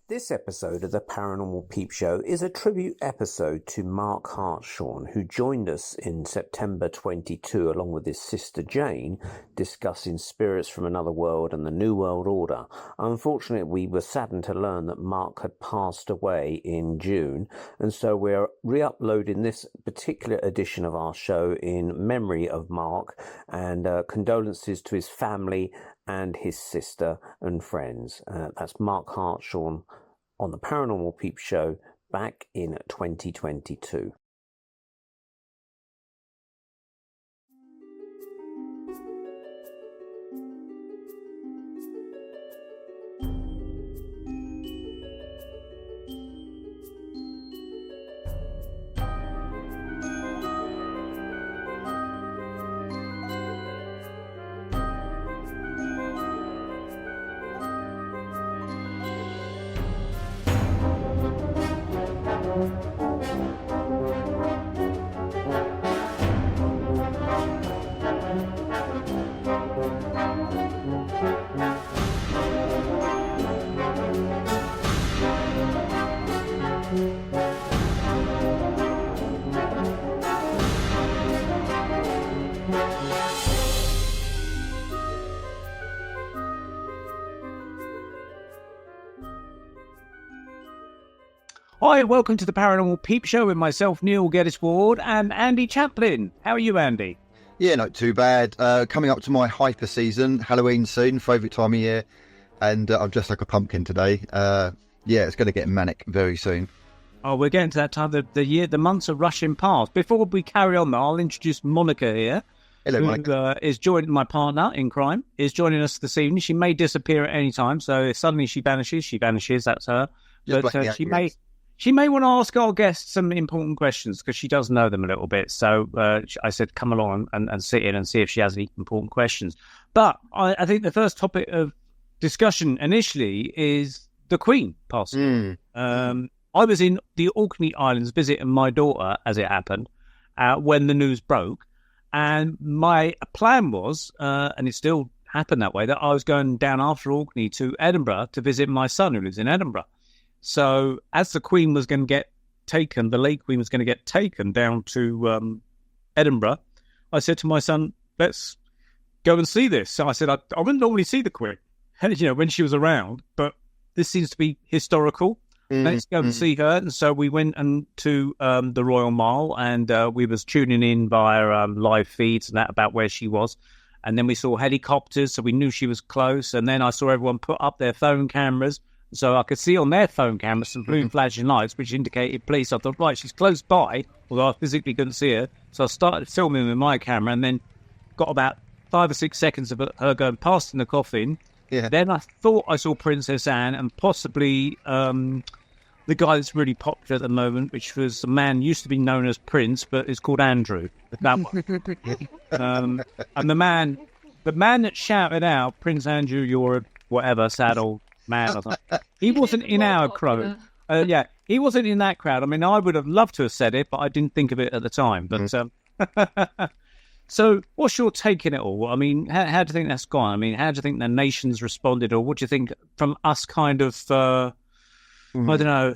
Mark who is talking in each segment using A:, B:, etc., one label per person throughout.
A: This episode of the Paranormal Peep Show is a tribute episode to Mark Hartshorne, who joined us in September 22 along with his sister Jayne, discussing spirits from another world and the New World Order. Unfortunately, we were saddened to learn that Mark had passed away in June, and so we're re-uploading this particular edition of our show in memory of Mark, and condolences to his family and his sister and friends. That's Mark Hartshorne on the Paranormal Peep Show back in 2022.
B: Hi, welcome to the Paranormal Peep Show with myself, Neil Geddes-Ward, and Andy Chaplin. How are you, Andy?
C: Yeah, not too bad. Coming up to my hyper season, Halloween soon, favourite time of year, and I'm dressed like a pumpkin today. Yeah, it's going to get manic very soon.
B: Oh, we're getting to that time of the year. The months are rushing past. Before we carry on, though, I'll introduce Monica here.
C: Hello, Monica.
B: Is joining my partner in crime, is joining us this evening. She may disappear at any time, so if suddenly she vanishes, that's her. But she may want to ask our guests some important questions because she does know them a little bit. So I said, come along and sit in and see if she has any important questions. But I think the first topic of discussion initially is the Queen passing. I was in the Orkney Islands visiting my daughter, as it happened, when the news broke. And my plan was, and it still happened that way, that I was going down after Orkney to Edinburgh to visit my son who lives in Edinburgh. So as the Queen was going to get taken, the late Queen was going to get taken down to Edinburgh, I said to my son, let's go and see this. So I said, I wouldn't normally see the Queen, when she was around, but this seems to be historical. Let's go and see her. And so we went to the Royal Mile, and we was tuning in via live feeds and that about where she was. And then we saw helicopters, so we knew she was close. And then I saw everyone put up their phone cameras. So I could see on their phone cameras some blue flashing lights, which indicated police. I thought, right, she's close by, although I physically couldn't see her. So I started filming with my camera and then got about 5 or 6 seconds of her going past in the coffin.
C: Yeah.
B: Then I thought I saw Princess Anne and possibly the guy that's really popular at the moment, which was a man used to be known as Prince, but is called Andrew. That one. And the man that shouted out, Prince Andrew, you're a whatever, sad old man. He wasn't in our crowd. He wasn't in that crowd. I mean, I would have loved to have said it, but I didn't think of it at the time. But so, what's your take in it all? I mean, how do you think that's gone? I mean, how do you think the nation's responded, or what do you think from us? Kind of, I don't know.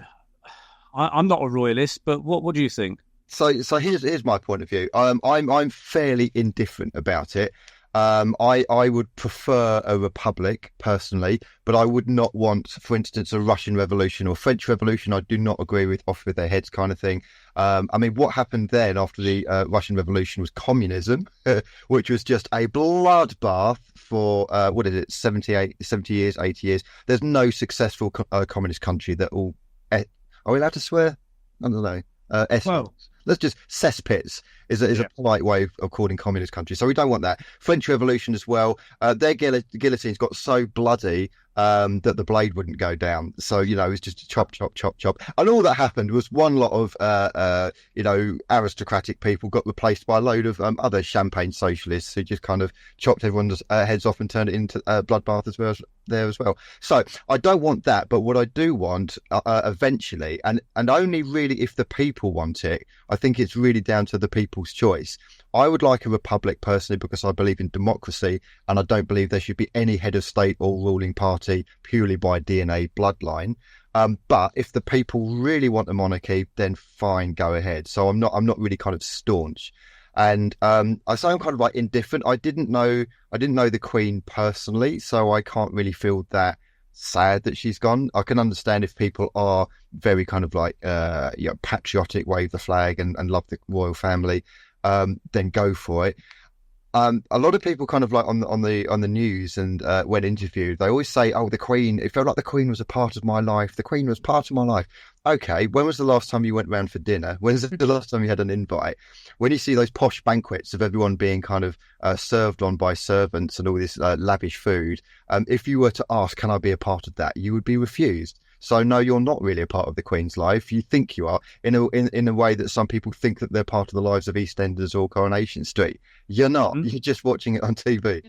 B: I'm not a royalist, but what do you think?
C: So here's my point of view. I'm fairly indifferent about it. I would prefer a republic personally, but I would not want, for instance, a Russian Revolution or French Revolution. I do not agree with off with their heads kind of thing. I mean, what happened then after the Russian Revolution was communism, which was just a bloodbath for 70 years, 80 years. There's no successful communist country that will. Are we allowed to swear? I don't know.
B: Well,
C: let's just cesspits is a polite way of calling communist countries. So we don't want that. French Revolution as well. Their guillotines got so bloody that the blade wouldn't go down. So, it was just chop, chop, chop, chop. And all that happened was one lot of, aristocratic people got replaced by a load of other champagne socialists who just kind of chopped everyone's heads off and turned it into a bloodbath as well. So I don't want that. But what I do want eventually, and only really if the people want it, I think it's really down to the people's choice. I would like a republic personally because I believe in democracy, and I don't believe there should be any head of state or ruling party purely by DNA bloodline. But if the people really want a monarchy, then fine, go ahead. So I'm not really kind of staunch. And I say I'm kind of like indifferent. I didn't know the Queen personally, so I can't really feel that sad that she's gone. I can understand if people are very kind of like patriotic, wave the flag and love the royal family, then go for it. A lot of people kind of like on the news and when interviewed, they always say, "Oh, the Queen. It felt like the Queen was a part of my life. The Queen was part of my life." Okay, when was the last time you went round for dinner? When's the last time you had an invite? When you see those posh banquets of everyone being kind of served on by servants and all this lavish food, if you were to ask, "Can I be a part of that?" you would be refused. So no, you're not really a part of the Queen's life. You think you are in a way that some people think that they're part of the lives of EastEnders or Coronation Street. You're not. Mm-hmm. You're just watching it on TV.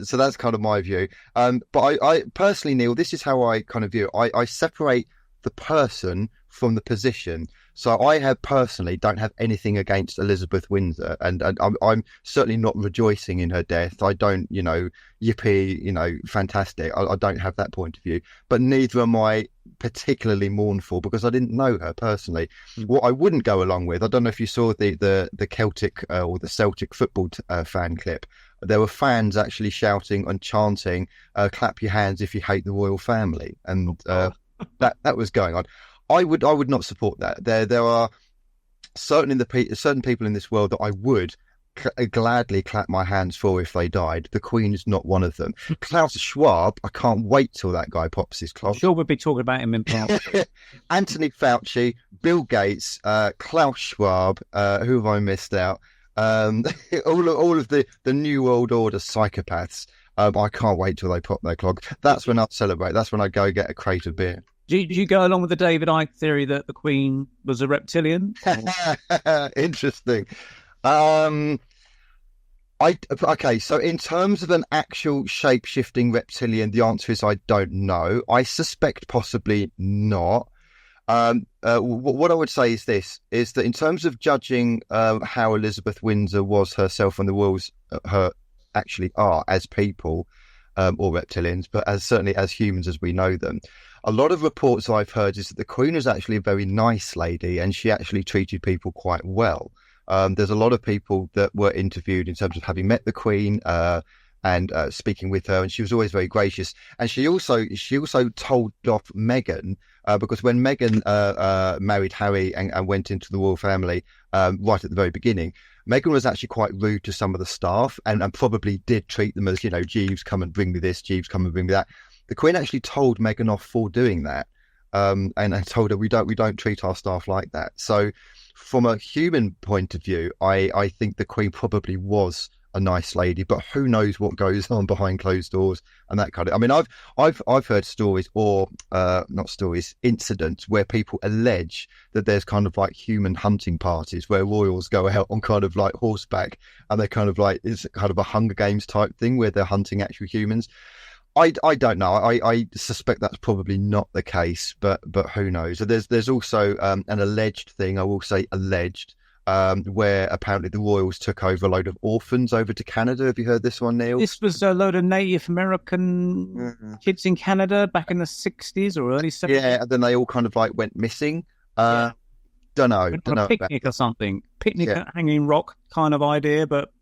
C: So that's kind of my view. But I personally, Neil, this is how I kind of view it. I separate the person from the position. So I personally don't have anything against Elizabeth Windsor, and I'm certainly not rejoicing in her death. I don't, yippee, fantastic. I don't have that point of view, but neither am I particularly mournful because I didn't know her personally. What I wouldn't go along with, I don't know if you saw the Celtic or the Celtic football fan clip. There were fans actually shouting and chanting, "Clap your hands if you hate the royal family," and that was going on. I would not support that. There are certain people in this world that I would gladly clap my hands for if they died. The Queen is not one of them. Klaus Schwab, I can't wait till that guy pops his clog.
B: Sure, we'll be talking about him in part.
C: Anthony Fauci, Bill Gates, Klaus Schwab. Who have I missed out? All of the New World Order psychopaths. I can't wait till they pop their clog. That's when I'll celebrate. That's when I go get a crate of beer.
B: Do you go along with the David Icke theory that the Queen was a reptilian?
C: Interesting. Okay, so in terms of an actual shape-shifting reptilian, the answer is I don't know. I suspect possibly not. What I would say is this, is that in terms of judging how Elizabeth Windsor was herself and the royals her actually are as people, or reptilians, but certainly as humans as we know them, a lot of reports I've heard is that the Queen was actually a very nice lady and she actually treated people quite well. There's a lot of people that were interviewed in terms of having met the Queen and speaking with her, and she was always very gracious. And she also told off Meghan because when Meghan married Harry and went into the royal family right at the very beginning, Meghan was actually quite rude to some of the staff and probably did treat them as, Jeeves, come and bring me this, Jeeves, come and bring me that. The Queen actually told Meghan off for doing that, and told her we don't treat our staff like that. So from a human point of view, I think the Queen probably was a nice lady, but who knows what goes on behind closed doors and that kind of. I mean, I've heard stories, or not stories, incidents where people allege that there's kind of like human hunting parties where royals go out on kind of like horseback, and they're kind of like, it's kind of a Hunger Games type thing where they're hunting actual humans. I don't know. I suspect that's probably not the case, but who knows? There's also an alleged thing. I will say alleged. Where apparently the royals took over a load of orphans over to Canada. Have you heard this one, Neil?
B: This was a load of Native American kids in Canada back in the 60s or early 70s.
C: Yeah, and then they all kind of like went missing. Don't know.
B: Went on a picnic or something. Picnic at Hanging Rock kind of idea, but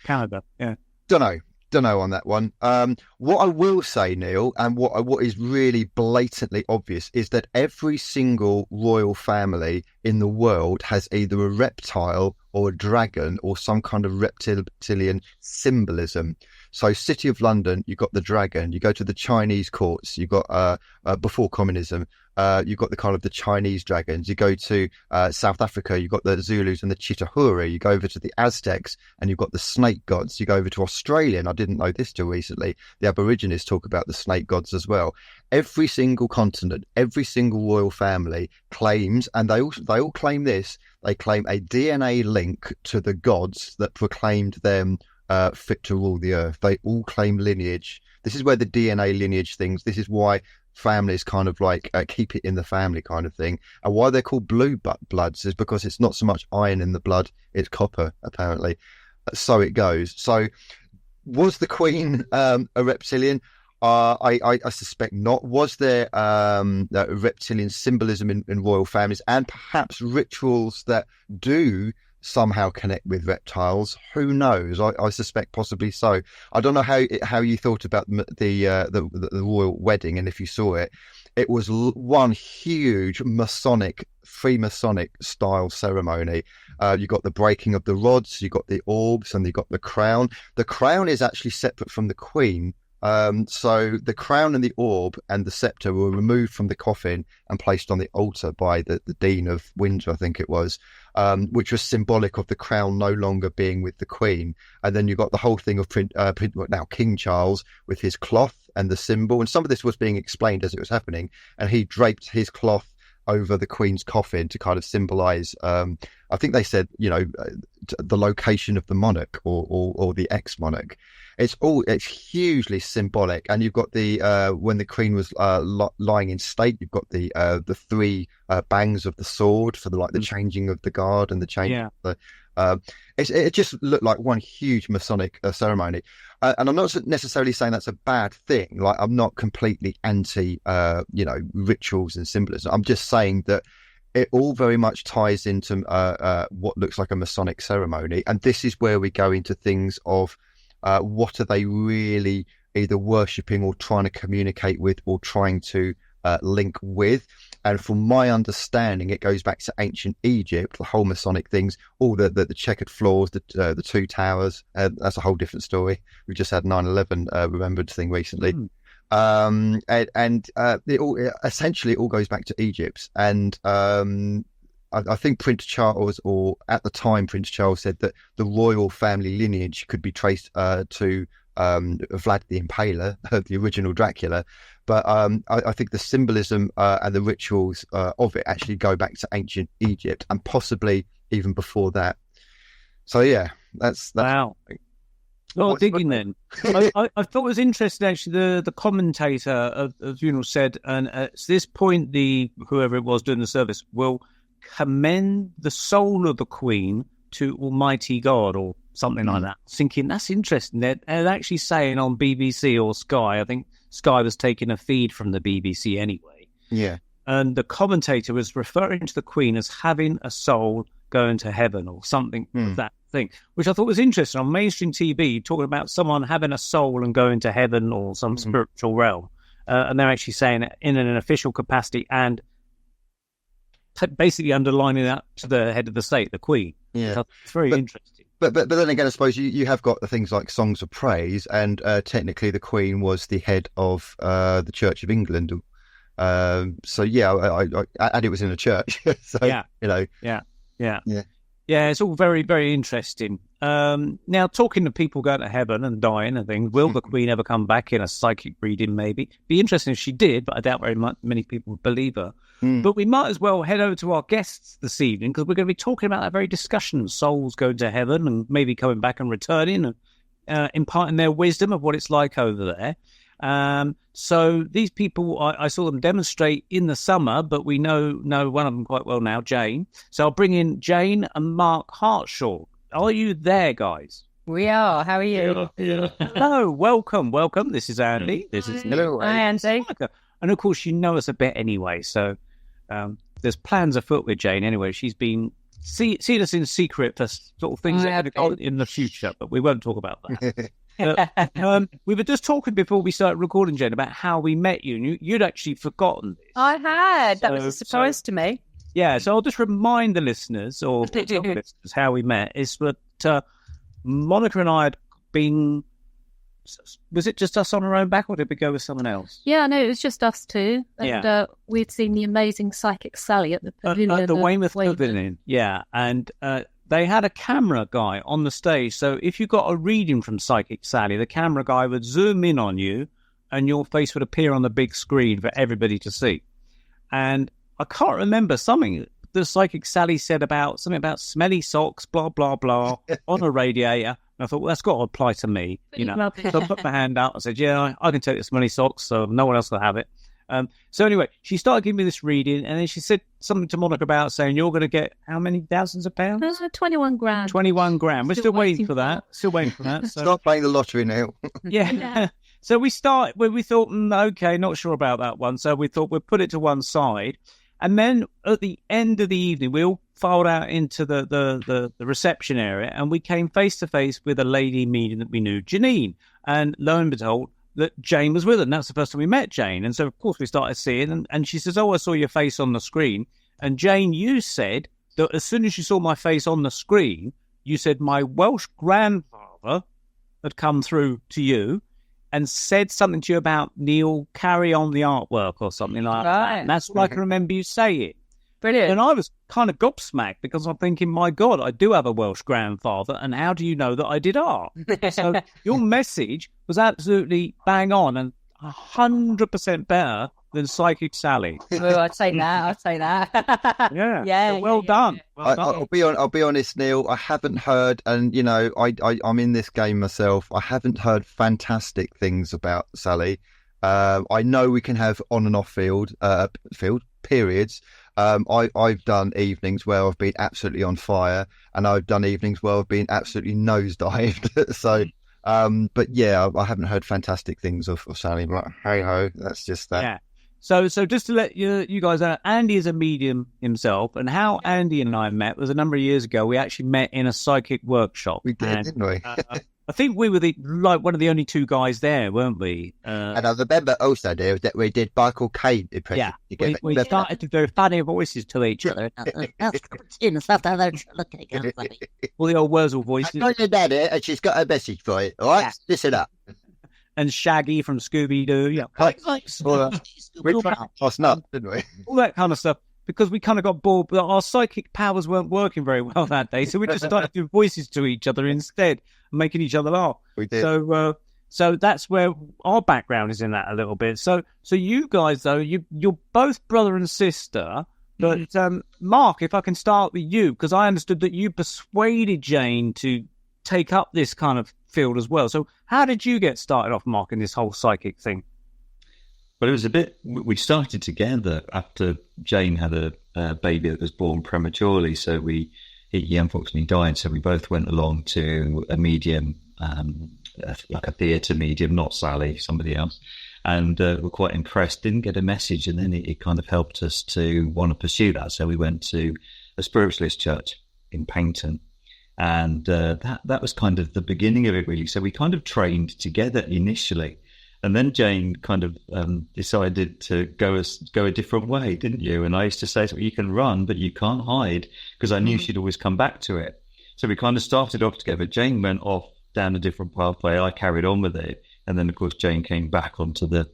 B: Canada. Yeah.
C: Don't know on that one. What I will say, Neil, and what is really blatantly obvious is that every single royal family in the world has either a reptile or a dragon or some kind of reptilian symbolism. So City of London, you've got the dragon. You go to the Chinese courts, you've got before communism, you've got the kind of the Chinese dragons. You go to South Africa, you've got the Zulus and the Chitahuri. You go over to the Aztecs and you've got the snake gods. You go over to Australia, and I didn't know this till recently, the Aborigines talk about the snake gods as well. Every single continent, every single royal family claims, and they all claim this, they claim a DNA link to the gods that proclaimed them fit to rule the earth. They all claim lineage. This is where the DNA lineage things, this is why families kind of like keep it in the family kind of thing. And why they're called blue bloods is because it's not so much iron in the blood, it's copper, apparently. So it goes. So was the Queen a reptilian? I suspect not. Was there reptilian symbolism in royal families, and perhaps rituals that do somehow connect with reptiles? Who knows? I suspect possibly so. I don't know how you thought about the royal wedding, and if you saw it. It was one huge Freemasonic style ceremony. You got the breaking of the rods, you got the orbs, and you got the crown. The crown is actually separate from the Queen. So the crown and the orb and the scepter were removed from the coffin and placed on the altar by the Dean of Windsor, I think it was, which was symbolic of the crown no longer being with the Queen. And then you got the whole thing of now King Charles with his cloth and the symbol. And some of this was being explained as it was happening. And he draped his cloth over the Queen's coffin to kind of symbolize, I think they said, the location of the monarch or the ex-monarch. It's hugely symbolic. And you've got when the Queen was lying in state, you've got the three bangs of the sword for the changing of the guard and the change. Yeah. It just looked like one huge Masonic ceremony. And I'm not necessarily saying that's a bad thing. Like, I'm not completely anti, rituals and symbolism. I'm just saying that it all very much ties into what looks like a Masonic ceremony. And this is where we go into things of what are they really either worshipping or trying to communicate with or trying to link with. And from my understanding, it goes back to ancient Egypt, the whole Masonic things, all the checkered floors, the two towers. That's a whole different story. We just had 9/11 remembered thing recently. Essentially it all goes back to Egypt. And I think Prince Charles, or at the time Prince Charles, said that the royal family lineage could be traced to Vlad the Impaler, the original Dracula. But I think the symbolism and the rituals of it actually go back to ancient Egypt and possibly even before that. So yeah, that's
B: wow. Well, digging then. I thought it was interesting actually. The commentator of the funeral said, and at this point, whoever it was doing the service will commend the soul of the Queen to Almighty God or something like that. Thinking that's interesting. They're actually saying on BBC or Sky. I think Sky was taking a feed from the BBC anyway.
C: Yeah.
B: And the commentator was referring to the Queen as having a soul going to heaven or something of that thing, which I thought was interesting. On mainstream TV, talking about someone having a soul and going to heaven or some spiritual realm. And they're actually saying it in an official capacity and basically underlining that to the head of the state, the Queen.
C: Yeah.
B: It's very interesting.
C: But then again, I suppose you have got the things like songs of praise, and technically the Queen was the head of the Church of England. So yeah, and it was in a church. So
B: yeah, yeah. It's all very, very interesting. Now, talking to people going to heaven and dying and things, will the Queen ever come back in a psychic reading? Maybe be interesting if she did, but I doubt very many people would believe her. But we might as well head over to our guests this evening, because we're going to be talking about that very discussion: souls going to heaven and maybe coming back and returning and imparting their wisdom of what it's like over there. So these people, I saw them demonstrate in the summer, but we know one of them quite well now, Jayne. So I'll bring in Jayne and Mark Hartshorne. Are you there, guys?
D: We are. How are you?
B: Yeah. Hello, welcome. This is Andy. This is
D: hello. Hi, Andy.
B: And of course, you know us a bit anyway. So there's plans afoot with Jayne. Anyway, she's been seeing us in secret for sort of things that are going to go in the future, but we won't talk about that. We were just talking before we started recording, Jayne, about how we met you. And you'd actually forgotten this.
D: I had. That was a surprise to me.
B: Yeah, so I'll just remind the listeners or listeners how we met. Is that Monica and I had been. Was it just us on our own back, or did we go with someone else?
D: Yeah, no, it was just us two. And we'd seen the amazing Psychic Sally at the pavilion.
B: At the Weymouth Pavilion, yeah. And they had a camera guy on the stage. So if you got a reading from Psychic Sally, the camera guy would zoom in on you and your face would appear on the big screen for everybody to see. And I can't remember something the Psychic Sally said about smelly socks, blah, blah, blah, on a radiator. And I thought, well, that's got to apply to me, you know. So I put my hand out and said, yeah, I can take the smelly socks, so no one else will have it. So anyway, she started giving me this reading, and then she said something to Monica about saying, you're going to get how many thousands of pounds?
D: 21 grand.
B: 21 grand. We're still waiting for that. So
C: start playing the lottery now.
B: Yeah. So we thought, okay, not sure about that one. So we thought we'd put it to one side. And then at the end of the evening, we all filed out into the reception area, and we came face to face with a lady medium that we knew, Janine. And lo and behold, that Jayne was with her. And that's the first time we met Jayne. And so, of course, we started seeing, and she says, I saw your face on the screen. And Jayne, you said that as soon as you saw my face on the screen, you said my Welsh grandfather had come through to you and said something to you about Neil, carry on the artwork or something like that. And that's what I can remember you saying.
D: Brilliant.
B: And I was kind of gobsmacked because I'm thinking, my God, I do have a Welsh grandfather, and how do you know that I did art? So your message was absolutely bang on and 100% better than Psychic Sally.
D: Oh, I'd say that.
B: Yeah. So well done. Well done.
C: I'll be honest, Neil. I haven't heard, and I'm in this game myself. I haven't heard fantastic things about Sally. I know we can have on and off field periods. I've done evenings where I've been absolutely on fire, and I've done evenings where I've been absolutely nosedived. So, but yeah, I haven't heard fantastic things of Sally. But hey ho, that's just that.
B: Yeah. So just to let you guys know, Andy is a medium himself, and how Andy and I met was a number of years ago. We actually met in a psychic workshop.
C: We did, didn't we?
B: I think we were one of the only two guys there, weren't we?
C: And I remember also, Neil, that we did Michael Caine impression.
B: Yeah, we started to do funny voices to each other. All the old Wurzel voices.
C: I've got your nanny, and she's got a message for you. All right,
B: yeah.
C: Listen up.
B: And Shaggy from Scooby-Doo. Yeah,
C: we tossed up, didn't we?
B: All that kind of stuff. Because we kind of got bored, but our psychic powers weren't working very well that day, so we just started doing voices to each other instead, making each other laugh.
C: We did.
B: So that's where our background is in that a little bit. So you guys, though, you're both brother and sister. But Mark, if I can start with you, because I understood that you persuaded Jayne to take up this kind of field as well. So how did you get started off, Mark, in this whole psychic thing?
E: Well, it was a bit. We started together after Jayne had a baby that was born prematurely. So he unfortunately died. So we both went along to a medium, like a theatre medium, not Sally, somebody else, and were quite impressed. Didn't get a message, and then it kind of helped us to want to pursue that. So we went to a spiritualist church in Paignton, and that was kind of the beginning of it, really. So we kind of trained together initially. And then Jayne kind of decided to go a different way, didn't you? And I used to say, you can run, but you can't hide, because I knew she'd always come back to it. So we kind of started off together. Jayne went off down a different pathway. I carried on with it. And then, of course, Jayne came back onto the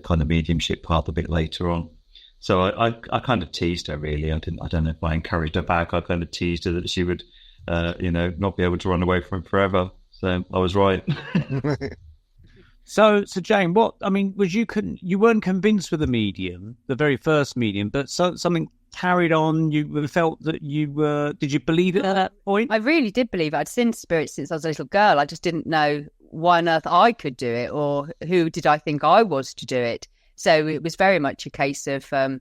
E: kind of mediumship path a bit later on. So I kind of teased her, really. I don't know if I encouraged her back. I kind of teased her that she would, not be able to run away from it forever. So I was right.
B: So Jayne, you weren't convinced with the very first medium, but something carried on. You felt that did you believe it at that point?
F: I really did believe it. I'd seen spirits since I was a little girl. I just didn't know why on earth I could do it, or who did I think I was to do it. So it was very much a case of, to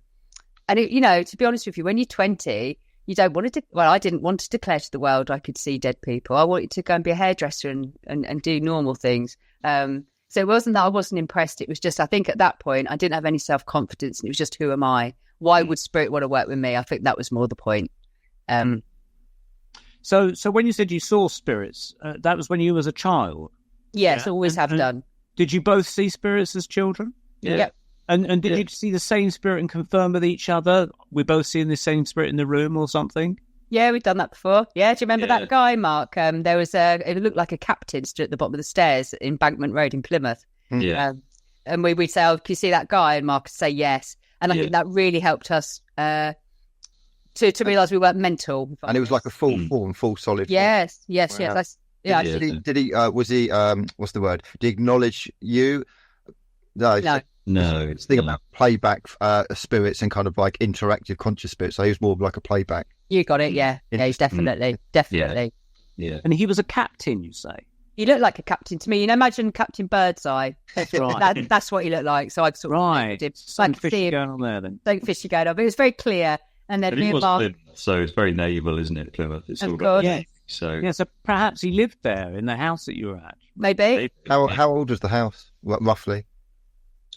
F: be honest with you, when you're 20, you don't want to, I didn't want to declare to the world I could see dead people. I wanted to go and be a hairdresser and do normal things. So it wasn't that I wasn't impressed. It was just, I think at that point, I didn't have any self-confidence. And it was just, who am I? Why would spirit want to work with me? I think that was more the point.
B: So when you said you saw spirits, that was when you was a child?
F: Yes, always have done.
B: Did you both see spirits as children?
F: Yeah. Yep.
B: And did you see the same spirit and confirm with each other? We're both seeing the same spirit in the room or something?
F: Yeah, we've done that before. Yeah, do you remember that guy, Mark? There was it looked like a captain stood at the bottom of the stairs in Bankment Road in Plymouth.
E: Yeah.
F: And we'd say, can you see that guy? And Mark would say yes. And I think that really helped us to realise we weren't mental.
C: And it was like a full form, full solid form.
F: Yes.
C: Wow. Did he, was he, what's the word? Did he acknowledge you? No.
E: No,
C: it's the thing about playback spirits and kind of like interactive conscious spirits. So he was more like a playback.
F: You got it, yeah. Yeah, he's definitely.
E: Yeah.
B: And he was a captain, you say?
F: He looked like a captain to me. Imagine Captain Birdseye.
B: That's right.
F: That's what he looked like. So I'd sort of
B: right. Something fishy going on there then.
F: Something fishy going on, but it was very clear. And then
E: Plymouth, so it's very naval, isn't it, Plymouth? It's
F: of
E: all
F: course.
B: Yeah.
E: So
B: yeah, so perhaps he lived there in the house that you were at.
F: Maybe.
C: How old was the house, roughly?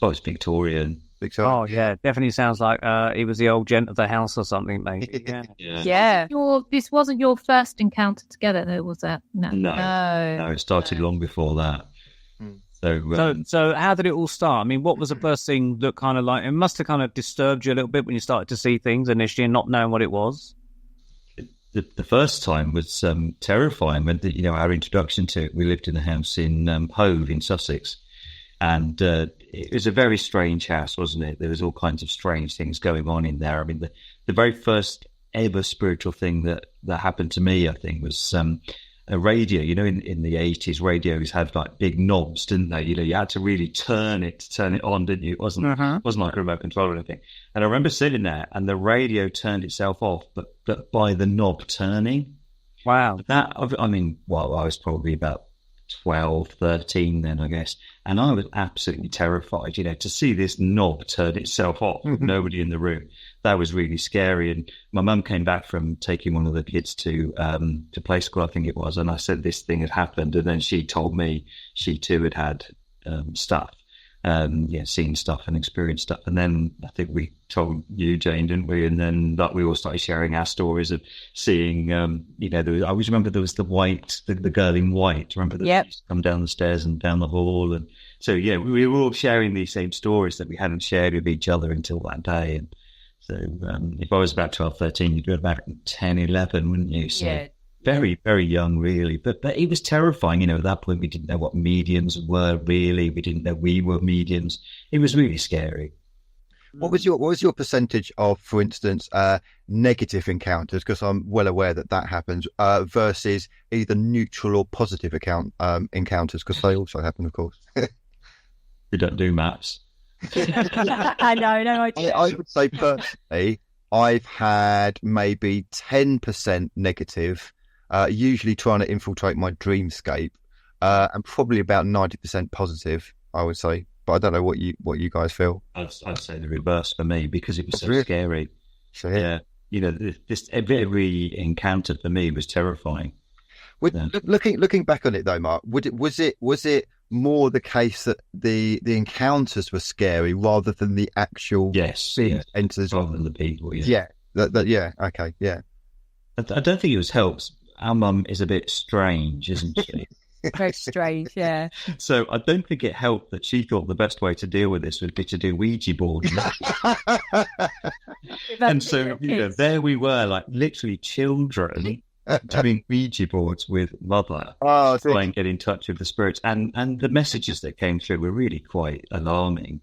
E: Oh, it's Victorian.
B: Oh, yeah, definitely sounds like he was the old gent of the house or something, maybe.
F: Yeah.
D: This wasn't your first encounter together, though, was that?
E: No, it started long before that. So
B: how did it all start? I mean, what was the first thing that kind of like, it must have kind of disturbed you a little bit when you started to see things initially and not knowing what it was?
E: The first time was terrifying when, our introduction to it, we lived in a house in Hove in Sussex. And it was a very strange house, wasn't it? There was all kinds of strange things going on in there. I mean, the very first ever spiritual thing that happened to me, I think, was a radio. In the 80s, radios had like big knobs, didn't they? You had to really turn it on, didn't you? It wasn't like a remote control or anything. And I remember sitting there and the radio turned itself off, but by the knob turning.
B: Wow.
E: I was probably about 12, 13 then, I guess. And I was absolutely terrified, to see this knob turn itself off with nobody in the room. That was really scary. And my mum came back from taking one of the kids to play school, I think it was. And I said this thing had happened. And then she told me she too had stuff. Seen stuff and experienced stuff. And then I think we told you, Jane, didn't we? And then we all started sharing our stories of seeing, I always remember there was the girl in white. Remember that she used to come down the stairs and down the hall. And so, we were all sharing these same stories that we hadn't shared with each other until that day. And so if I was about 12, 13, you'd be about 10, 11, wouldn't you? So, very, very young, really. But it was terrifying. At that point, we didn't know what mediums were, really. We didn't know we were mediums. It was really scary.
C: What was your percentage of, for instance, negative encounters? Because I'm well aware that happens, versus either neutral or positive encounters, because they also happen, of course.
E: We don't do maths.
F: I know, no idea.
C: I would say personally, I've had maybe 10% negative, usually trying to infiltrate my dreamscape, and probably about 90% positive, I would say. But I don't know what you guys feel.
E: I'd say the reverse for me, because it was so scary.
C: So, yeah.
E: This every encounter for me was terrifying.
C: Looking back on it though, Mark, was it more the case that the encounters were scary rather than the actual enters
E: rather than the people?
C: Okay, yeah.
E: I don't think it was helps. Our mum is a bit strange, isn't she?
F: Very strange, yeah.
E: So I don't think it helped that she thought the best way to deal with this would be to do Ouija boards. And so, there we were, like literally children doing Ouija boards with mother, to try and get in touch with the spirits. And the messages that came through were really quite alarming.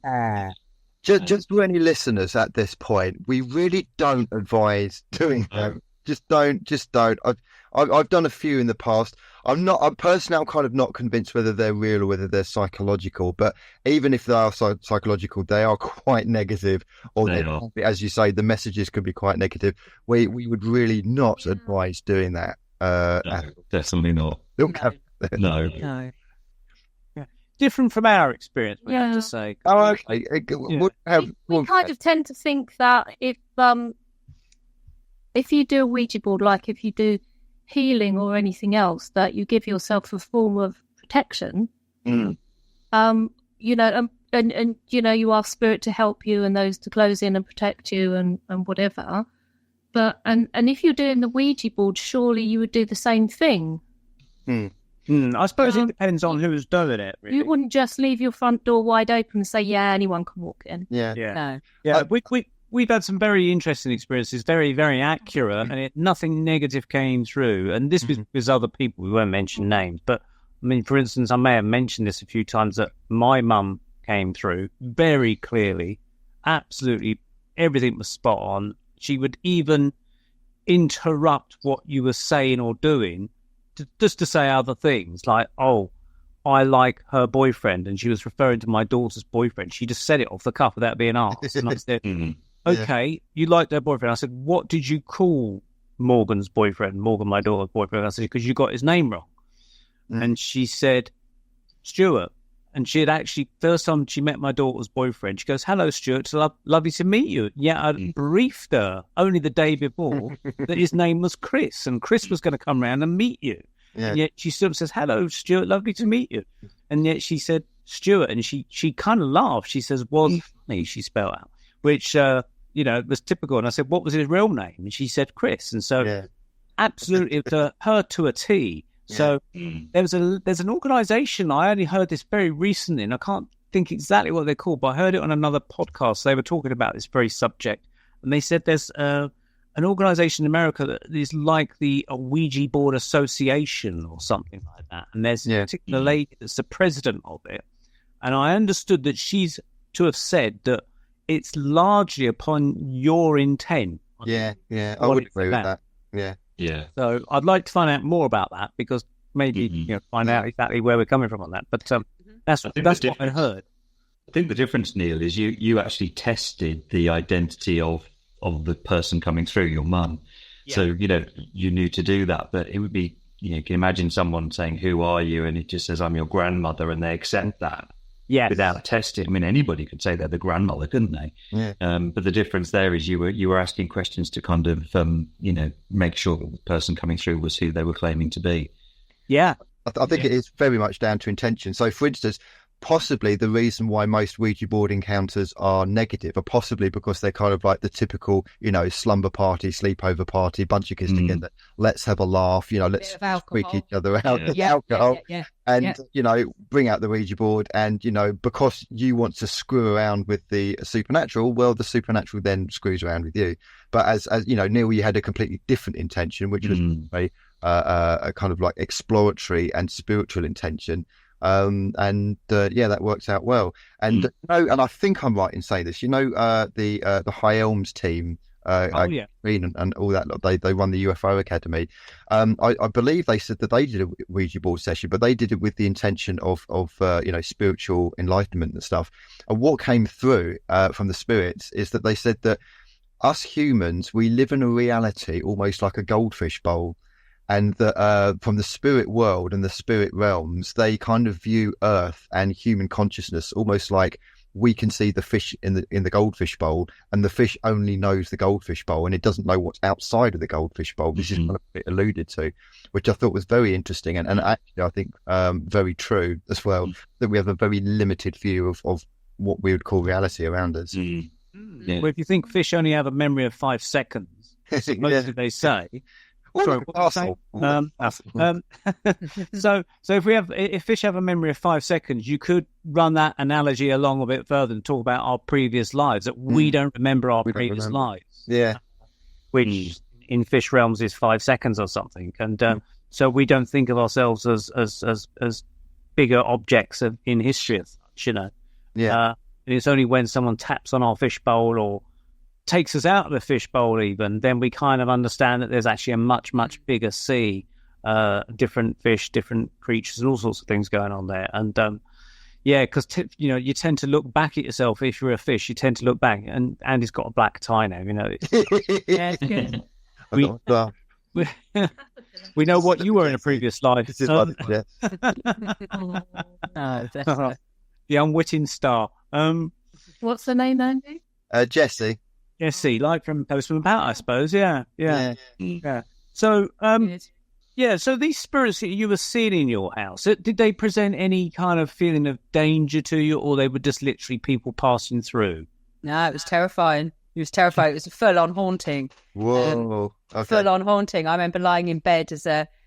C: Just for any listeners at this point, we really don't advise doing them. Just don't. I've done a few in the past. I'm personally kind of not convinced whether they're real or whether they're psychological. But even if they are psychological, they are quite negative. Or as you say, the messages could be quite negative. We would really not advise doing that.
E: Definitely not. No.
B: Yeah. Different from our experience, we have to say.
C: Oh, okay.
D: We kind of tend to think that if you do a Ouija board, like if you do healing or anything else, that you give yourself a form of protection. And you ask spirit to help you and those to close in and protect you and whatever. But and if you're doing the Ouija board, surely you would do the same thing.
B: I suppose it depends on who's doing it. Really.
D: You wouldn't just leave your front door wide open and say, anyone can walk in.
B: No. We've had some very interesting experiences, very, very accurate, and nothing negative came through. And this was with other people. We won't mention names, but I mean, for instance, I may have mentioned this a few times that my mum came through very clearly. Absolutely, everything was spot on. She would even interrupt what you were saying or doing just to say other things, like, "Oh, I like her boyfriend," and she was referring to my daughter's boyfriend. She just said it off the cuff without being asked, and I said, "Okay, you liked her boyfriend." I said, "What did you call Morgan's boyfriend, Morgan, my daughter's boyfriend?" I said, "Because you got his name wrong." And she said, "Stuart." And she had actually, first time she met my daughter's boyfriend, she goes, "Hello, Stuart, it's lovely to meet you." Yeah, I'd briefed her only the day before that his name was Chris, and Chris was going to come round and meet you. Yeah. And yet she still says, "Hello, Stuart, lovely to meet you." And yet she said, "Stuart," and she kind of laughed. She says, "Was funny," she spelled out, which, was typical. And I said, "What was his real name?" And she said, "Chris." And so absolutely her to a T. So there's an organisation, I only heard this very recently, and I can't think exactly what they're called, but I heard it on another podcast. They were talking about this very subject, and they said there's an organisation in America that is like the Ouija Board Association or something like that, and there's a particular lady that's the president of it, and I understood that she's to have said that it's largely upon your intent.
C: I would agree with that.
E: Yeah.
B: So I'd like to find out more about that, because maybe find out exactly where we're coming from on that. But that's what I heard.
E: I think the difference, Neil, is you actually tested the identity of the person coming through, your mum. Yeah. So you knew to do that. But it would be you can imagine someone saying, "Who are you?" and it just says, "I'm your grandmother," and they accept that. Yes. Without testing. I mean, anybody could say they're the grandmother, couldn't they? Yeah. But the difference there is you were asking questions to kind of, make sure that the person coming through was who they were claiming to be.
B: Yeah.
C: I think it is very much down to intention. So, for instance, possibly the reason why most Ouija board encounters are negative are possibly because they're kind of like the typical, slumber party, sleepover party, bunch of kids together. Let's have a laugh, let's freak each other out. Alcohol. And, bring out the Ouija board and, because you want to screw around with the supernatural, well, the supernatural then screws around with you. But as Neil, you had a completely different intention, which was a kind of like exploratory and spiritual intention. That works out well. And and I think I'm right in saying this. The High Elms team, Green and all that lot. They run the UFO Academy. I believe they said that they did a Ouija board session, but they did it with the intention of spiritual enlightenment and stuff. And what came through from the spirits is that they said that us humans, we live in a reality almost like a goldfish bowl. And that from the spirit world and the spirit realms, they kind of view Earth and human consciousness almost like we can see the fish in the goldfish bowl, and the fish only knows the goldfish bowl, and it doesn't know what's outside of the goldfish bowl. This is kind of a bit alluded to, which I thought was very interesting, and actually I think very true as well. That we have a very limited view of what we would call reality around us.
B: Yeah. Well, if you think fish only have a memory of 5 seconds, supposedly they say. Sorry, so if fish have a memory of 5 seconds, you could run that analogy along a bit further and talk about our previous lives, that we don't remember our previous lives.
C: Yeah.
B: Which in fish realms is 5 seconds or something. And so we don't think of ourselves as bigger objects in history as such, Yeah. And it's only when someone taps on our fishbowl or takes us out of the fishbowl even, then we kind of understand that there's actually a much, much bigger sea, different fish, different creatures, and all sorts of things going on there. And because you tend to look back at yourself. If you're a fish, you tend to look back, and Andy's got a black tie now.
D: Yeah, it's good.
B: We know what you were in a previous life.
C: The
B: unwitting star.
D: What's the name, Andy?
C: Jesse.
B: Jesse, like from Postman Pat, I suppose. Yeah. So, so these spirits that you were seeing in your house, did they present any kind of feeling of danger to you, or they were just literally people passing through?
F: No, it was terrifying. It was terrifying. It was a full-on haunting.
C: Whoa. Okay.
F: Full-on haunting. I remember lying in bed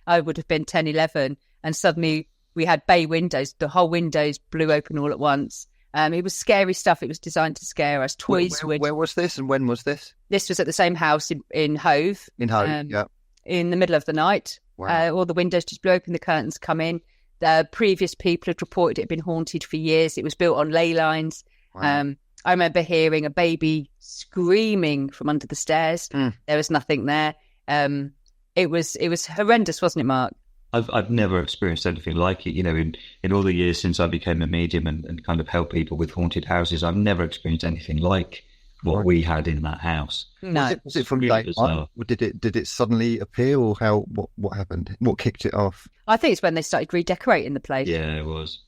F: I would have been 10, 11, and suddenly we had bay windows. The whole windows blew open all at once. It was scary stuff. It was designed to scare us.
C: Where was this and when was this?
F: This was at the same house in Hove.
C: In Hove, yeah.
F: In the middle of the night.
C: Wow.
F: All the windows just blew open, the curtains come in. The previous people had reported it had been haunted for years. It was built on ley lines. Wow. I remember hearing a baby screaming from under the stairs. There was nothing there. It was horrendous, wasn't it, Mark?
E: I've never experienced anything like it. In all the years since I became a medium and kind of help people with haunted houses, I've never experienced anything like what we had in that house.
F: No.
C: Was it from day one? Did it suddenly appear, or what happened? What kicked it off?
F: I think it's when they started redecorating the place.
E: Yeah, it was.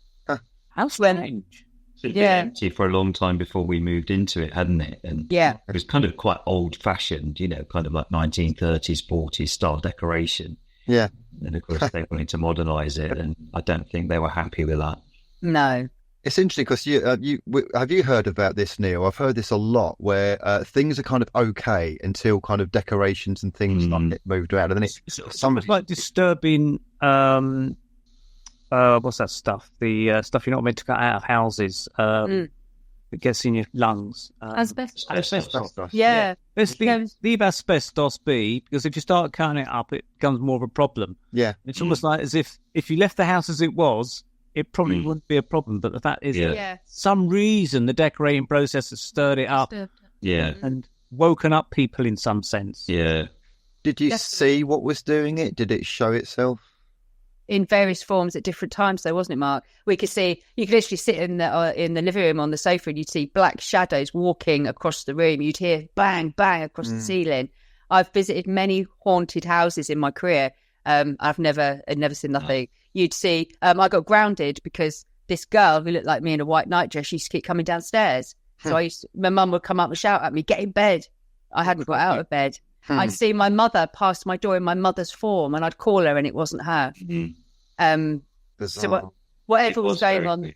B: How strange.
E: It's been empty for a long time before we moved into it, hadn't it? And it was kind of quite old-fashioned, kind of like 1930s, 40s style decoration.
C: Yeah.
E: And of course, they wanted to modernise it, and I don't think they were happy with that.
F: No.
C: It's interesting because have you heard about this, Neil? I've heard this a lot, where things are kind of okay until kind of decorations and things get moved around, and then
B: it's like disturbing. What's that stuff? The stuff you're not meant to cut out of houses. It gets in your lungs.
D: Asbestos.
F: Yeah.
B: Leave asbestos be, because if you start cutting it up, it becomes more of a problem.
C: Yeah.
B: It's almost like as if you left the house as it was, it probably wouldn't be a problem. But the fact is that some reason the decorating process has stirred it up. And woken up people in some sense.
E: Yeah.
C: Did you see what was doing it? Did it show itself?
F: In various forms at different times, though, wasn't it, Mark? You could literally sit in the living room on the sofa and you'd see black shadows walking across the room. You'd hear bang, bang across the ceiling. I've visited many haunted houses in my career. I've never seen nothing. You'd see, I got grounded because this girl who looked like me in a white nightdress, she used to keep coming downstairs. So my mum would come up and shout at me, "Get in bed." I hadn't got out of bed. I'd see my mother pass my door in my mother's form, and I'd call her, and it wasn't her. So whatever was going on,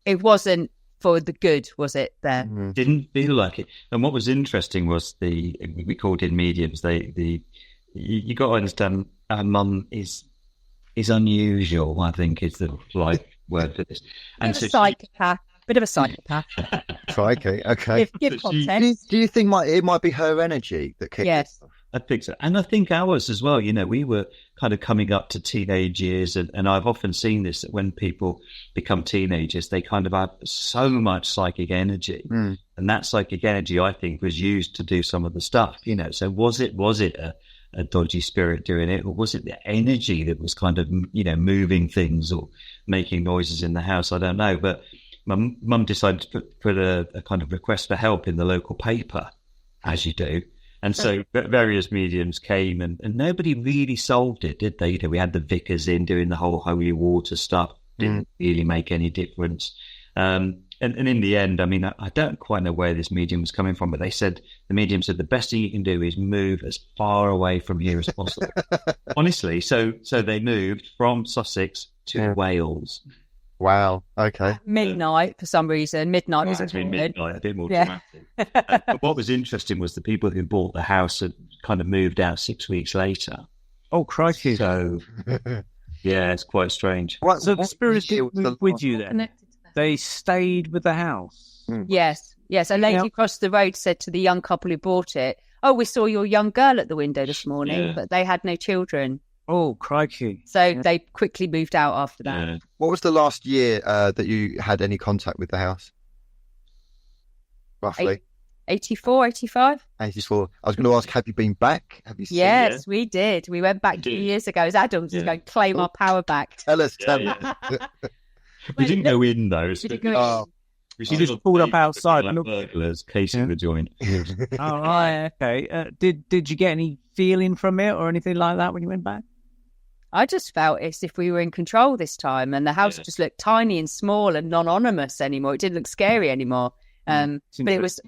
F: it wasn't for the good, was it? There
E: didn't feel like it. And what was interesting was we called in mediums. You got to understand, our mum is unusual. I think is the right word for this. And
F: bit of a psychopath.
C: Crikey, okay.
F: Give content.
C: Do you think it might be her energy that kicked it off?
E: I think so. And I think ours as well. We were kind of coming up to teenage years, and I've often seen this, that when people become teenagers, they kind of have so much psychic energy. And that psychic energy, I think, was used to do some of the stuff, So was it a dodgy spirit doing it, or was it the energy that was kind of, moving things or making noises in the house? I don't know. But my mum decided to put a kind of request for help in the local paper, as you do. And so various mediums came, and nobody really solved it, did they? We had the vicars in doing the whole holy water stuff. Didn't really make any difference. And in the end, I mean, I don't quite know where this medium was coming from, but the medium said the best thing you can do is move as far away from here as possible. Honestly, so they moved from Sussex to Wales.
C: Wow. Okay.
F: Midnight for some reason. Midnight was
E: midnight, a bit more dramatic. But what was interesting was the people who bought the house had kind of moved out 6 weeks later.
B: Oh, crikey!
E: So, it's quite strange.
B: So the spirits moved with you then? They stayed with the house.
F: Yes. A lady across the road said to the young couple who bought it, "Oh, we saw your young girl at the window this morning, but they had no children."
B: Oh, crikey.
F: So they quickly moved out after that.
E: Yeah.
C: What was the last year that you had any contact with the house? Roughly?
F: 84, 85?
C: 84. I was going to ask, have you been back? Have you seen
F: Yes, we did. We went back 2 years ago as adults to go claim our power back.
C: Tell us.
E: We didn't go in, though.
B: We just pulled up outside and
E: like burglars casing the joint.
B: Oh, right, okay. Did you get any feeling from it or anything like that when you went back?
F: I just felt as if we were in control this time, and the house just looked tiny and small and non-anonymous anymore. It didn't look scary anymore. But it was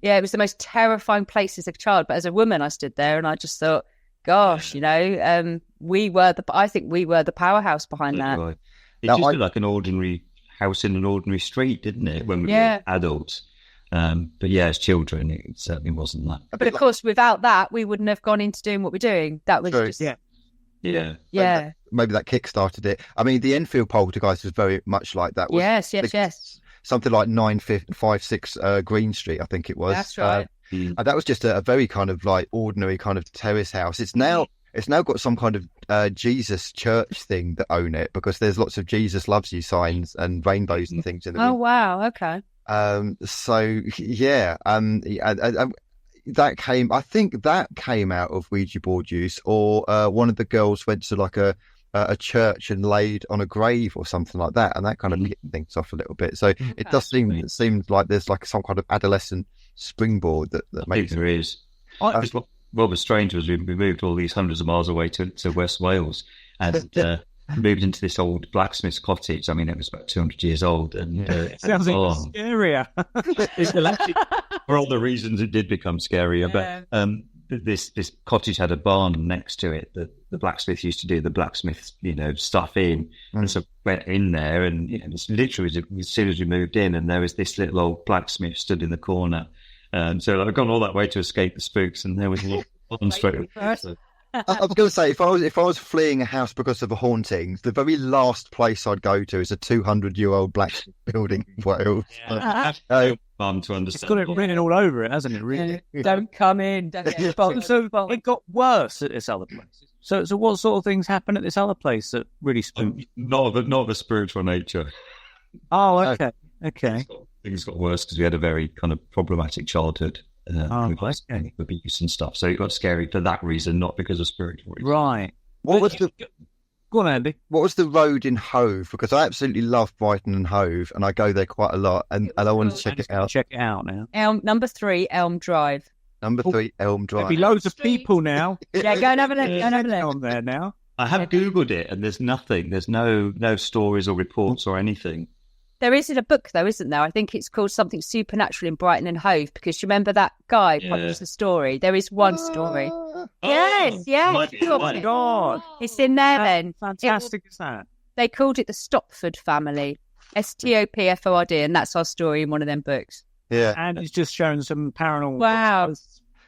F: the most terrifying place as a child. But as a woman, I stood there and I just thought, gosh, I think we were the powerhouse behind that.
E: Right. It just looked like an ordinary house in an ordinary street, didn't it, when we were adults? But as children, it certainly wasn't that.
F: But of course, without that, we wouldn't have gone into doing what we're doing. That was just...
E: Yeah.
C: Maybe that kick-started it. I mean, the Enfield poltergeist was very much like that.
F: Yes.
C: Something like 956 Green Street, I think it was.
F: That's right.
C: And that was just a very kind of like ordinary kind of terrace house. It's now got some kind of Jesus church thing that own it, because there's lots of Jesus loves you signs and rainbows and things in the window.
F: Wow, okay.
C: That came out of Ouija board use, or one of the girls went to like a church and laid on a grave or something like that, and that kind of kicked things off a little bit. So it does seem like there's like some kind of adolescent springboard that makes
E: there is. What was strange was we moved all these hundreds of miles away to West Wales, and moved into this old blacksmith's cottage. I mean, it was about 200 years old, and
B: sounds even scarier.
E: For all the reasons it did become scarier, but this cottage had a barn next to it that the blacksmith used to do the blacksmith stuff in, and so went in there, and it's literally as soon as we moved in, and there was this little old blacksmith stood in the corner, and so I'd gone all that way to escape the spooks, and there was one straight away.
C: I was going to say, if I was fleeing a house because of a haunting, the very last place I'd go to is a 200-year-old blacksmith building in Wales.
E: Fun to understand.
B: It's got it written all over it, hasn't it? Really?
F: Don't come in. Don't get involved.
B: So it got worse at this other place. So what sort of things happened at this other place that really spooked?
E: Not of a spiritual nature.
B: Oh, okay.
E: Things got worse because we had a very kind of problematic childhood. Abuse and stuff. So it got scary for that reason, not because of spiritual reasons.
B: Right. Go on, Andy.
C: What was the road in Hove? Because I absolutely love Brighton and Hove, and I go there quite a lot, and I want to check it out.
B: Check it out now.
F: Number 3, Elm Drive.
C: Number 3, Elm Drive.
B: There'll be loads of people now.
F: Yeah, go and have a look.
B: On there now.
E: I have Googled it, and there's nothing. There's no stories or reports or anything.
F: There isn't a book, though, isn't there? I think it's called something supernatural in Brighton and Hove, because you remember that guy published the story. There is one story. Yes.
B: Oh my God.
F: It's in there then.
B: Fantastic is that?
F: They called it the Stopford family. Stopford, and that's our story in one of them books.
C: Yeah.
B: And it's just showing some paranormal.
F: Wow.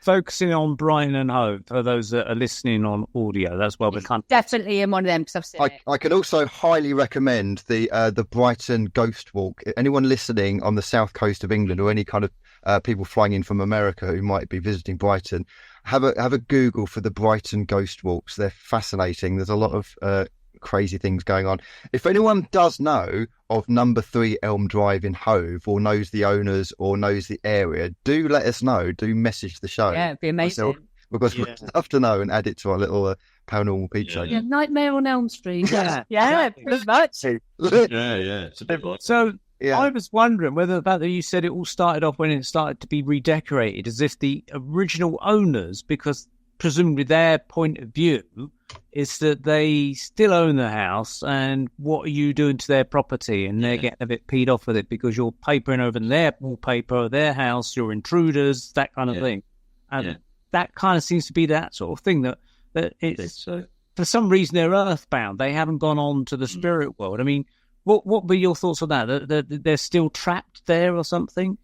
B: Focusing on Brighton and Hove for those that are listening on audio. That's well become.
F: Definitely in one of them, because I've seen it.
C: I can also highly recommend the Brighton Ghost Walk. Anyone listening on the south coast of England, or any kind of people flying in from America who might be visiting Brighton, have a Google for the Brighton Ghost Walks. They're fascinating. There's a lot of crazy things going on. If anyone does know of number 3 Elm Drive in Hove, or knows the owners, or knows the area, do let us know. Do message the show.
F: Yeah, it'd be amazing.
C: Because we'd love to know and add it to our little Paranormal Peep Show.
D: Yeah, Nightmare on Elm Street.
F: Yeah, pretty much.
E: Yeah. It's a bit like...
B: So I was wondering whether the fact that you said it all started off when it started to be redecorated, as if the original owners, because presumably their point of view is that they still own the house, and what are you doing to their property? And they're getting a bit peed off with it because you're papering over their wallpaper, their house, you're intruders, that kind of thing. And that kind of seems to be that sort of thing that it's for some reason they're earthbound. They haven't gone on to the spirit world. I mean, what were your thoughts on that? That they're still trapped there or something?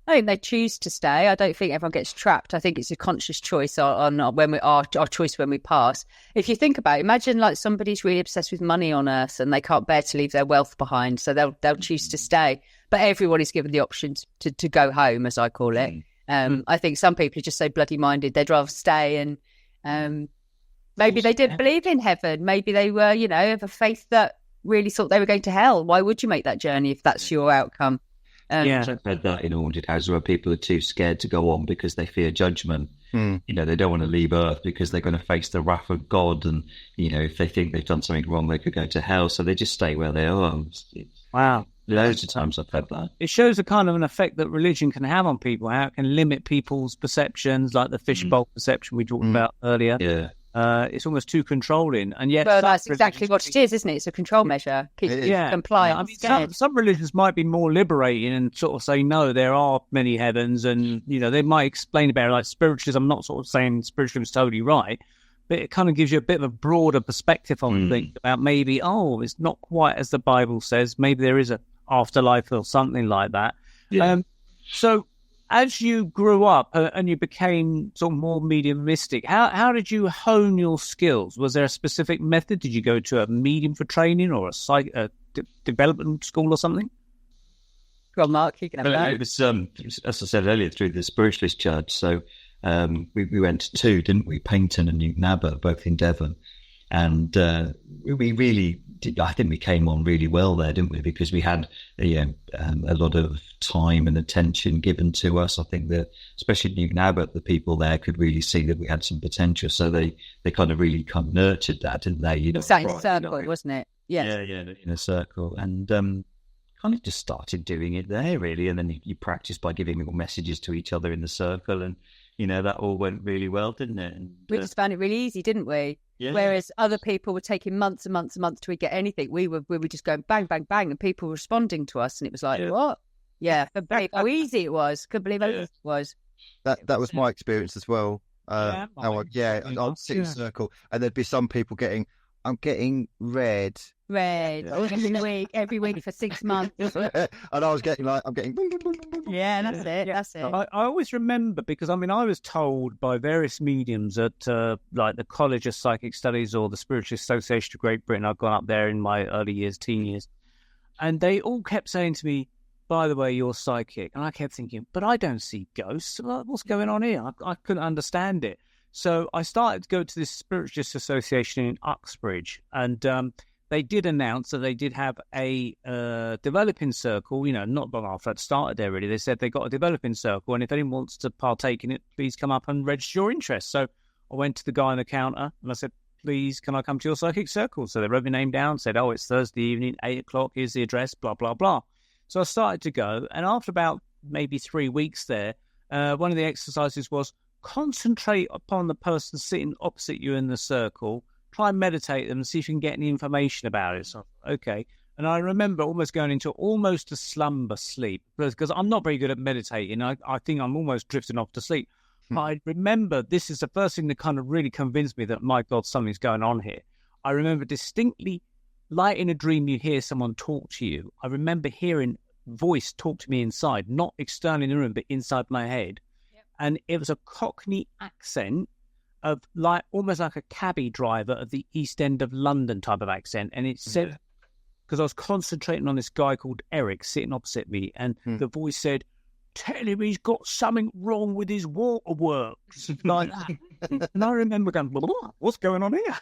F: I think they choose to stay. I don't think everyone gets trapped. I think it's a conscious choice on when our choice when we pass. If you think about it, imagine like somebody's really obsessed with money on Earth and they can't bear to leave their wealth behind, so they'll choose to stay. But everyone is given the option to go home, as I call it. I think some people are just so bloody minded they'd rather stay, and maybe they didn't believe in heaven. Maybe they were, of a faith that really thought they were going to hell. Why would you make that journey if that's your outcome?
E: I've heard that in haunted houses where people are too scared to go on because they fear judgment. They don't want to leave Earth because they're going to face the wrath of God, and if they think they've done something wrong, they could go to hell. So they just stay where they are.
B: Wow,
E: loads of times I've had that.
B: It shows a kind of an effect that religion can have on people. How it can limit people's perceptions, like the fishbowl perception we talked about earlier.
E: Yeah.
B: It's almost too controlling, and yet
F: that's exactly what it is, isn't it? It's a control measure. Compliant.
B: I mean, some religions might be more liberating and sort of say no, there are many heavens, and they might explain about it, like spiritualism. I'm not sort of saying spiritualism is totally right, but it kind of gives you a bit of a broader perspective on things about maybe it's not quite as the Bible says. Maybe there is a afterlife or something like that. So as you grew up and you became sort of more mediumistic, how did you hone your skills? Was there a specific method? Did you go to a medium for training, or a development school or something?
F: Go on, Mark, you can have that.
E: It was, as I said earlier, through the Spiritualist Church. So we went to 2, didn't we? Paynton and Newton Abbot, both in Devon. And we really did, I think we came on really well there, didn't we? Because we had a lot of time and attention given to us. I think that, especially Newton Abbot, the people there could really see that we had some potential. So they kind of really nurtured that, didn't they?
F: It was in a circle, wasn't it?
E: Yes. Yeah, in a circle. And kind of just started doing it there, really. And then you practice by giving little messages to each other in the circle. And, that all went really well, didn't it? And,
F: we just found it really easy, didn't we?
E: Yeah.
F: Whereas other people were taking months and months and months to get anything. We were just going bang, bang, bang, and people were responding to us, and it was like, what? Yeah, couldn't believe how easy it was. Couldn't believe how easy it was.
C: That was my experience as well. I'd sit in a circle, and there'd be some people I'm getting red every week for 6 months, and I was getting I'm getting
F: yeah, that's it.
B: I always remember, because I was told by various mediums at like the College of Psychic Studies or the Spiritual Association of Great Britain. I've gone up there in my early years, teen years, and they all kept saying to me, by the way, you're psychic. And I kept thinking, but I don't see ghosts. What's going on here? I couldn't understand it. So I started to go to this Spiritualist Association in Uxbridge, and they did announce that they did have a developing circle, not long after I'd started there, really. They said they got a developing circle, and if anyone wants to partake in it, please come up and register your interest. So I went to the guy on the counter, and I said, please, can I come to your psychic circle? So they wrote my name down, said, it's Thursday evening, 8:00, here's the address, blah, blah, blah. So I started to go, and after about maybe 3 weeks there, one of the exercises was concentrate upon the person sitting opposite you in the circle, try and meditate them and see if you can get any information about it. So, okay. And I remember almost going into almost a slumber sleep, because I'm not very good at meditating. I think I'm almost drifting off to sleep. But I remember this is the first thing that kind of really convinced me that, my God, something's going on here. I remember distinctly, like in a dream, you hear someone talk to you. I remember hearing voice talk to me inside, not externally in the room, but inside my head. Yep. And it was a Cockney accent of almost like a cabbie driver of the East End of London type of accent. And it said, because I was concentrating on this guy called Eric sitting opposite me, and the voice said, tell him he's got something wrong with his waterworks, like that. And I remember going, what's going on here?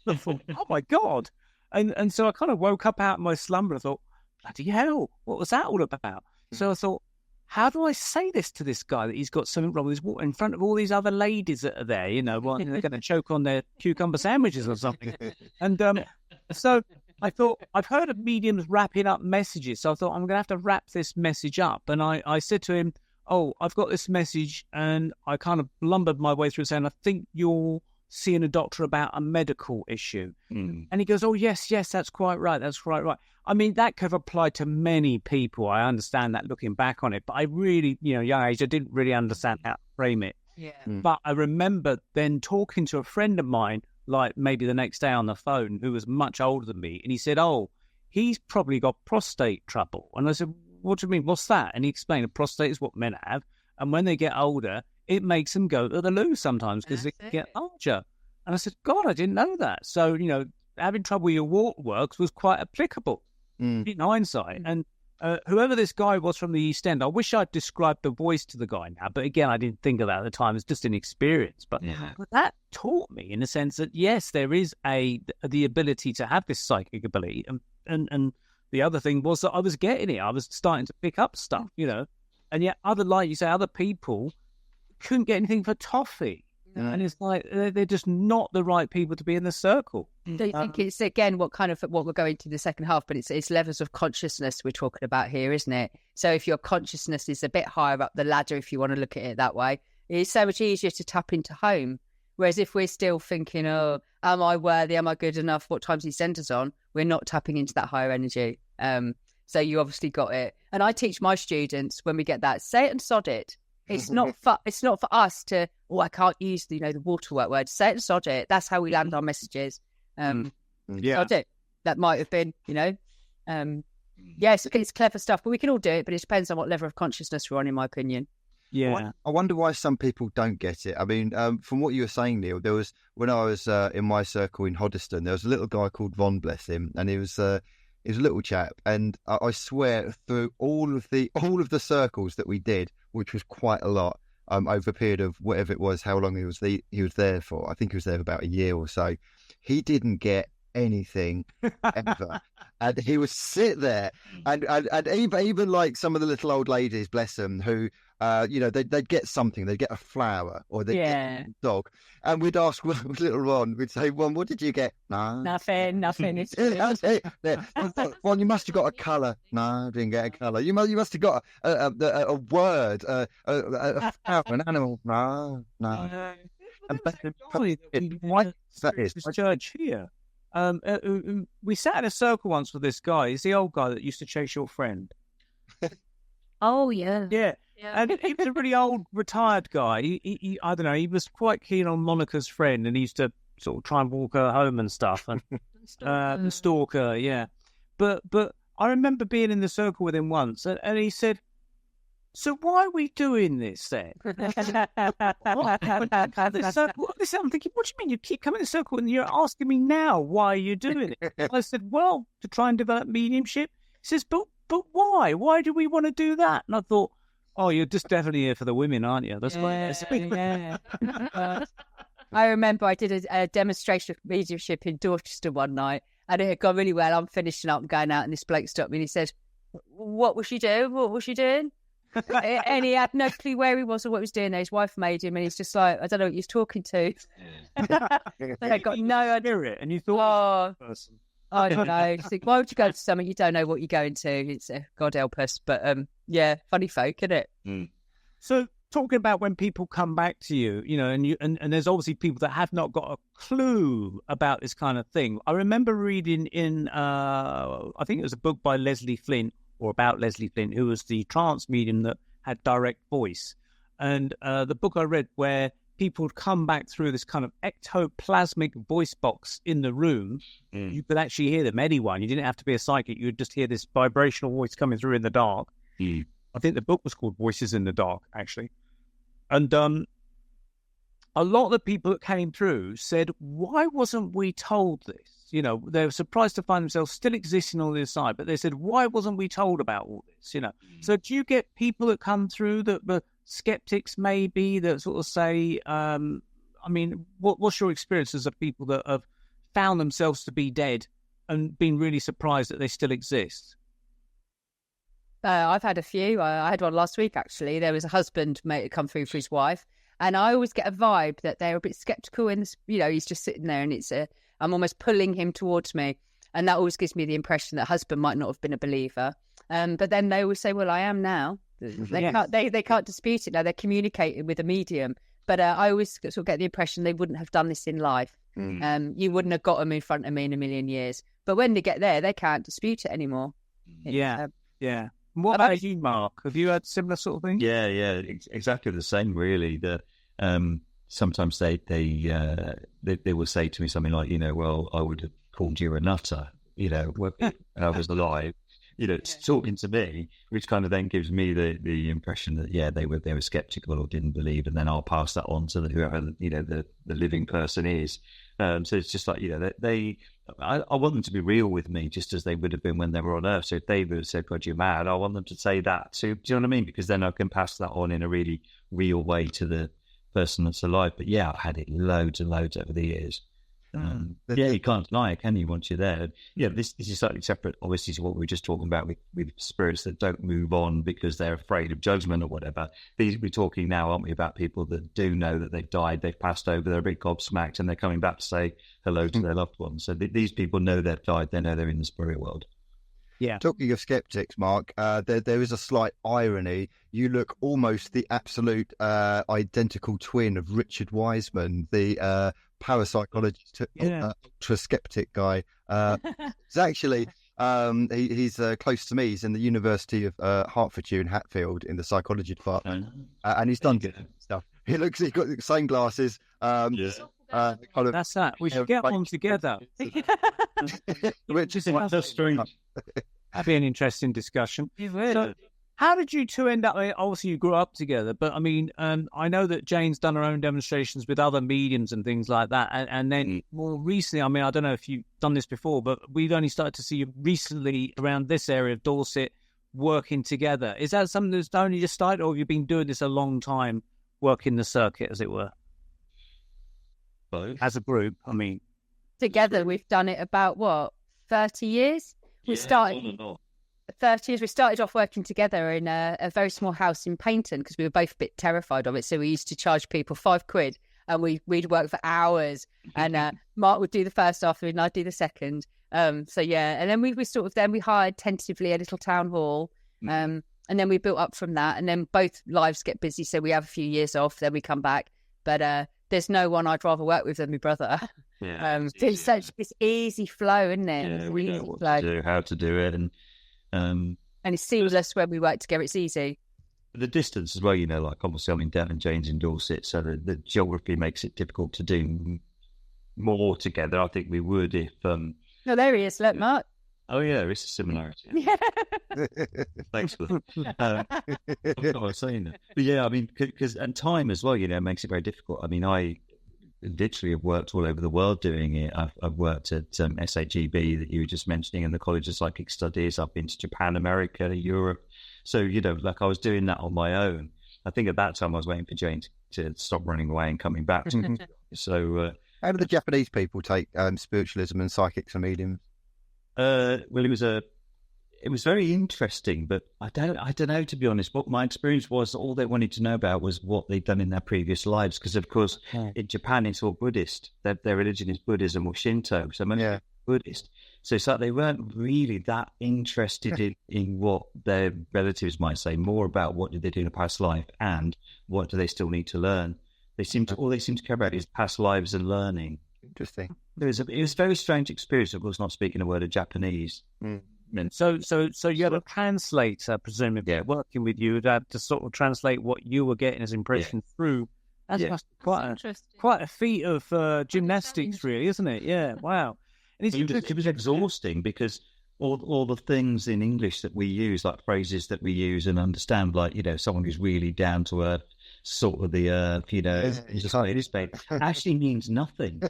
B: I thought, oh my God. And so I kind of woke up out of my slumber. I thought, bloody hell, what was that all about? So I thought, how do I say this to this guy that he's got something wrong with his water in front of all these other ladies that are there? They're going to choke on their cucumber sandwiches or something. And so I thought, I've heard of mediums wrapping up messages. So I thought, I'm going to have to wrap this message up. And I said to him, I've got this message. And I kind of lumbered my way through saying, I think you're seeing a doctor about a medical issue. And he goes, yes, that's quite right. That's quite right. That could have applied to many people. I understand that looking back on it. But I really, young age, I didn't really understand how to frame it. Yeah. But I remember then talking to a friend of mine, like maybe the next day on the phone, who was much older than me. And he said, he's probably got prostate trouble. And I said, what do you mean? What's that? And he explained, a prostate is what men have. And when they get older, it makes them go to the loo sometimes because they get larger. And I said, God, I didn't know that. So, having trouble with your waterworks was quite applicable in hindsight. And whoever this guy was from the East End, I wish I'd described the voice to the guy now. But again, I didn't think of that at the time. It's just an experience. But that taught me in the sense that, yes, there is the ability to have this psychic ability. And the other thing was that I was getting it. I was starting to pick up stuff, And yet other people couldn't get anything for toffee. And it's like they're just not the right people to be in the circle.
F: Do you think it's, again, what we're going to the second half, but it's levels of consciousness we're talking about here, isn't it? So if your consciousness is a bit higher up the ladder, if you want to look at it that way, it's so much easier to tap into home. Whereas if we're still thinking, am I worthy? Am I good enough? What time's he sent us on? We're not tapping into that higher energy. So you obviously got it. And I teach my students when we get that, say it and sod it. It's not for us to, I can't use the waterwork word. Say it and sod it. That's how we land our messages. Sod it. That might have been, yes, it's clever stuff, but we can all do it. But it depends on what level of consciousness we're on, in my opinion.
B: Yeah.
C: I wonder why some people don't get it. From what you were saying, Neil, there was, when I was in my circle in Hoddesdon, there was a little guy called Ron, bless him, and he was a little chap, and I swear through all of the circles that we did, which was quite a lot, over a period of whatever it was, how long he was there for. I think he was there for about a year or so. He didn't get anything ever, and he would sit there, and even like some of the little old ladies, bless them, who they'd get something, they'd get a flower or they'd get a dog, and we'd ask little Ron, we'd say, Ron, what did you get? No,
F: nothing. It's
C: Ron, you must have got a colour. No, I didn't get a colour. You must have got a word, a flower, an animal. No.
B: This church here. We sat in a circle once with this guy. He's the old guy that used to chase your friend.
D: Oh, yeah.
B: Yeah. And he was a really old, retired guy. He I don't know, he was quite keen on Monica's friend, and he used to sort of try and walk her home and stuff. And stalk her, yeah. But I remember being in the circle with him once, and he said, "So why are we doing this then?" I'm thinking, what do you mean you keep coming in a circle and you're asking me now why you're doing it? I said, well, to try and develop mediumship. He says, but why? Why do we want to do that? And I thought, oh, you're just definitely here for the women, aren't you? That's
F: yeah. I remember I did a demonstration of mediumship in Dorchester one night, and it had gone really well. I'm finishing up and going out, and this bloke stopped me and he said, "What was she doing? What was she doing?" And he had no clue where he was or what he was doing. His wife made him, and he's just like, I don't know what he was talking to. They got no idea.
B: And you thought, person.
F: I don't know. Like, why would you go to something you don't know what you're going to? It's God help us. But yeah, funny folk, isn't it?
B: Mm. So talking about when people come back to you, you know, and there's obviously people that have not got a clue about this kind of thing. I remember reading in, I think it was a book by Leslie Flint, or about Leslie Flint, who was the trance medium that had direct voice. And the book I read where people would come back through this kind of ectoplasmic voice box in the room. You could actually hear them, anyone. You didn't have to be a psychic. You would just hear this vibrational voice coming through in the dark. I think the book was called Voices in the Dark, actually. And a lot of the people that came through said, why wasn't we told this? You know, they were surprised to find themselves still existing on the other side, but they said, why wasn't we told about all this? You know, so do you get people that come through that were skeptics maybe that sort of say, I mean, what's your experiences of people that have found themselves to be dead and been really surprised that they still exist?
F: I've had a few. I had one last week, actually. There was a husband mate come through for his wife. And I always get a vibe that they're a bit sceptical. And, you know, he's just sitting there and I'm almost pulling him towards me. And that always gives me the impression that husband might not have been a believer. But then they always say, well, I am now. They can't dispute it now. They're communicating with a medium. But I always sort of get the impression they wouldn't have done this in life. You wouldn't have got them in front of me in a million years. But when they get there, they can't dispute it anymore.
B: Yeah. What about you, Mark? Have you had similar sort of thing?
E: Yeah, exactly the same. Really, that sometimes they will say to me something like, you know, well, I would have called you a nutter, you know, when I was alive, you know, talking to me, which kind of then gives me the impression that they were skeptical or didn't believe, and then I'll pass that on to whoever, you know, the living person is. So it's just like, you know, I want them to be real with me, just as they would have been when they were on Earth. So if they would have said, God, you're mad, I want them to say that too. Do you know what I mean? Because then I can pass that on in a really real way to the person that's alive. But yeah, I've had it loads and loads over the years. You can't deny it, can you, once you're there? Yeah, this is slightly separate, obviously, to what we were just talking about with spirits that don't move on because they're afraid of judgment or whatever. We're talking now, aren't we, about people that do know that they've died, they've passed over, they're a bit gobsmacked, and they're coming back to say hello to their loved ones. So these people know they've died, they know they're in the spirit world.
B: Yeah.
C: Talking of skeptics, Mark, there is a slight irony. You look almost the absolute identical twin of Richard Wiseman, the parapsychologist, ultra skeptic guy. It's actually he's close to me. He's in the University of Hertfordshire in Hatfield in the psychology department, and he's done good stuff. He's got the same glasses.
B: That's that. We should get one together.
C: Which is strange.
B: That'd be an interesting discussion. So, how did you two end up? I mean, obviously, you grew up together, but I mean, I know that Jayne's done her own demonstrations with other mediums and things like that. And then more recently, I mean, I don't know if you've done this before, but we've only started to see you recently around this area of Dorset working together. Is that something that's only just started, or have you been doing this a long time, working the circuit, as it were?
E: Both.
B: As a group, I mean.
F: Together, we've done it about, 30 years? We started 30 years. We started off working together in a very small house in Paynton because we were both a bit terrified of it. So we used to charge people £5, and we'd work for hours. And Mark would do the first afternoon, and I'd do the second. So yeah, and then we hired tentatively a little town hall, and then we built up from that. And then both lives get busy, so we have a few years off, then we come back. But there's no one I'd rather work with than my brother.
E: Yeah,
F: It's such this easy flow, isn't it?
E: Yeah,
F: it's
E: we know what to do, how to do it, and
F: it's seamless when we work together. It's easy.
E: The distance as well, like obviously I'm in Devon, Jayne's in Dorset, so the geography makes it difficult to do more together. I think we would if.
F: Oh, there he is, look, Mark.
E: Oh yeah, there is a similarity.
F: Yeah.
E: Thanks for that. I was saying that. But yeah, I mean, because and time as well, makes it very difficult. I mean, I literally have worked all over the world doing it. I've worked at SHEB that you were just mentioning, and the College of Psychic Studies. I've been to Japan, America, Europe. So, like I was doing that on my own. I think at that time I was waiting for Jayne to stop running away and coming back. So,
C: how do the Japanese people take spiritualism and psychics and mediums?
E: Well, it was very interesting, but I don't know, to be honest. What my experience was, all they wanted to know about was what they'd done in their previous lives. Because, of course, in Japan, it's all Buddhist. Their religion is Buddhism or Shinto. So most Buddhist. So it's like they weren't really that interested in what their relatives might say, more about what did they do in a past life and what do they still need to learn. All they seem to care about is past lives and learning.
C: Interesting.
E: It was a very strange experience, of course, not speaking a word of Japanese.
B: So you had a translator, presumably, working with you to sort of translate what you were getting as impression through. That's quite a feat of gymnastics, really, isn't it? Yeah, wow. And
E: it was exhausting because all the things in English that we use, like phrases that we use and understand, like, someone who's really down to earth, sort of the earth, actually means nothing.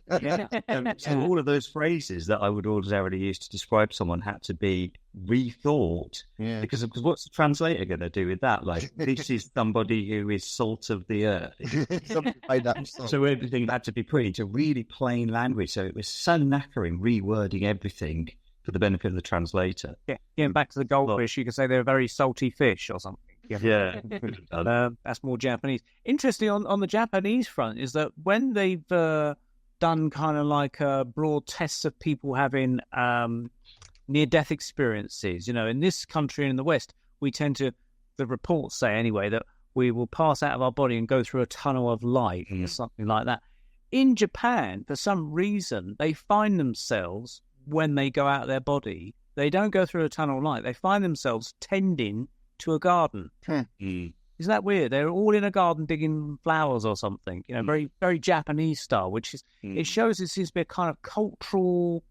E: So all of those phrases that I would ordinarily use to describe someone had to be rethought. Yeah. Because what's the translator going to do with that? Like, this is somebody who is salt of the earth. So everything had to be put into really plain language. So it was so knackering, rewording everything for the benefit of the translator.
B: Yeah, getting back to the goldfish, you could say they're a very salty fish or something.
E: Yeah.
B: That's more Japanese. Interesting on the Japanese front is that when they've done kind of like broad tests of people having near-death experiences, in this country and in the West, we tend to, the reports say anyway, that we will pass out of our body and go through a tunnel of light or something like that. In Japan, for some reason, they find themselves, when they go out of their body, they don't go through a tunnel of light. They find themselves tending to a garden. Isn't that weird? They're all in a garden digging flowers or something, very, very Japanese style, which is, it shows it seems to be a kind of cultural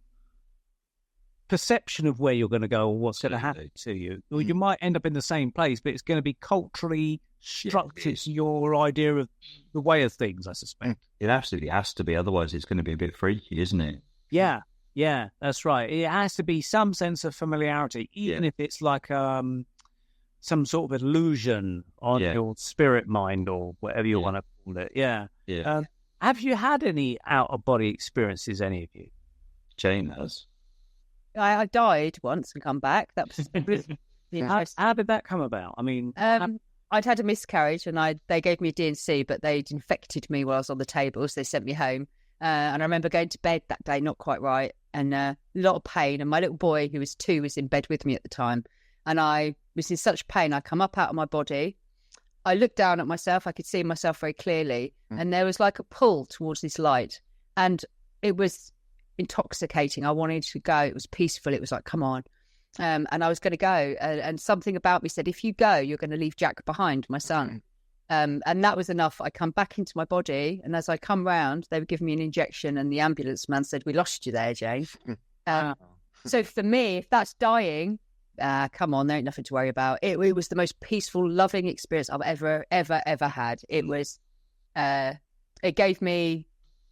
B: perception of where you're going to go or what's going to happen to you. Or you might end up in the same place, but it's going to be culturally structured to your idea of the way of things, I suspect.
E: It absolutely has to be. Otherwise, it's going to be a bit freaky, isn't it?
B: Yeah, that's right. It has to be some sense of familiarity, even if it's like some sort of illusion on your spirit mind or whatever you want to call it. Yeah. Have you had any out-of-body experiences, any of you?
E: Jayne has.
F: I died once and come back. That was
B: how did that come about? I mean,
F: I'd had a miscarriage and they gave me a D&C, but they'd infected me while I was on the table, so they sent me home. And I remember going to bed that day, not quite right, and a lot of pain. And my little boy, who was 2, was in bed with me at the time. And I was in such pain. I come up out of my body. I looked down at myself. I could see myself very clearly. And there was like a pull towards this light. And it was intoxicating. I wanted to go. It was peaceful. It was like, come on. And I was going to go. And something about me said, if you go, you're going to leave Jack behind, my son. And that was enough. I come back into my body. And as I come round, they were giving me an injection. And the ambulance man said, we lost you there, Jayne. So for me, if that's dying, come on, there ain't nothing to worry about. It was the most peaceful, loving experience I've ever had. It was, it gave me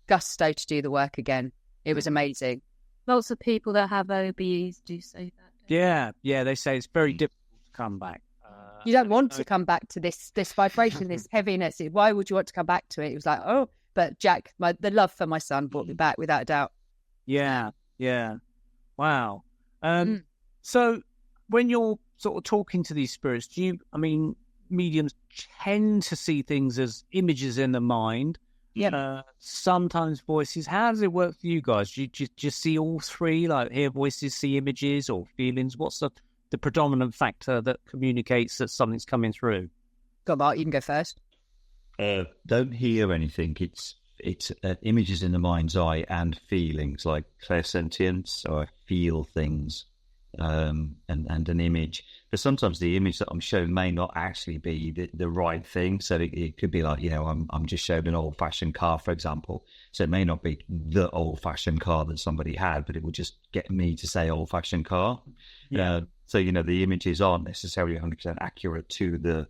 F: gusto to do the work again. It was amazing.
D: Lots of people that have OBEs do say that.
B: Yeah, they say it's very difficult to come back.
F: You don't want to come back to this vibration, this heaviness. Why would you want to come back to it? It was like, but Jack, the love for my son brought me back without a doubt.
B: Yeah. Wow. So when you're sort of talking to these spirits, mediums tend to see things as images in the mind. Yeah. Sometimes voices. How does it work for you guys? Do you just see all three, like hear voices, see images or feelings? What's the predominant factor that communicates that something's coming through?
F: Go on, Mark, you can go first.
E: Don't hear anything. It's it's images in the mind's eye and feelings like clairsentience, so I feel things, and an image. But sometimes the image that I'm shown may not actually be the right thing. So it could be like, I'm just shown an old-fashioned car, for example. So it may not be the old-fashioned car that somebody had, but it will just get me to say old-fashioned car. Yeah. So, the images aren't necessarily 100% accurate to the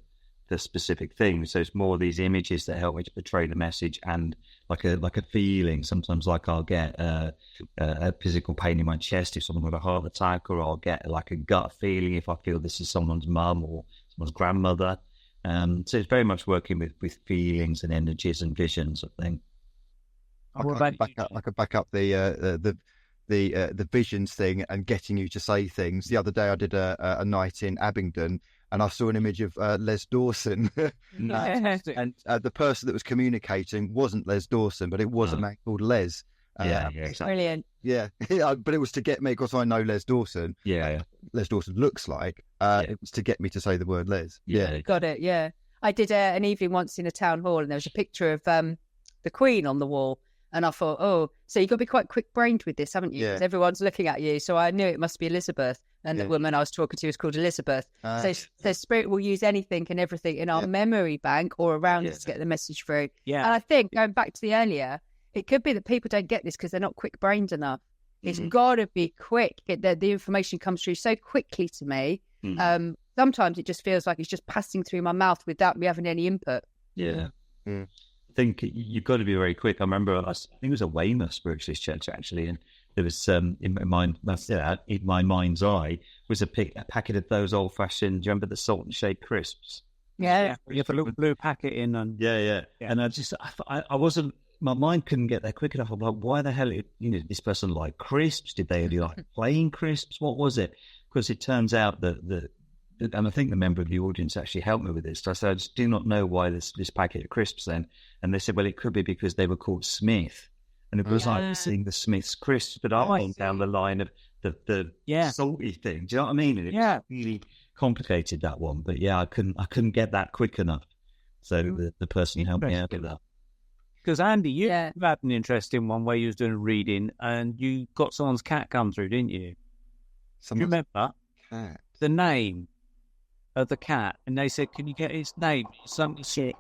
E: specific thing. So it's more these images that help me to portray the message, and like a feeling. Sometimes like I'll get a physical pain in my chest if someone had a heart attack, or I'll get like a gut feeling if I feel this is someone's mum or someone's grandmother. So it's very much working with feelings and energies and visions, I think.
C: I could back up the visions thing and getting you to say things. The other day I did a night in Abingdon, and I saw an image of Les Dawson. And the person that was communicating wasn't Les Dawson, but it was a man called Les.
F: Exactly. Brilliant.
C: Yeah, but it was to get me, because I know Les Dawson.
E: Yeah.
C: Les Dawson looks like. It was to get me to say the word Les. Yeah.
F: Got it, yeah. I did an evening once in a town hall, and there was a picture of the Queen on the wall. And I thought, so you've got to be quite quick-brained with this, haven't you? Because everyone's looking at you. So I knew it must be Elizabeth. And the woman I was talking to was called Elizabeth. So Spirit will use anything and everything in our memory bank or around us to get the message through. Yeah. And I think, going back to the earlier, it could be that people don't get this because they're not quick-brained enough. It's got to be quick. The information comes through so quickly to me. Sometimes it just feels like it's just passing through my mouth without me having any input.
E: Yeah. I think you've got to be very quick. I remember, I think it was a Weymouth Spiritualist church actually, and there was in my mind's eye was a packet of those old-fashioned. Do you remember the salt and shake crisps?
B: Yeah. You have a little blue packet in, and
E: and I wasn't. My mind couldn't get there quick enough. I'm like, why the hell? This person liked crisps. Did they only like plain crisps? What was it? Because it turns out that and I think the member of the audience actually helped me with this. So I said, I just do not know why this packet of crisps then. And they said, well, it could be because they were called Smith. And it was like seeing the Smith's crisps, but I went down the line of the salty thing. Do you know what I mean? And it was really complicated, that one. But I couldn't get that quick enough. So the person helped me out with that.
B: Because Andy, you had an interesting one where you was doing a reading and you got someone's cat come through, didn't you? Do you remember?
C: Cat.
B: The name of the cat, and they said, "Can you get its name?" Something shit.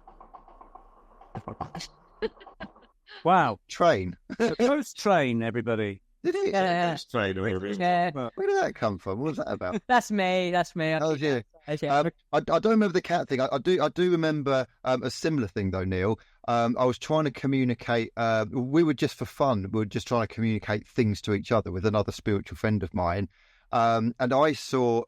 B: Wow.
C: Train.
B: Ghost Train, everybody.
C: Did it?
E: Ghost Train.
F: Yeah.
C: Where did that come from? What was that about?
F: That's me.
C: Oh, yeah. I don't remember the cat thing. I do remember a similar thing though, Neil. I was trying to communicate. We were just for fun. We were just trying to communicate things to each other with another spiritual friend of mine. And I saw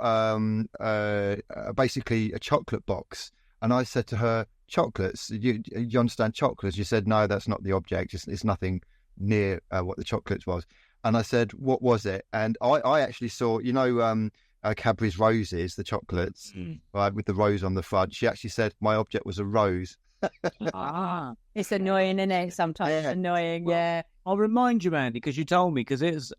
C: basically a chocolate box, and I said to her, "Chocolates? You understand chocolates?" She said, "No, that's not the object. It's nothing near what the chocolates was." And I said, "What was it?" And I actually saw, Cadbury's roses, the chocolates, right, with the rose on the front. She actually said my object was a rose.
F: It's annoying, isn't it? Sometimes it's annoying. Well,
B: I'll remind you, Andy, because you told me, because it's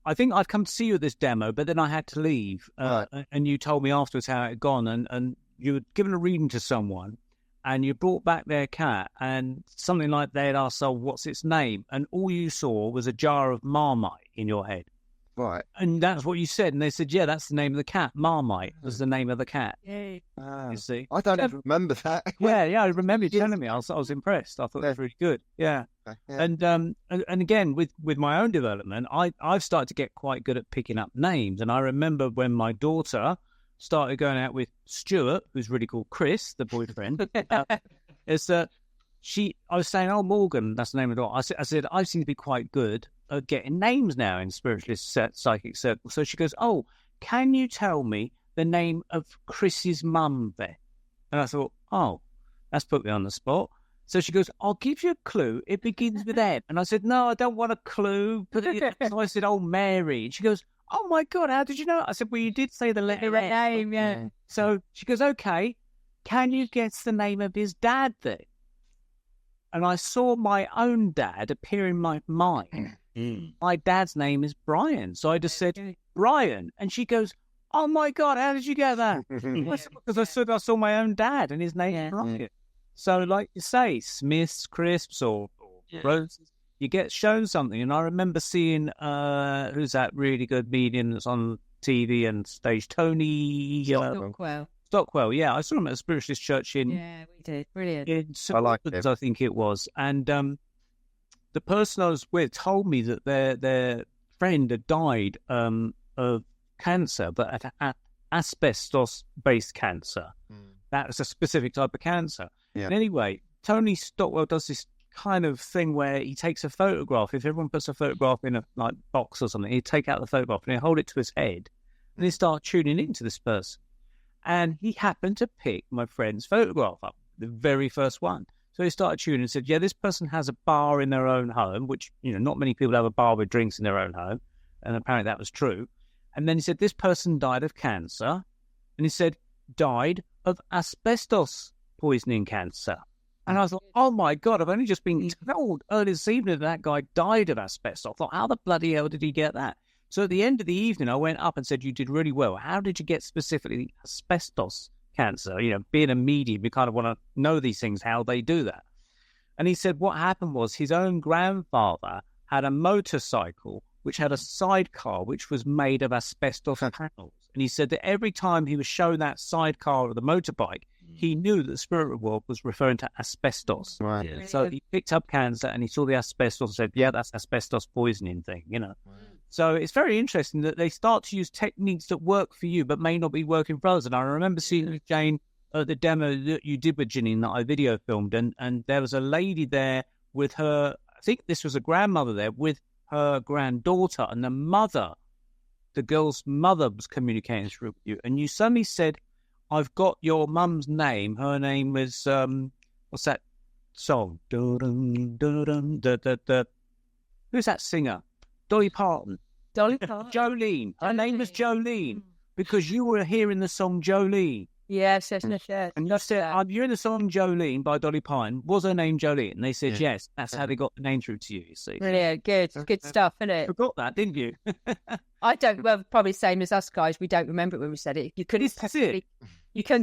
B: I think I'd come to see you at this demo, but then I had to leave.
C: Right.
B: And you told me afterwards how it had gone. And you had given a reading to someone, and you brought back their cat, and something like they had asked, "Oh, what's its name?" And all you saw was a jar of Marmite in your head.
C: Right.
B: And that's what you said. And they said, "Yeah, that's the name of the cat. Marmite was the name of the cat."
F: Yay.
B: You see?
C: I don't even remember that.
B: Yeah, I remember you telling me. I was impressed. I thought it was really good. Yeah. And again, with my own development, I've started to get quite good at picking up names. And I remember when my daughter started going out with Stuart, who's really called Chris, the boyfriend. I was saying, "Oh, Morgan, that's the name of the daughter." I said, "I seem to be quite good at getting names now in spiritualist psychic circles." So she goes, "Oh, can you tell me the name of Chris's mum there?" And I thought, "Oh, that's put me on the spot." So she goes, "I'll give you a clue. It begins with M." And I said, "No, I don't want a clue." So I said, "Oh, Mary." And she goes, "Oh my God, how did you know?" I said, "Well, you did say the letter M."
F: Name, yeah.
B: So she goes, "Okay, can you guess the name of his dad there?" And I saw my own dad appear in my mind. My dad's name is Brian. So I just said, "Brian." And she goes, "Oh my God, how did you get that?" Because I saw my own dad and his name is Brian. So like you say, Smith's Crisps or roses. You get shown something, and I remember seeing who's that really good medium that's on TV and stage, Tony Stockwell. Yeah, I saw him at a spiritualist church in
F: we did, brilliant.
B: In St. Albans, I think it was, and the person I was with told me that their friend had died of cancer, but asbestos-based cancer. That was a specific type of cancer. Yeah. And anyway, Tony Stockwell does this kind of thing where he takes a photograph. If everyone puts a photograph in a box or something, he'd take out the photograph and he'd hold it to his head and he'd start tuning into this person. And he happened to pick my friend's photograph up, the very first one. So he started tuning and said, this person has a bar in their own home, which, not many people have a bar with drinks in their own home. And apparently that was true. And then he said, this person died of cancer. And he said, died of asbestos poisoning cancer. And I was like, oh my God, I've only just been told earlier this evening that guy died of asbestos. I thought, how the bloody hell did he get that? So at the end of the evening, I went up and said, you did really well. How did you get specifically asbestos cancer? Being a medium, you kind of want to know these things, how they do that. And he said what happened was his own grandfather had a motorcycle which had a sidecar which was made of asbestos panels. And he said that every time he was shown that sidecar of the motorbike, he knew that the spirit world was referring to asbestos.
C: Right.
B: Yeah. So he picked up cancer and he saw the asbestos and said, that's asbestos poisoning thing, Wow. So it's very interesting that they start to use techniques that work for you but may not be working for others. And I remember seeing Jayne at the demo that you did with Janine that I video filmed, and there was a lady there with her, I think this was a grandmother there, with her granddaughter, and the girl's mother was communicating through you. And you suddenly said, I've got your mum's name. Her name was, what's that song? Who's that singer? Dolly Parton. Jolene. Her name was Jolene because you were hearing the song Jolene.
F: Yes.
B: And you said, you're in the song Jolene by Dolly Parton. Was her name Jolene? And they said, yes. That's how they got the name through to you, you see.
F: Brilliant. Good stuff, isn't it?
B: Forgot that, didn't you?
F: I don't, probably same as us guys. We don't remember it when we said it. You couldn't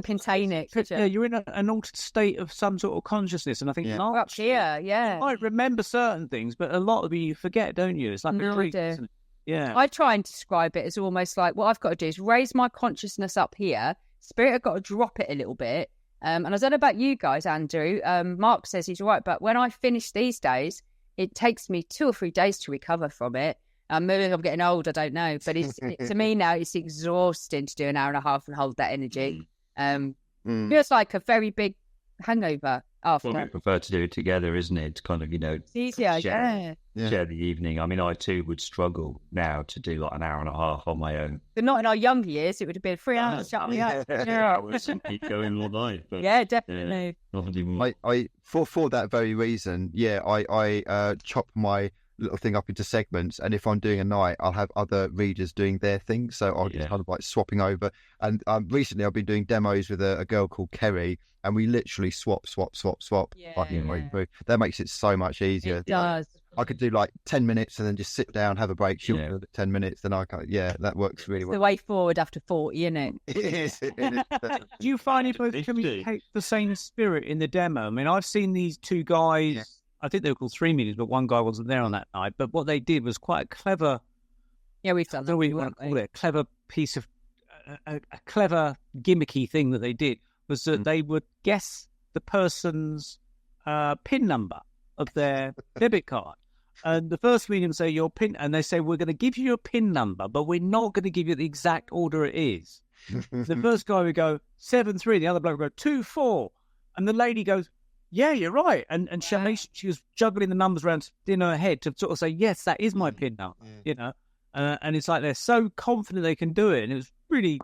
F: contain it, could you?
B: Yeah, you're in an altered state of some sort of consciousness. And I think,
F: we're up here,
B: you might remember certain things, but a lot of you forget, don't you? It's like a creep, isn't it? Yeah.
F: I try and describe it as almost like what I've got to do is raise my consciousness up here. Spirit, I've got to drop it a little bit. And I don't know about you guys, Andrew. Mark says he's right, but when I finish these days, it takes me 2 or 3 days to recover from it. Maybe I'm getting old, I don't know. But to me now, it's exhausting to do an hour and a half and hold that energy. Feels like a very big hangover after.
E: Well, we prefer to do it together, isn't it? It's kind of,
F: it's easier,
E: share the evening. I mean, I too would struggle now to do like an hour and a half on my own.
F: But not in our younger years. It would have been 3 hours. Shut me up.
E: I would keep going all night. But,
F: definitely.
C: I for that very reason, I chop my little thing up into segments, and if I'm doing a night, I'll have other readers doing their thing, so I'll just kind of like swapping over. And recently I've been doing demos with a girl called Kerry, and we literally swap that makes it so much easier.
F: It does.
C: I could do like 10 minutes and then just sit down, have a break, shoot for 10 minutes, then I can, that works really well.
F: The way forward after 40, isn't it?
C: It is.
B: Do you find you both communicate the same spirit in the demo? I mean, I've seen these two guys, I think they were called 3 mediums, but one guy wasn't there on that night. But what they did was quite a clever.
F: Yeah, we've done that.
B: We want to call it a clever piece of a clever gimmicky thing that they did was that they would guess the person's PIN number of their debit card. And the first medium say your PIN, and they say we're going to give you your PIN number, but we're not going to give you the exact order it is. The first guy would go 7-3, the other bloke would go 2-4, and the lady goes, yeah, you're right. And she was juggling the numbers around in her head to sort of say, yes, that is my PIN number, and it's like they're so confident they can do it. And it was really,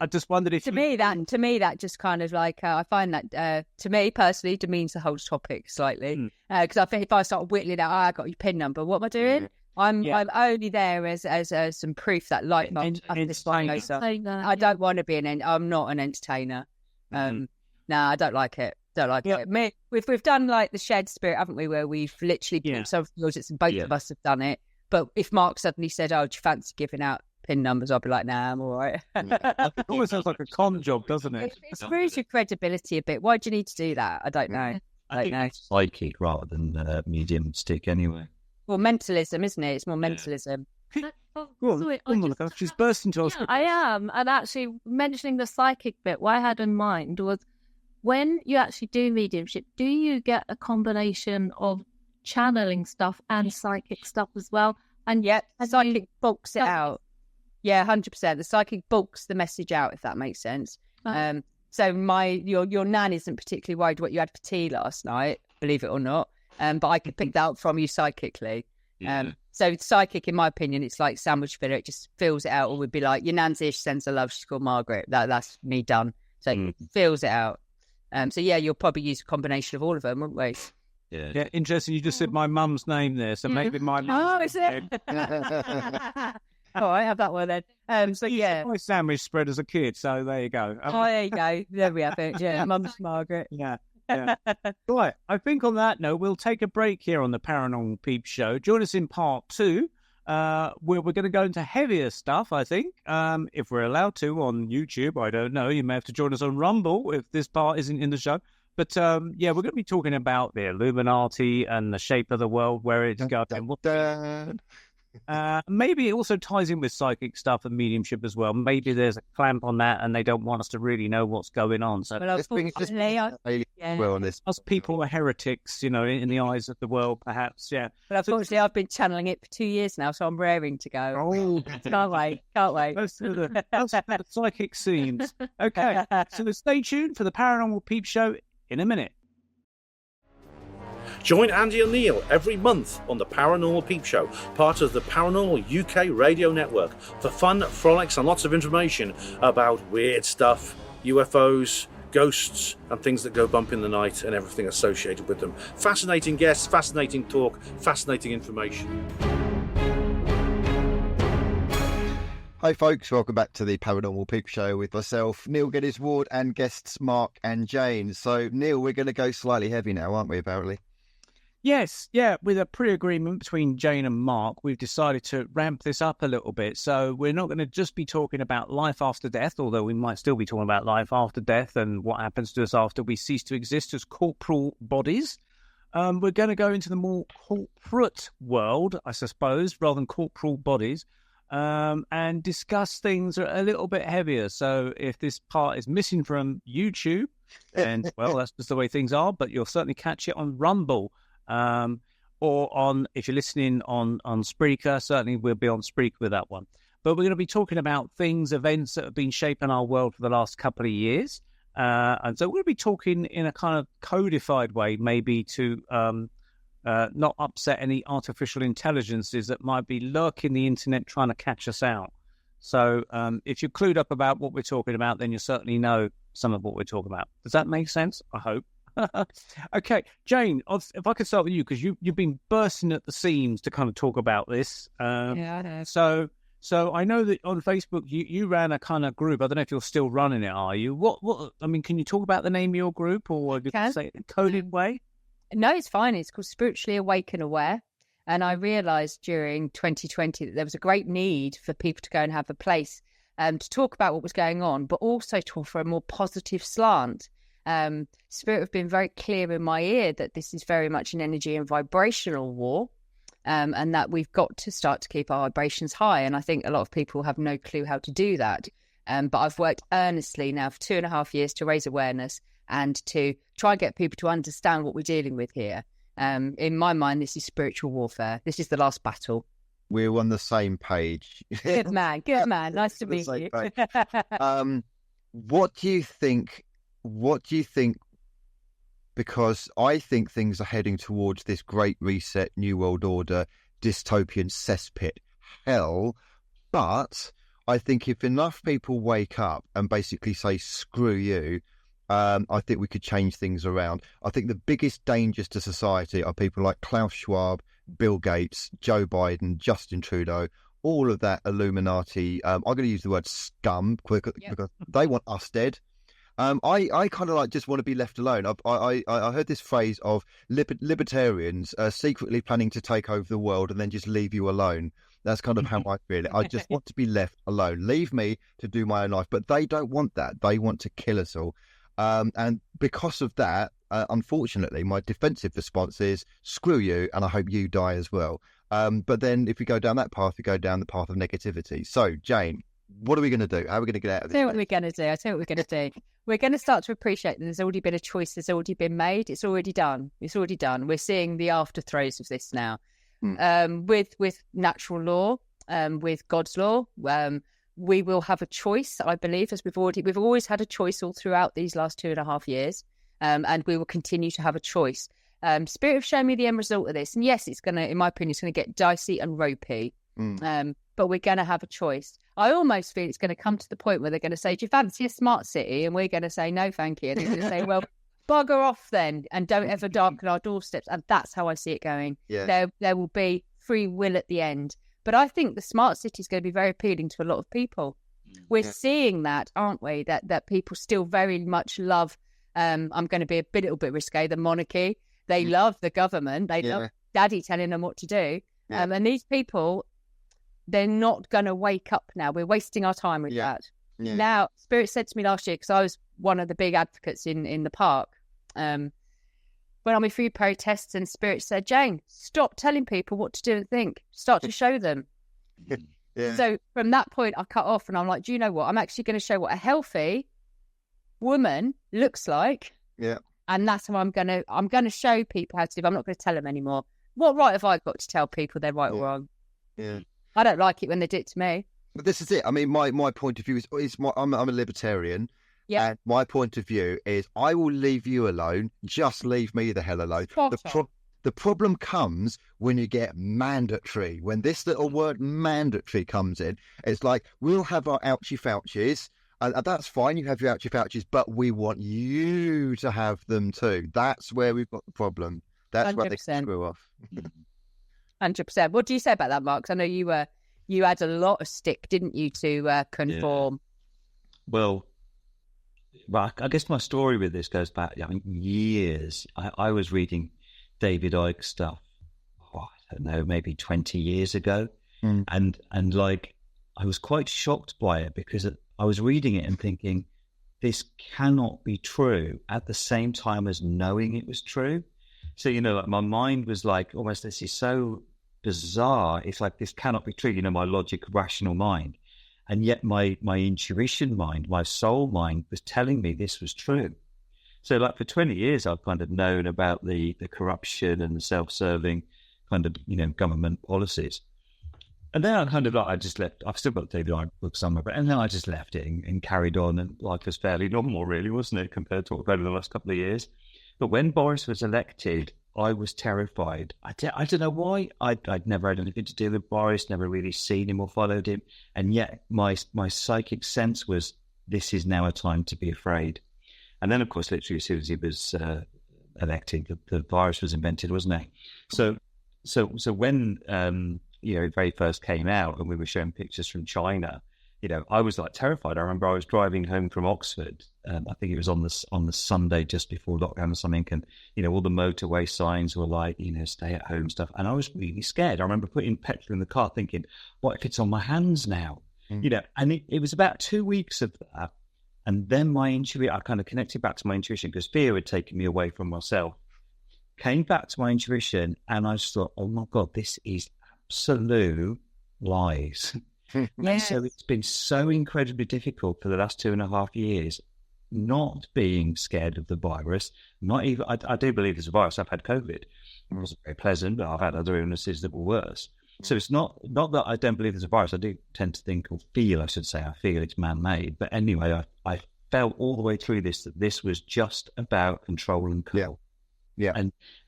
B: I just wondered if...
F: To me, that just kind of like, I find that, to me personally, demeans the whole topic slightly. Because I think if I start whittling out, I got your PIN number, what am I doing? I'm only there as some proof that light bulb. I don't want to be I'm not an entertainer. No, I don't like it. it. We've done like the shared spirit, haven't we, where we've literally put some projects and both of us have done it. But if Mark suddenly said, "Oh, do you fancy giving out PIN numbers?" I'll be like, "Nah, I'm all right."
B: It always sounds like a con job, doesn't it?
F: It screws your credibility a bit. Why do you need to do that? I don't know.
E: I think it's psychic rather than mediumstic anyway.
F: Well, mentalism, isn't it? It's more mentalism.
B: Monica, she's burst into us.
D: I am. And actually, mentioning the psychic bit, what I had in mind was when you actually do mediumship, do you get a combination of channeling stuff and psychic stuff as well? And
F: psychic bulks it out. Yeah, 100%. The psychic bulks the message out, if that makes sense. So your nan isn't particularly worried what you had for tea last night, believe it or not. But I could pick that up from you psychically.
E: Yeah.
F: So psychic, in my opinion, it's like sandwich filler. It just fills it out, or would be like, your nan's here, she sends her love, she's called Margaret. That's me done. So it fills it out. So yeah, you'll probably use a combination of all of them, wouldn't we?
B: Yeah, interesting. You just said my mum's name there, so maybe my mum.
F: Oh, is it? Oh, I have that one then. So yeah,
B: my sandwich spread as a kid. So there you go.
F: Oh, there you go. There we have it. Yeah, mum's Margaret.
B: Yeah. Right. I think on that note, we'll take a break here on the Paranormal Peep Show. Join us in part 2. Where we're going to go into heavier stuff, I think, if we're allowed to on YouTube. I don't know. You may have to join us on Rumble if this part isn't in the show. But yeah, we're going to be talking about the Illuminati and the shape of the world, where it's going. Maybe it also ties in with psychic stuff and mediumship as well. Maybe there's a clamp on that and they don't want us to really know what's going on. So us people are heretics, in the eyes of the world, perhaps. Yeah.
F: But unfortunately, I've been channeling it for 2 years now, so I'm raring to go.
B: Oh,
F: can't wait.
B: That's the psychic scenes. Okay, so stay tuned for the Paranormal Peep Show in a minute.
G: Join Andy and Neil every month on the Paranormal Peep Show, part of the Paranormal UK radio network, for fun, frolics and lots of information about weird stuff, UFOs, ghosts and things that go bump in the night and everything associated with them. Fascinating guests, fascinating talk, fascinating information.
C: Hi folks, welcome back to the Paranormal Peep Show with myself, Neil Geddes-Ward, and guests Mark and Jayne. So Neil, we're going to go slightly heavy now, aren't we, apparently?
B: Yes, yeah, with a pre-agreement between Jayne and Mark, we've decided to ramp this up a little bit. So we're not going to just be talking about life after death, although we might still be talking about life after death and what happens to us after we cease to exist as corporal bodies. We're going to go into the more corporate world, I suppose, rather than corporal bodies, and discuss things that are a little bit heavier. So if this part is missing from YouTube, and, well, that's just the way things are, but you'll certainly catch it on Rumble. Or on, if you're listening on Spreaker, certainly we'll be on Spreaker with that one. But we're going to be talking about events that have been shaping our world for the last couple of years. And so we're going to be talking in a kind of codified way, maybe to not upset any artificial intelligences that might be lurking the internet trying to catch us out. So if you're clued up about what we're talking about, then you certainly know some of what we're talking about. Does that make sense? I hope. Okay, Jayne, if I could start with you, because you've been bursting at the seams to kind of talk about this.
F: Yeah, I know.
B: So I know that on Facebook you ran a kind of group. I don't know if you're still running it. Are you? What? I mean, can you talk about the name of your group, or you can say it in a coded way?
F: No, it's fine. It's called Spiritually Awake and Aware. And I realised during 2020 that there was a great need for people to go and have a place to talk about what was going on, but also to offer a more positive slant. Spirit have been very clear in my ear that this is very much an energy and vibrational war, and that we've got to start to keep our vibrations high. And I think a lot of people have no clue how to do that. But I've worked earnestly now for 2.5 years to raise awareness and to try and get people to understand what we're dealing with here. In my mind, this is spiritual warfare. This is the last battle.
C: We're on the same page.
F: Good man. Nice to meet you.
C: What do you think? Because I think things are heading towards this great reset, New World Order, dystopian cesspit hell. But I think if enough people wake up and basically say, screw you, I think we could change things around. I think the biggest dangers to society are people like Klaus Schwab, Bill Gates, Joe Biden, Justin Trudeau, all of that Illuminati. I'm going to use the word scum because they want us dead. I kind of like just want to be left alone. I heard this phrase of libertarians secretly planning to take over the world and then just leave you alone. That's kind of how I feel it. I just want to be left alone. Leave me to do my own life. But they don't want that. They want to kill us all. And because of that, unfortunately, my defensive response is screw you, and I hope you die as well. But then if we go down that path, we go down the path of negativity. So, Jayne, what are we going to do? How are we going to get out of this?
F: I tell you what we're going to do. I tell you what we're going to do. We're going to start to appreciate that there's already been a choice that's already been made. It's already done. It's already done. We're seeing the after throes of this now. With natural law, with God's law, we will have a choice, I believe, as we've always had a choice all throughout these last 2.5 years. And we will continue to have a choice. Spirit have shown me the end result of this. And yes, it's going to, in my opinion, it's going to get dicey and ropey. But we're going to have a choice. I almost feel it's going to come to the point where they're going to say, do you fancy a smart city? And we're going to say, no, thank you. And they're going to say, well, bugger off then, and don't ever darken our doorsteps. And that's how I see it going.
C: Yeah.
F: There will be free will at the end. But I think the smart city is going to be very appealing to a lot of people. We're seeing that, aren't we? That people still very much love, I'm going to be a little bit risque, the monarchy. They love the government. They love daddy telling them what to do. And these people, they're not going to wake up now. We're wasting our time with that.
C: Yeah.
F: Now, Spirit said to me last year, because I was one of the big advocates in the park, when I'm a few protests, and Spirit said, Jayne, stop telling people what to do and think. Start to show them. So from that point, I cut off, and I'm like, do you know what? I'm actually going to show what a healthy woman looks like.
C: Yeah.
F: And that's how I'm going to show people how to live. I'm not going to tell them anymore. What right have I got to tell people they're right or wrong?
C: Yeah.
F: I don't like it when they do it to me.
C: But this is it. I mean, my point of view is I'm a libertarian.
F: Yeah.
C: And my point of view is I will leave you alone. Just leave me the hell alone. The problem comes when you get mandatory. When this little word mandatory comes in, it's like, we'll have our ouchie fouchies. And that's fine. You have your ouchie fouchies, but we want you to have them too. That's where we've got the problem. That's 100%. Where they screw off.
F: 100%. What do you say about that, Mark? 'Cause I know you had a lot of stick, didn't you, to conform?
E: Yeah. Well, I guess my story with this goes back, years. I was reading David Icke stuff, I don't know, maybe 20 years ago. And like, I was quite shocked by it because I was reading it and thinking, this cannot be true at the same time as knowing it was true. So, like my mind was like, almost, this is so bizarre. It's like, this cannot be true, my logic, rational mind. And yet my intuition mind, my soul mind was telling me this was true. So like for 20 years, I've kind of known about the corruption and the self-serving kind of, government policies. And then I just left. I've still got the David Icke book somewhere, and then I just left it and carried on. And life was fairly normal, really, wasn't it, compared to what I've had in the last couple of years. But when Boris was elected, I was terrified. I don't know why. I'd never had anything to do with Boris, never really seen him or followed him. And yet my psychic sense was, this is now a time to be afraid. And then, of course, literally as soon as he was elected, the virus was invented, wasn't it? So when it very first came out and we were showing pictures from China, I was like terrified. I remember I was driving home from Oxford. I think it was on the Sunday just before lockdown or something. And, all the motorway signs were like, stay at home stuff. And I was really scared. I remember putting petrol in the car thinking, what if it's on my hands now? And it was about 2 weeks of that. And then I kind of connected back to my intuition because fear had taken me away from myself. Came back to my intuition and I just thought, oh my God, this is absolute lies. Yes. So it's been so incredibly difficult for the last 2.5 years not being scared of the virus. Not even, I do believe there's a virus. I've had COVID. It wasn't very pleasant, but I've had other illnesses that were worse. So it's not that I don't believe there's a virus. I do tend to think, or feel, I should say, I feel it's man-made. But anyway, I felt all the way through this that this was just about control and control.
C: Yeah.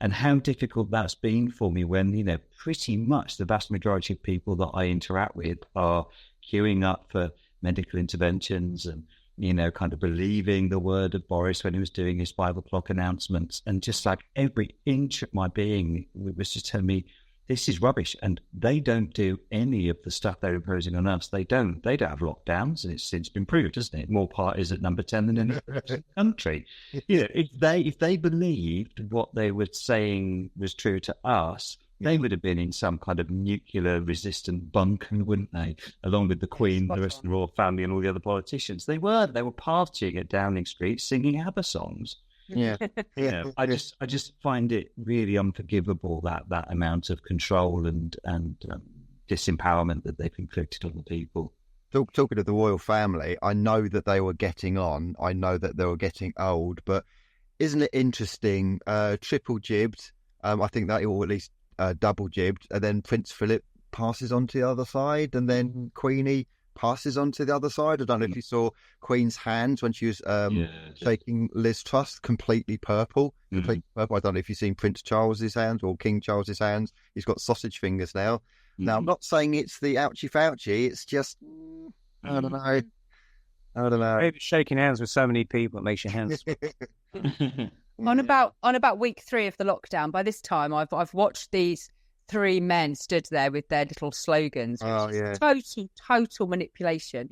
E: And how difficult that's been for me when, pretty much the vast majority of people that I interact with are queuing up for medical interventions and, kind of believing the word of Boris when he was doing his 5 o'clock announcements. And just like every inch of my being was just telling me, this is rubbish. And they don't do any of the stuff they're imposing on us. They don't have lockdowns. And it's since been proved, isn't it? More parties at number 10 than any other country. If they believed what they were saying was true to us, they would have been in some kind of nuclear resistant bunker, wouldn't they? Along with the Queen, the rest of the royal family and all the other politicians. They were partying at Downing Street singing ABBA songs.
C: Yeah.
E: I just find it really unforgivable that amount of control and disempowerment that they've inflicted on the people.
C: Talking of the royal family, I know that they were getting on. I know that they were getting old, but isn't it interesting? Triple jibbed, I think that, or at least double jibbed, and then Prince Philip passes on to the other side, and then Queenie passes on to the other side. I don't know if you saw Queen's hands when she was shaking Liz Truss, completely purple. Completely purple. I don't know if you've seen Prince Charles's hands or King Charles's hands. He's got sausage fingers now. Now, I'm not saying it's the ouchie fouchie. It's just, I don't know.
B: Maybe shaking hands with so many people it makes your hands.
F: On about week 3 of the lockdown, by this time I've watched these 3 men stood there with their little slogans. Total manipulation.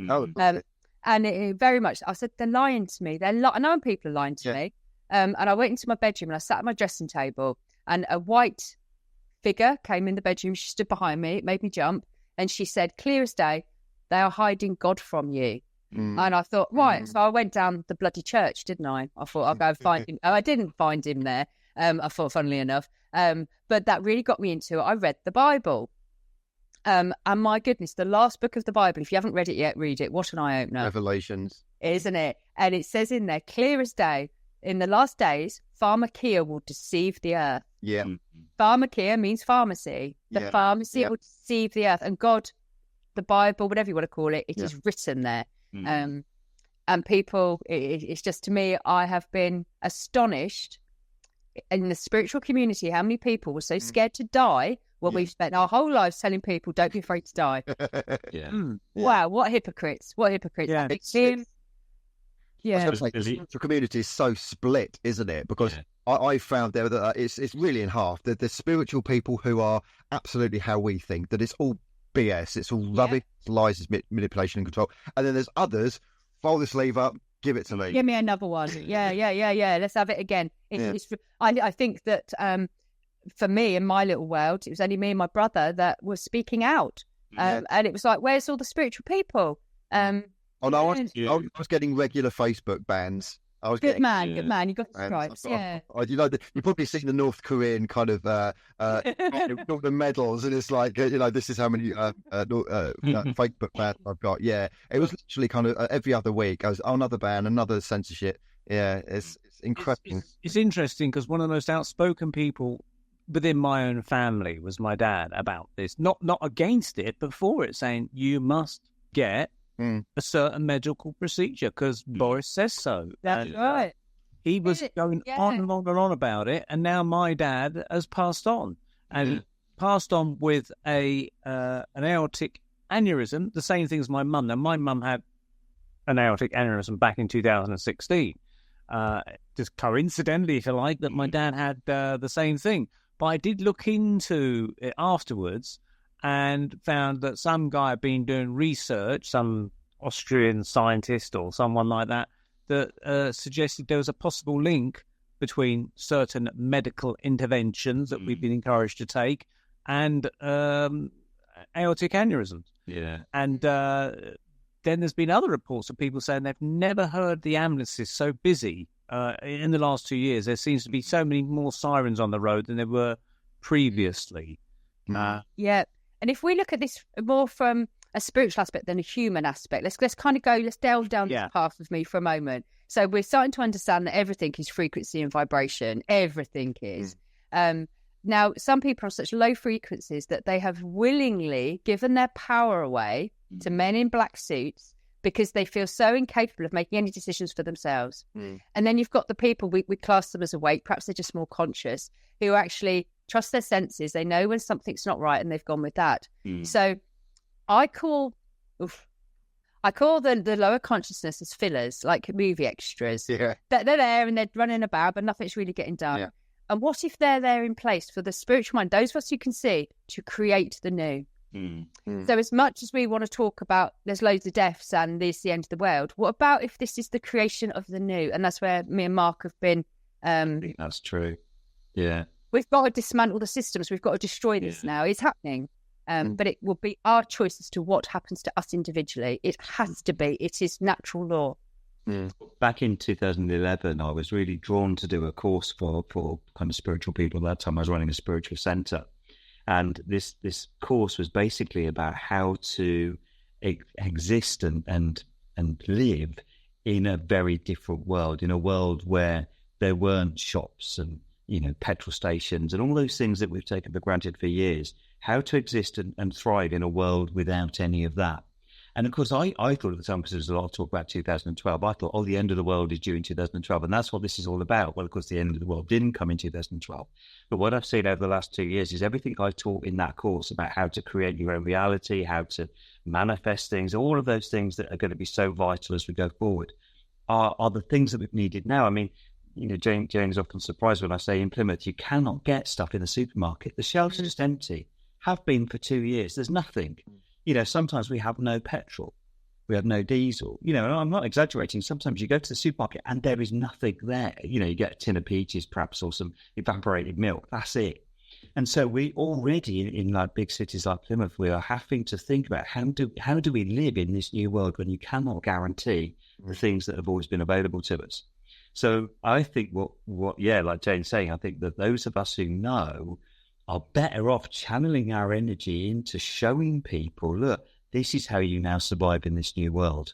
F: And it very much, I said, they're lying to me. I know people are lying to me. And I went into my bedroom and I sat at my dressing table, and a white figure came in the bedroom. She stood behind me. It made me jump. And she said, clear as day, they are hiding God from you. And I thought, right. So I went down the bloody church, didn't I? I thought, I'll go find him. I didn't find him there. I thought, funnily enough. But that really got me into it. I read the Bible. And my goodness, the last book of the Bible, if you haven't read it yet, read it. What an eye-opener.
C: Revelations.
F: Isn't it? And it says in there, clear as day, in the last days, pharmakia will deceive the earth.
C: Yeah.
F: Pharmakia means pharmacy. The pharmacy will deceive the earth. And God, the Bible, whatever you want to call it, it is written there. And people, it's just, to me, I have been astonished in the spiritual community how many people were so scared to die when we've spent our whole lives telling people, don't be afraid to die. Wow, what hypocrites.
B: Yeah.
C: The community is so split, isn't it? Because I found there that it's really in half. The spiritual people who are absolutely how we think, that it's all BS, it's all rubbish, lies, it's manipulation and control. And then there's others, fold the sleeve up, give it to me.
F: Give me another one. Yeah. Let's have it again. I think that for me, in my little world, it was only me and my brother that were speaking out. And it was like, where's all the spiritual people? I
C: was getting regular Facebook bans.
F: Good man. You got the stripes.
C: You've probably seen the North Korean kind of all the medals, and it's like, this is how many Facebook bans I've got. Yeah, it was literally kind of every other week. I was another ban, another censorship. Yeah, it's incredible.
B: It's interesting because one of the most outspoken people within my own family was my dad about this. Not against it, but for it, saying you must get a certain medical procedure because Boris says so.
F: That's right.
B: He was going on and on and on about it, and now my dad has passed on, and passed on with an aortic aneurysm, the same thing as my mum. Now, my mum had an aortic aneurysm back in 2016. Just coincidentally, if you like, that my dad had the same thing. But I did look into it afterwards and found that some guy had been doing research, some Austrian scientist or someone like that, that suggested there was a possible link between certain medical interventions that we've been encouraged to take and aortic aneurysms.
E: Yeah.
B: And then there's been other reports of people saying they've never heard the ambulances so busy. In the last 2 years, there seems to be so many more sirens on the road than there were previously.
F: And if we look at this more from a spiritual aspect than a human aspect, let's kind of let's delve down this path with me for a moment. So we're starting to understand that everything is frequency and vibration. Everything is. Now, some people are on such low frequencies that they have willingly given their power away to men in black suits because they feel so incapable of making any decisions for themselves. And then you've got the people, we class them as awake, perhaps they're just more conscious, who actually trust their senses. They know when something's not right and they've gone with that. So I call the lower consciousness as fillers, like movie extras. They're there and they're running about, but nothing's really getting done. And what if they're there in place for the spiritual mind, those of us who can see, to create the new? So as much as we want to talk about there's loads of deaths and this is the end of the world, what about if this is the creation of the new? And that's where me and Mark have been.
E: I think that's true. Yeah.
F: We've got to dismantle the systems. We've got to destroy this now. It's happening. But it will be our choice as to what happens to us individually. It has to be. It is natural law.
E: Back in 2011, I was really drawn to do a course for kind of spiritual people. At that time, I was running a spiritual center. And this course was basically about how to exist and live in a very different world, in a world where there weren't shops and, petrol stations and all those things that we've taken for granted for years. How to exist and thrive in a world without any of that. And of course, I thought at the time, because there was a lot of talk about 2012, I thought, the end of the world is due in 2012. And that's what this is all about. Well, of course, the end of the world didn't come in 2012. But what I've seen over the last 2 years is everything I taught in that course about how to create your own reality, how to manifest things, all of those things that are going to be so vital as we go forward are the things that we've needed now. I mean, Jayne is often surprised when I say in Plymouth, you cannot get stuff in the supermarket. The shelves are just empty, have been for 2 years. There's nothing. Sometimes we have no petrol, we have no diesel. And I'm not exaggerating. Sometimes you go to the supermarket and there is nothing there. You get a tin of peaches, perhaps, or some evaporated milk. That's it. And so we already in like big cities like Plymouth, we are having to think about how do we live in this new world when you cannot guarantee the things that have always been available to us. So I think what like Jayne's saying, I think that those of us who know are better off channeling our energy into showing people, look, this is how you now survive in this new world.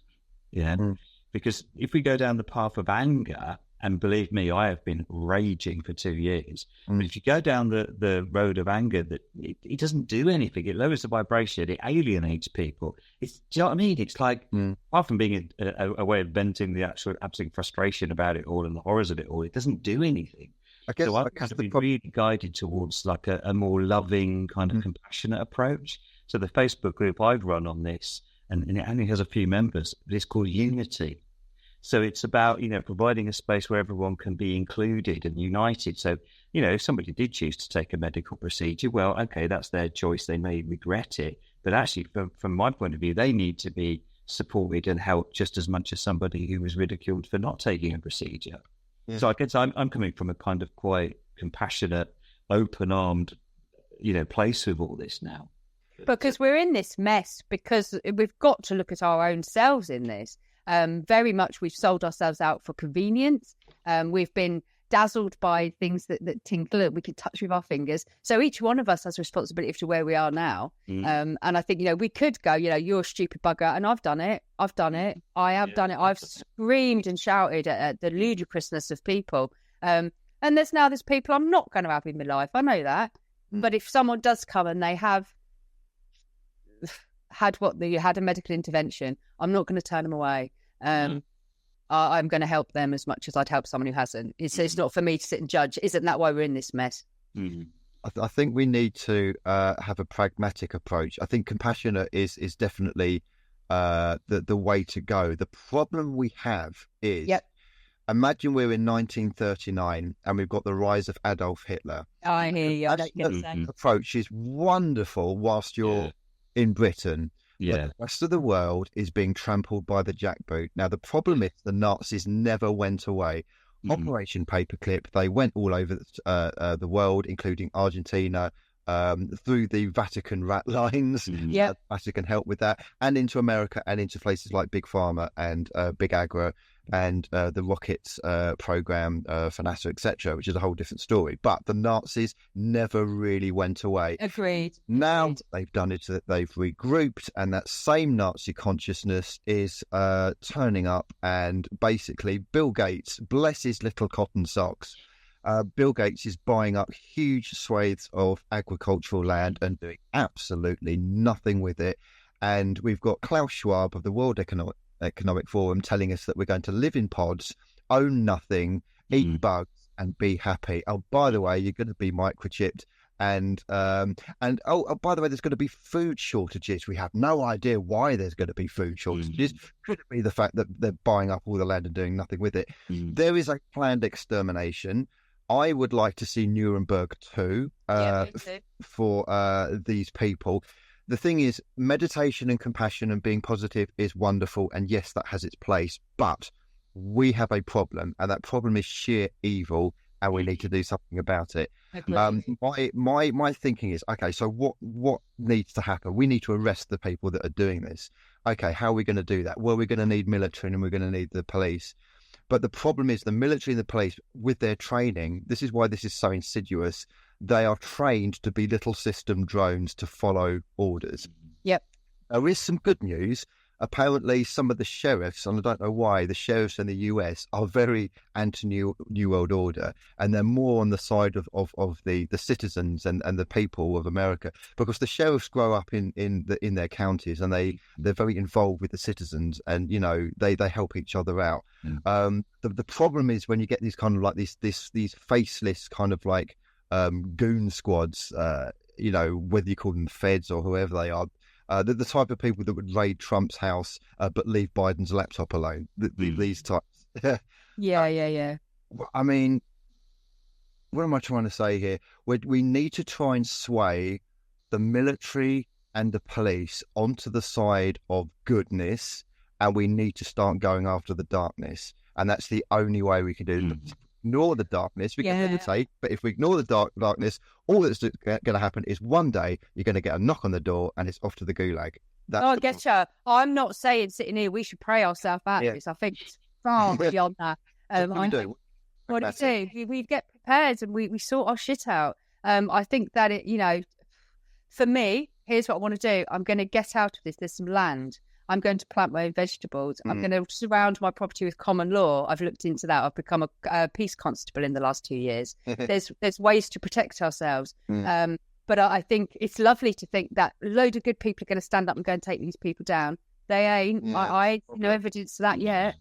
E: Because if we go down the path of anger, and believe me, I have been raging for 2 years. But if you go down the road of anger, that it doesn't do anything. It lowers the vibration. It alienates people. Do you know what I mean? It's like, apart from being a way of venting the absolute frustration about it all and the horrors of it all, it doesn't do anything. I guess I've been really guided towards like a more loving, kind of compassionate approach. So the Facebook group I've run on this, and it only has a few members, but it's called Unity. So it's about, providing a space where everyone can be included and united. So, if somebody did choose to take a medical procedure, well, okay, that's their choice. They may regret it. But actually, from my point of view, they need to be supported and helped just as much as somebody who was ridiculed for not taking a procedure. Yeah. So I guess I'm coming from a kind of quite compassionate, open-armed, place with all this now.
F: Because we're in this mess, because we've got to look at our own selves in this. Very much we've sold ourselves out for convenience. We've been dazzled by things that tinkle and we can touch with our fingers. So each one of us has responsibility for where we are now. And I think, we could go, you're a stupid bugger. And I've done it. I have done it. I've screamed and shouted at the ludicrousness of people. And there's people I'm not going to have in my life. I know that. But if someone does come and they have had a medical intervention, I'm not going to turn them away. I'm going to help them as much as I'd help someone who hasn't. It's not for me to sit and judge. Isn't that why we're in this mess?
C: I think we need to have a pragmatic approach. I think compassionate is definitely the way to go. The problem we have is, imagine we're in 1939 and we've got the rise of Adolf Hitler.
F: I hear you.
C: That approach is wonderful whilst you're in Britain. But the rest of the world is being trampled by the jackboot. Now, the problem is the Nazis never went away. Operation Paperclip, they went all over the world, including Argentina, through the Vatican rat lines. Vatican helped with that, and into America and into places like Big Pharma and Big Agro and the rockets program for NASA, etc., which is a whole different story. But the Nazis never really went away.
F: Agreed.
C: Now they've done it, that they've regrouped, and that same Nazi consciousness is turning up. And basically, Bill Gates, bless his little cotton socks, Bill Gates is buying up huge swathes of agricultural land and doing absolutely nothing with it. And we've got Klaus Schwab of the World Economic Forum telling us that we're going to live in pods, own nothing, eat bugs, and be happy. Oh, by the way, you're going to be microchipped, and by the way, there's going to be food shortages. We have no idea why there's going to be food shortages. Could it be the fact that they're buying up all the land and doing nothing with it? There is a planned extermination. I would like to see Nuremberg 2 for these people. The thing is, meditation and compassion and being positive is wonderful. And yes, that has its place. But we have a problem, and that problem is sheer evil, and we need to do something about it. My thinking is, okay, so what needs to happen? We need to arrest the people that are doing this. okay, how are we going to do that? Well, we're going to need military and we're going to need the police. But the problem is the military and the police, with their training, this is why this is so insidious. They are trained to be little system drones to follow orders.
F: Yep.
C: There is some good news. Apparently, some of the sheriffs, and I don't know why, the sheriffs in the US are very anti-New World Order, and they're more on the side of the citizens and the people of America, because the sheriffs grow up in their counties, and they're very involved with the citizens, and they help each other out. The problem is when you get these kind of like these faceless kind of like goon squads, whether you call them feds or whoever they are. The type of people that would raid Trump's house but leave Biden's laptop alone. These types.
F: Yeah.
C: I mean, what am I trying to say here? We need to try and sway the military and the police onto the side of goodness, and we need to start going after the darkness. And that's the only way we can do it. Ignore the darkness. We can meditate, but if we ignore the darkness, all that's going to happen is one day you're going to get a knock on the door and it's off to the gulag.
F: I get you. I'm not saying sitting here we should pray ourselves out of this. I think it's far beyond that.
C: What do we
F: do? We get prepared and we sort our shit out. I think that for me, here's what I want to do. I'm going to get out of this. There's some land. I'm going to plant my own vegetables. I'm going to surround my property with common law. I've looked into that. I've become a peace constable in the last 2 years. There's ways to protect ourselves. But I think it's lovely to think that a load of good people are going to stand up and go and take these people down. They ain't. Yeah, I ain't no evidence of that yet.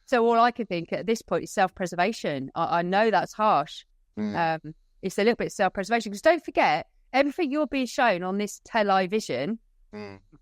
F: So all I can think at this point is self-preservation. I know that's harsh. It's a little bit self-preservation, because don't forget, everything you're being shown on this television,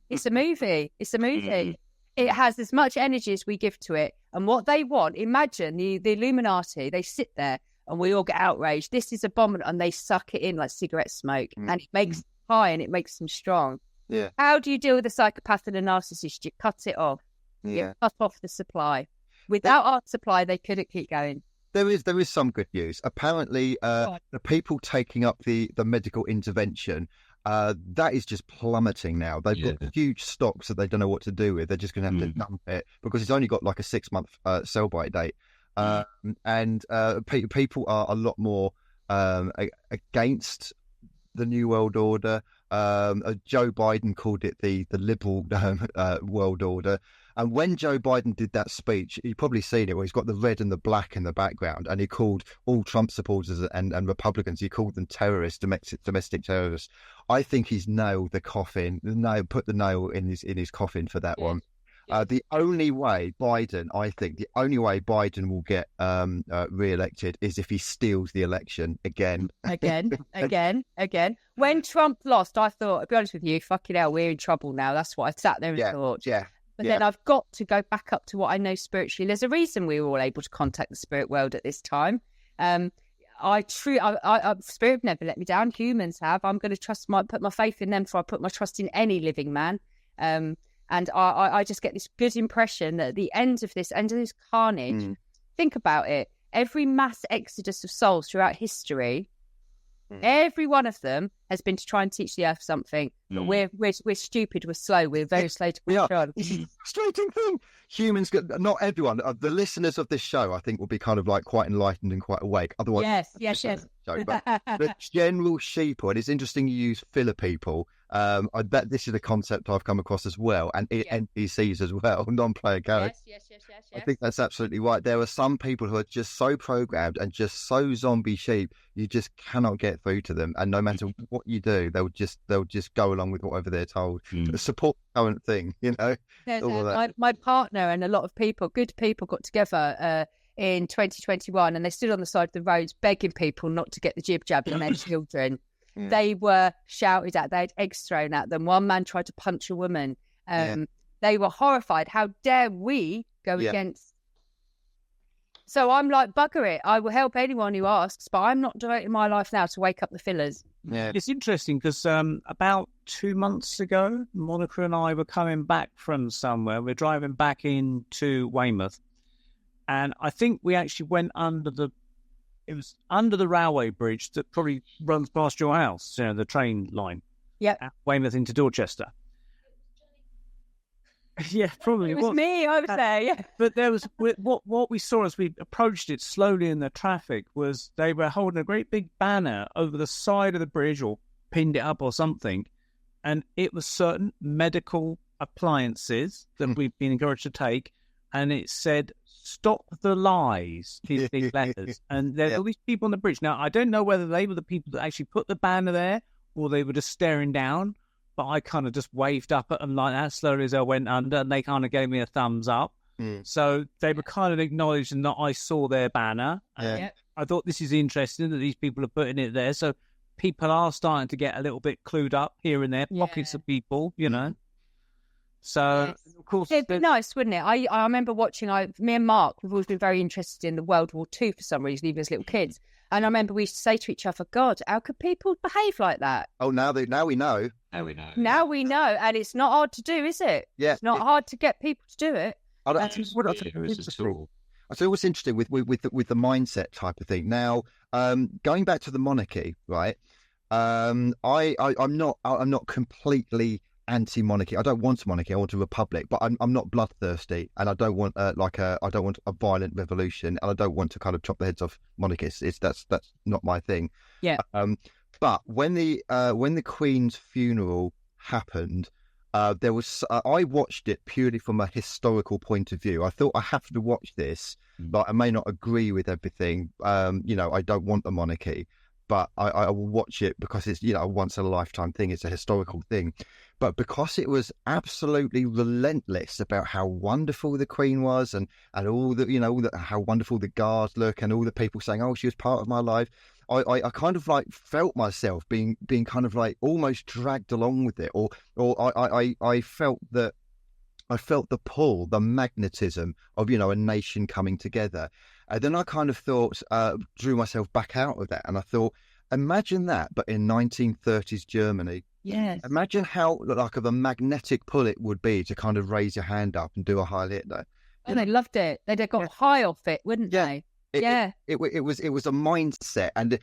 F: it's a movie. It's a movie. It has as much energy as we give to it. And what they want, imagine the Illuminati, they sit there and we all get outraged. This is abominable. And they suck it in like cigarette smoke. And it makes them high and it makes them strong.
C: Yeah.
F: How do you deal with a psychopath and a narcissist? You cut it off. You cut off the supply. Without our supply, they couldn't keep going.
C: There is some good news. Apparently, the people taking up the medical intervention, that is just plummeting now. They've got huge stocks that they don't know what to do with. They're just going to have to dump it because it's only got like a 6-month sell-by date. And people are a lot more against the New World Order. Joe Biden called it the liberal world order. And when Joe Biden did that speech, you've probably seen it, where he's got the red and the black in the background, and he called all Trump supporters and Republicans, he called them terrorists, domestic terrorists. I think he's nailed the coffin, put the nail in his coffin for that one. The only way Biden will get re-elected is if he steals the election again.
F: Again. When Trump lost, I thought, to be honest with you, fucking hell, we're in trouble now. That's what I sat there and thought. But then I've got to go back up to what I know spiritually. There's a reason we were all able to contact the spirit world at this time. Spirit have never let me down. Humans have. I'm going to put my faith in them before I put my trust in any living man. And I just get this good impression that at the end of this carnage, think about it, every mass exodus of souls throughout history, every one of them has been to try and teach the earth something. But we're stupid, we're slow, we're very slow to catch on.
C: This is a frustrating thing. Humans, not everyone, the listeners of this show, I think, will be kind of like quite enlightened and quite awake. Otherwise,
F: yes.
C: But the general sheeple, and it's interesting you use filler people. This is a concept I've come across as well, and NPCs as well, non-player characters. Yes. I think that's absolutely right. There are some people who are just so programmed and just so zombie sheep, you just cannot get through to them. And no matter what you do, they'll just go along with whatever they're told. Support the current thing,
F: My partner and a lot of people, good people, got together in 2021, and they stood on the side of the roads begging people not to get the jib jab on their children. They were shouted at. They had eggs thrown at them. One man tried to punch a woman. They were horrified. How dare we go against? So I'm like, bugger it. I will help anyone who asks, but I'm not devoting my life now to wake up the fillers.
B: Yeah. It's interesting because about 2 months ago, Monica and I were coming back from somewhere. We're driving back into Weymouth, and I think we actually went under the railway bridge that probably runs past your house, the train line.
F: Yeah.
B: Weymouth into Dorchester. Yeah, probably
F: It was me, I would say. Yeah.
B: But there was what we saw as we approached it slowly in the traffic was they were holding a great big banner over the side of the bridge or pinned it up or something, and it was certain medical appliances that we've been encouraged to take, and it said "Stop the lies" in big letters. And there's all these people on the bridge. Now I don't know whether they were the people that actually put the banner there or they were just staring down. But I kind of just waved up at them like that slowly as I went under, and they kind of gave me a thumbs up. So they were kind of acknowledging that I saw their banner. I thought this is interesting that these people are putting it there. So people are starting to get a little bit clued up here and there, pockets of people, you know. So, of course...
F: It'd be nice, wouldn't it? I remember watching... me and Mark, we've always been very interested in the World War II for some reason, even as little kids. And I remember we used to say to each other, God, how could people behave like that?
C: Oh, now we know.
E: Now we know.
F: Now we know. And it's not hard to do, is it?
C: Yeah.
F: It's not hard to get people to do it.
C: I think what's interesting with the mindset type of thing. Now, going back to the monarchy, right? I'm not completely anti-monarchy. I don't want a monarchy. I want a republic, but I'm not bloodthirsty, and I don't want I don't want a violent revolution, and I don't want to kind of chop the heads off monarchists. That's not my thing.
F: Yeah.
C: But when the Queen's funeral happened, there was I watched it purely from a historical point of view. I thought I have to watch this, but I may not agree with everything. I don't want the monarchy, but I will watch it because it's a once in a lifetime thing. It's a historical thing. But because it was absolutely relentless about how wonderful the Queen was and all the, how wonderful the guards look and all the people saying, oh, she was part of my life. I kind of like felt myself being kind of like almost dragged along with it, or I felt that. I felt the pull, the magnetism of, a nation coming together. And then I kind of thought, drew myself back out of that. And I thought, imagine that, but in 1930s Germany.
F: Yes.
C: Imagine how like of a magnetic pull it would be to kind of raise your hand up and do a Heil Hitler.
F: And they loved it. They'd have got high off it, wouldn't they?
C: It was a mindset, and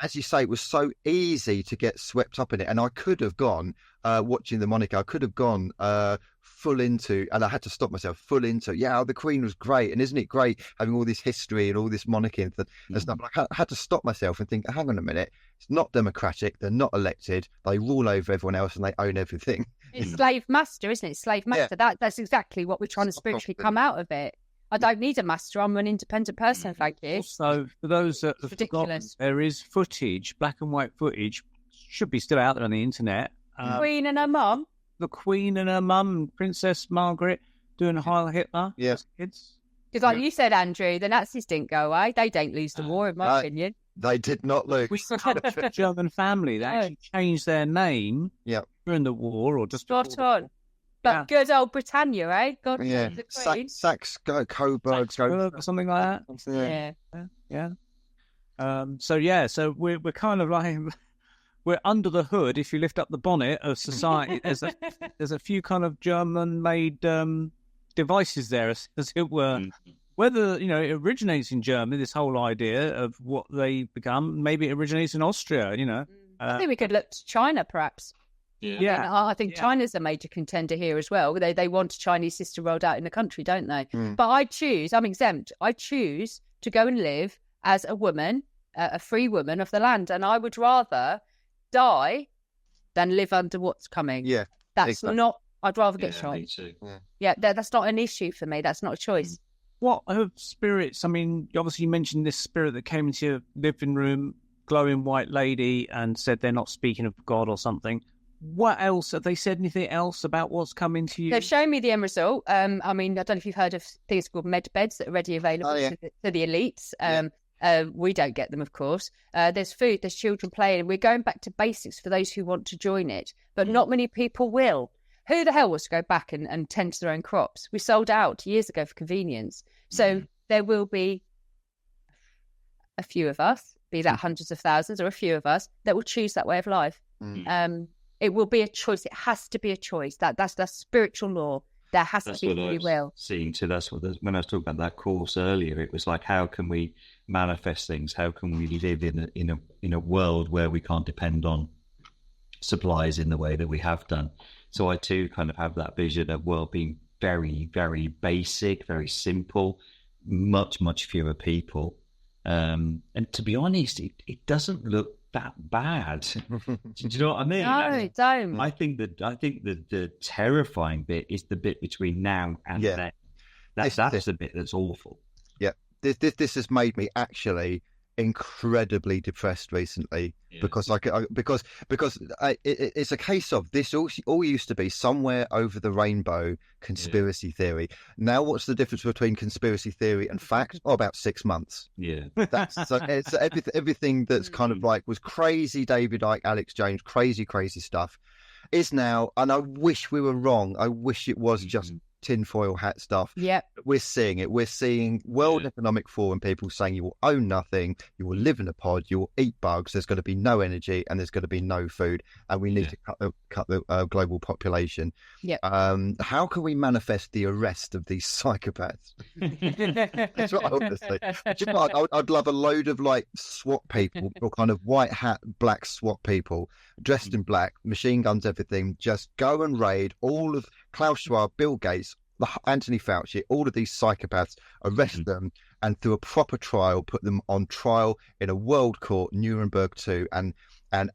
C: as you say, it was so easy to get swept up in it. And I could have gone watching the monarchy. I could have gone full into, and I had to stop myself. Full into, the Queen was great, and isn't it great having all this history and all this monarchy and stuff? But I had to stop myself and think, hang on a minute, it's not democratic. They're not elected. They rule over everyone else, and they own everything.
F: It's slave master, isn't it? Slave master. Yeah. That's exactly what we're trying to spiritually come out of it. I don't need a master. I'm an independent person, thank you.
B: So, for those that have forgotten, there is footage, black and white footage, should be still out there on the internet.
F: Queen and her mum.
B: The Queen and her mum, Princess Margaret, doing a Heil Hitler.
C: Yes.
F: Because like you said, Andrew, the Nazis didn't go away. They didn't lose the war, in my opinion.
C: They did not lose.
B: We had a German family that actually changed their name during the war, or just
F: spot on. But good old Britannia, eh? God, the Queen.
C: Coburg,
B: or something like that.
F: Yeah.
B: So we're kind of like we're under the hood. If you lift up the bonnet of society, there's a few kind of German-made devices there, as it were. Whether it originates in Germany, this whole idea of what they become, maybe it originates in Austria.
F: I think we could look to China, perhaps.
B: Yeah.
F: I think China's a major contender here as well. They want a Chinese system rolled out in the country, don't they? But I'm exempt. I choose to go and live as a woman, a free woman of the land. And I would rather die than live under what's coming.
C: Yeah.
F: That's not, I'd rather get shot.
E: Me too.
F: That's not an issue for me. That's not a choice.
B: What of spirits? I mean, obviously you mentioned this spirit that came into your living room, glowing white lady, and said they're not speaking of God or something. What else? Have they said anything else about what's coming to you?
F: They've shown me the end result. I don't know if you've heard of things called med beds that are ready available to the elites. We don't get them, of course. There's food, there's children playing. We're going back to basics for those who want to join it, but not many people will. Who the hell wants to go back and tend to their own crops? We sold out years ago for convenience. So there will be a few of us, be that hundreds of thousands or a few of us, that will choose that way of life. It will be a choice. It has to be a choice. That's spiritual law. There has to be free will.
E: Seeing too. That's what when I was talking about that course earlier. It was like, how can we manifest things? How can we live in a world where we can't depend on supplies in the way that we have done? So I too kind of have that vision of world being very, very basic, very simple, much fewer people. And to be honest, it doesn't look that bad. Do you know what I mean?
F: No, it don't.
E: I think that the terrifying bit is the bit between now and then. That's the bit that's awful.
C: Yeah, this has made me actually incredibly depressed recently because it's a case of this all used to be somewhere over the rainbow conspiracy theory. Now, what's the difference between conspiracy theory and fact? Oh, about 6 months.
E: Yeah,
C: that's so it's everything that's kind of like was crazy. David Icke, Alex Jones, crazy stuff is now, and I wish we were wrong. I wish it was just tinfoil hat stuff.
F: Yeah,
C: we're seeing it. We're seeing World Economic Forum people saying you will own nothing, you will live in a pod, you will eat bugs, there's going to be no energy, and there's going to be no food, and we need to cut the global population.
F: Yeah.
C: How can we manifest the arrest of these psychopaths? That's what I want to say. Do you know what? I'd love a load of like SWAT people or kind of white hat black SWAT people dressed in black, machine guns, everything. Just go and raid all of Klaus Schwab, Bill Gates, Anthony Fauci, all of these psychopaths, arrest them, and through a proper trial, put them on trial in a world court, Nuremberg 2, and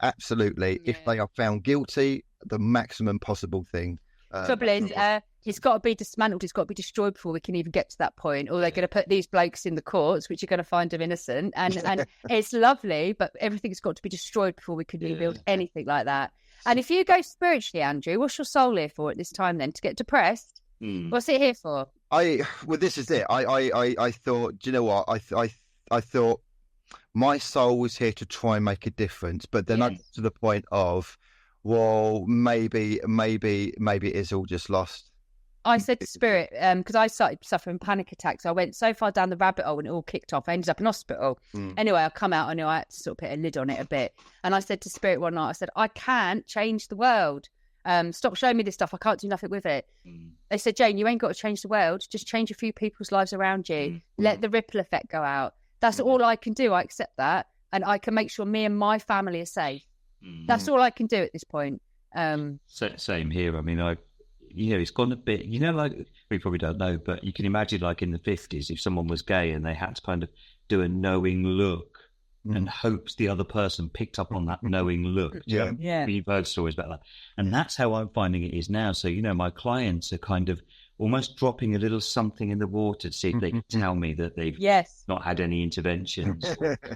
C: absolutely, if they are found guilty, the maximum possible thing.
F: Trouble is, it's got to be dismantled. It's got to be destroyed before we can even get to that point. Or they're going to put these blokes in the courts, which are going to find them innocent. And it's lovely, but everything's got to be destroyed before we can rebuild anything like that. And if you go spiritually, Andrew, what's your soul here for at this time then? To get depressed? What's it here for?
C: This is it. I thought, do you know what? I thought my soul was here to try and make a difference, but then I got to the point of, well, maybe it is all just lost.
F: I said to Spirit, because I started suffering panic attacks. I went so far down the rabbit hole and it all kicked off. I ended up in hospital. Anyway, I come out, I knew I had to sort of put a lid on it a bit. And I said to Spirit one night, I said, I can't change the world. Stop showing me this stuff. I can't do nothing with it. They said, Jayne, you ain't got to change the world. Just change a few people's lives around you. Let the ripple effect go out. That's all I can do. I accept that. And I can make sure me and my family are safe. That's all I can do at this point.
E: Same here. I mean, it's gone a bit, like we probably don't know, but you can imagine like in the 50s, if someone was gay and they had to kind of do a knowing look and hopes the other person picked up on that knowing look. You've heard stories about that. And that's how I'm finding it is now. So, my clients are kind of almost dropping a little something in the water to see if they can tell me that they've not had any interventions.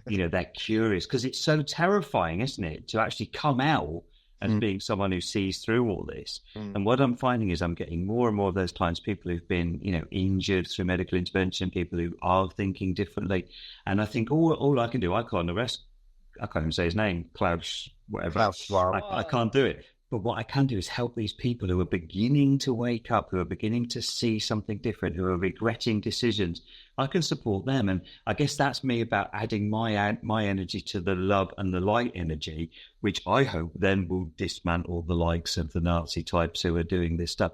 E: They're curious because it's so terrifying, isn't it, to actually come out as being someone who sees through all this. And what I'm finding is I'm getting more and more of those clients, people who've been, injured through medical intervention, people who are thinking differently. And I think all I can do, I can't even say his name, Klaus, whatever.
C: Klaus Schwab.
E: I can't do it. But what I can do is help these people who are beginning to wake up, who are beginning to see something different, who are regretting decisions. I can support them. And I guess that's me about adding my energy to the love and the light energy, which I hope then will dismantle the likes of the Nazi types who are doing this stuff.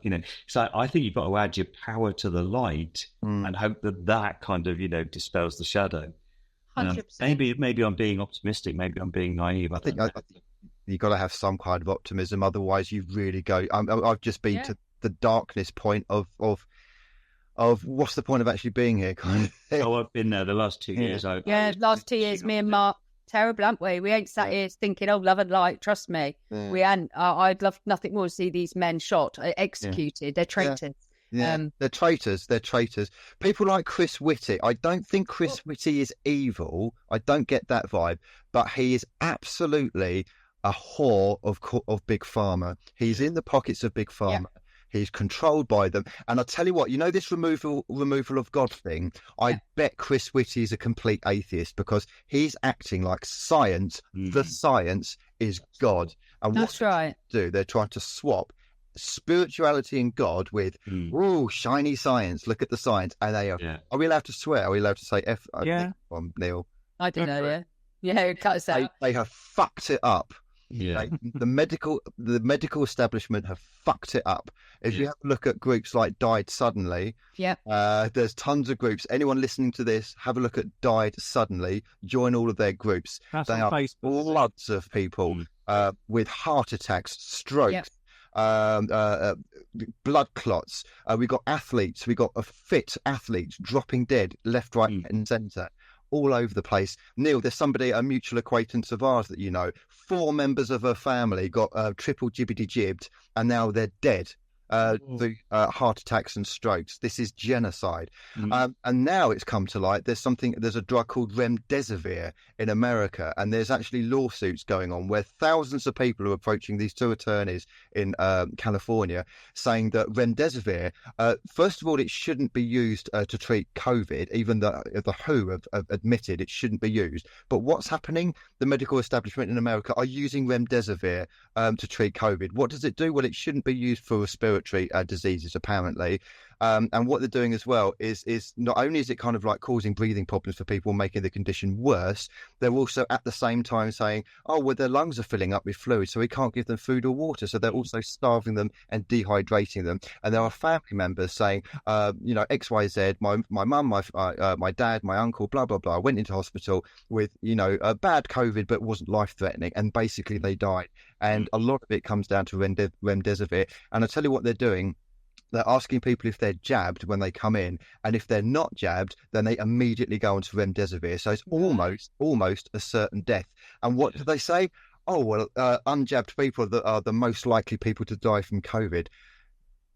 E: So I think you've got to add your power to the light and hope that kind of, dispels the shadow.
F: 100%.
E: Maybe I'm being optimistic. Maybe I'm being naive. I think
C: you've got to have some kind of optimism. Otherwise, you really go. I've just been to the darkness point of what's the point of actually being here, kind of thing.
E: Oh, I've been there the last 2 years.
F: Last 2 years, me and Mark, terrible, aren't we? We ain't sat here thinking, oh, love and light, trust me. We ain't. I'd love nothing more to see these men shot, executed. They're traitors.
C: They're traitors. They're traitors. People like Chris Whitty. I don't think Chris Whitty is evil. I don't get that vibe, but he is absolutely a whore of Big Pharma. He's in the pockets of Big Pharma. He's controlled by them. And I'll tell you what, this removal of God thing, I bet Chris Whitty is a complete atheist because he's acting like science. The science is God. And
F: that's right.
C: They're trying to swap spirituality and God with, shiny science. Look at the science. And they are we allowed to swear? Are we allowed to say F? Neil.
F: I don't know, cut us out.
C: They have fucked it up. The medical establishment have fucked it up. If you have a look at groups like Died Suddenly, there's tons of groups. Anyone listening to this, have a look at Died Suddenly. Join all of their groups.
B: That's
C: they
B: on
C: are
B: Facebook.
C: floods of people with heart attacks, strokes, blood clots. We got athletes. We got fit athletes dropping dead left, right, and centre. All over the place. Neil, there's somebody, a mutual acquaintance of ours that you know, 4 members of her family got triple jibbity-jibbed and now they're dead through heart attacks and strokes. This is genocide. And now it's come to light, there's a drug called remdesivir in America, and there's actually lawsuits going on where thousands of people are approaching these 2 attorneys in California saying that remdesivir, first of all, it shouldn't be used to treat COVID, even though the WHO have admitted it shouldn't be used. But what's happening? The medical establishment in America are using remdesivir to treat COVID. What does it do? Well, it shouldn't be used for respiratory diseases, apparently. And what they're doing as well is not only is it kind of like causing breathing problems for people, making the condition worse, they're also at the same time saying, oh, well, their lungs are filling up with fluid, so we can't give them food or water. So they're also starving them and dehydrating them. And there are family members saying, XYZ, my mum, my dad, my uncle, blah, blah, blah, went into hospital with, a bad COVID, but wasn't life-threatening. And basically they died. And a lot of it comes down to remdesivir. And I tell you what they're doing. They're asking people if they're jabbed when they come in, and if they're not jabbed, then they immediately go onto remdesivir. So it's almost a certain death. And what do they say? Oh, well, unjabbed people that are the most likely people to die from COVID.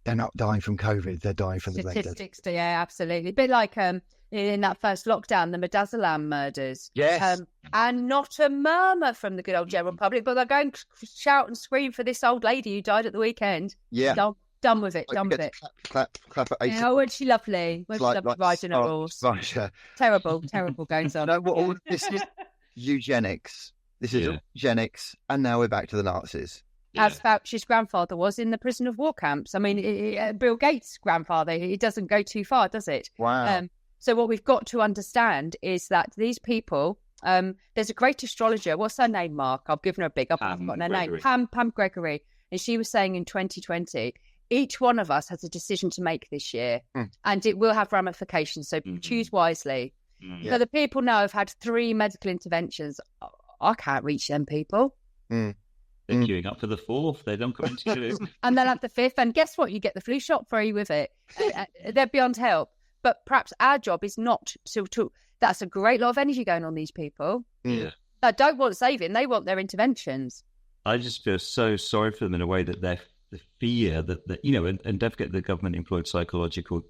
C: They're not dying from COVID. They're dying from the
F: statistics. Yeah, absolutely. A bit like in that first lockdown, the Midazolam murders.
C: Yes.
F: And not a murmur from the good old general public, but they're going to shout and scream for this old lady who died at the weekend.
C: Yeah.
F: Done with it. Done with it.
C: Clap at 80.
F: Yeah, wasn't she lovely? Wasn't she lovely riding a horse? Terrible goings on.
C: No, all of this is eugenics. This is eugenics, and now we're back to the Nazis.
F: As Fauci's grandfather was in the prison of war camps. I mean, Bill Gates' grandfather, it doesn't go too far, does it?
C: Wow.
F: So what we've got to understand is that these people, there's a great astrologer. What's her name, Mark? I've given her a big up. I've forgotten her name. Pam Gregory. And she was saying in 2020, each one of us has a decision to make this year, and it will have ramifications. So choose wisely. So the people now have had 3 medical interventions. I can't reach them people.
E: They're queuing up for the 4th. They don't come into queue.
F: And they'll have the 5th. And guess what? You get the flu shot free with it. They're beyond help. But perhaps our job is not to that's a great lot of energy going on these people.
E: Yeah.
F: That don't want saving. They want their interventions.
E: I just feel so sorry for them in a way that the fear that and don't forget the government employed psychological,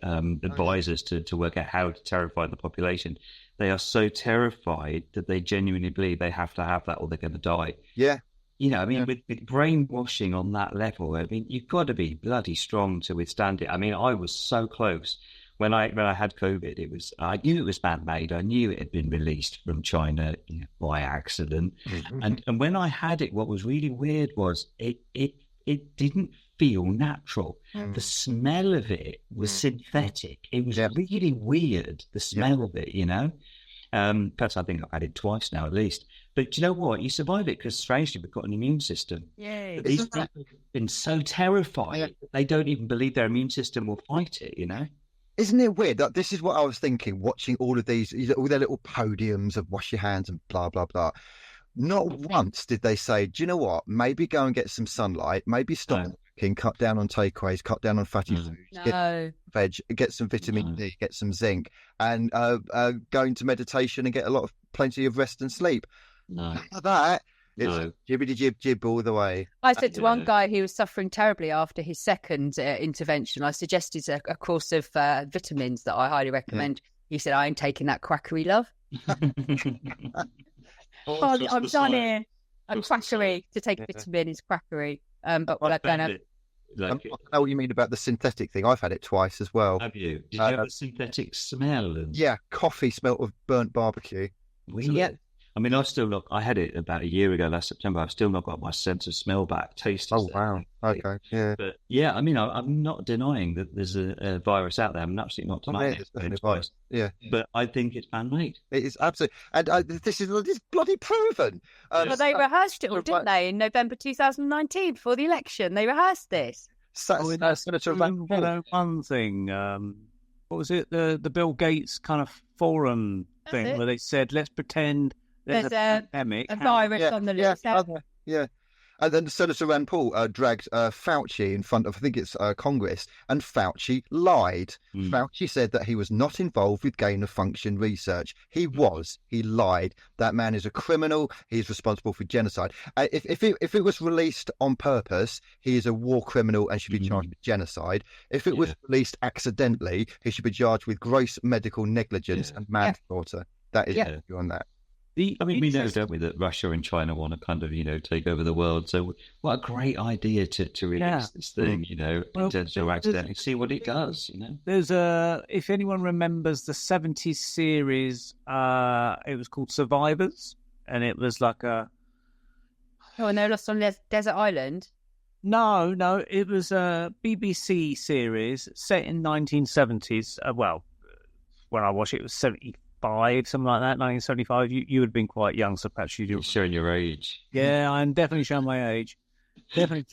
E: advisors to work out how to terrify the population. They are so terrified that they genuinely believe they have to have that or they're going to die.
C: Yeah.
E: With brainwashing on that level, you've got to be bloody strong to withstand it. I was so close. When I had COVID, I knew it was man-made. I knew it had been released from China by accident. And when I had it, what was really weird was it didn't feel natural. The smell of it was synthetic. It was really weird, the smell of it, Perhaps I think I've had it twice now at least. But do you know what? You survive it because strangely we've got an immune system.
F: Yeah.
E: These people have been so terrified they don't even believe their immune system will fight it,
C: Isn't it weird that this is what I was thinking, watching all of these, all their little podiums of wash your hands and blah, blah, blah. Not once did they say, do you know what? Maybe go and get some sunlight, maybe stop working, cut down on takeaways, cut down on fatty foods, get veg, get some vitamin D, get some zinc, and go into meditation and get plenty of rest and sleep. None of that. It's jibbity-jib all the way.
F: I said to one guy who was suffering terribly after his second intervention, I suggested a course of vitamins that I highly recommend. He said, I ain't taking that quackery, love. I'm done here. A quackery. To take vitamin is quackery. But what I
C: know what you mean about the synthetic thing. I've had it twice as well.
E: Have you? Did you have a synthetic smell?
C: Yeah, coffee smelt of burnt barbecue.
F: Yeah.
E: I've still not. I had it about a year ago, last September. I've still not got my sense of smell back. Taste.
C: Oh wow. Okay. Yeah.
E: But yeah, I'm not denying that there's a virus out there. I'm absolutely not denying
C: it. Virus. Yeah.
E: But I think it's man-made.
C: It is absolutely, and this is bloody proven.
F: Well, they rehearsed it all, didn't they? In November 2019 before the election, they rehearsed this.
B: One thing. What was it? The Bill Gates kind of forum thing where they said, let's pretend there's a pandemic.
F: A virus on the loose.
C: And then Senator Rand Paul dragged Fauci in front of, I think it's Congress, and Fauci lied. Fauci said that he was not involved with gain-of-function research. He was. He lied. That man is a criminal. He's responsible for genocide. If it was released on purpose, he is a war criminal and should be charged with genocide. If it was released accidentally, he should be charged with gross medical negligence and manslaughter. That is you on that.
E: We know, don't we, that Russia and China want to kind of, take over the world. So what a great idea to release this thing, so accidentally see what it does,
B: There's if anyone remembers the 70s series, it was called Survivors, and it was like a...
F: Oh, and they're lost on Desert Island?
B: No, it was a BBC series set in 1970s. When I watched it, it was 75, something like that, 1975. You would have been quite young, so perhaps you do.
E: You're showing your age.
B: Yeah, I'm definitely showing my age. I'm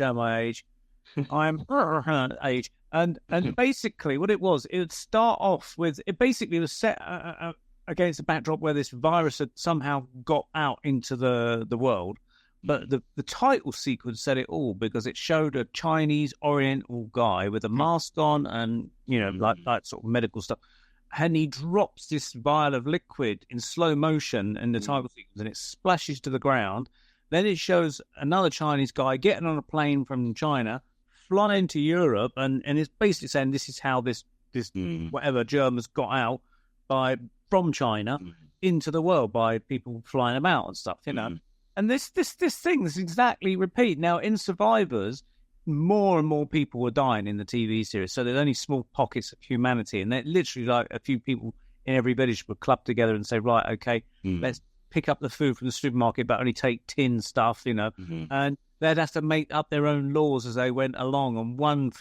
B: age. And basically what it would start off with, it basically was set against a backdrop where this virus had somehow got out into the world. But the title sequence said it all, because it showed a Chinese Oriental guy with a mask on and, like sort of medical stuff. And he drops this vial of liquid in slow motion in the title sequence, and it splashes to the ground. Then it shows another Chinese guy getting on a plane from China, flying to Europe, and it's basically saying this is how this whatever germ has got out from China into the world by people flying about and stuff, And this thing is exactly repeat. Now, in Survivors, more and more people were dying in the TV series, so there's only small pockets of humanity, and they're literally like a few people in every village would club together and say, right, okay, let's pick up the food from the supermarket, but only take tin stuff, and they'd have to make up their own laws as they went along. And one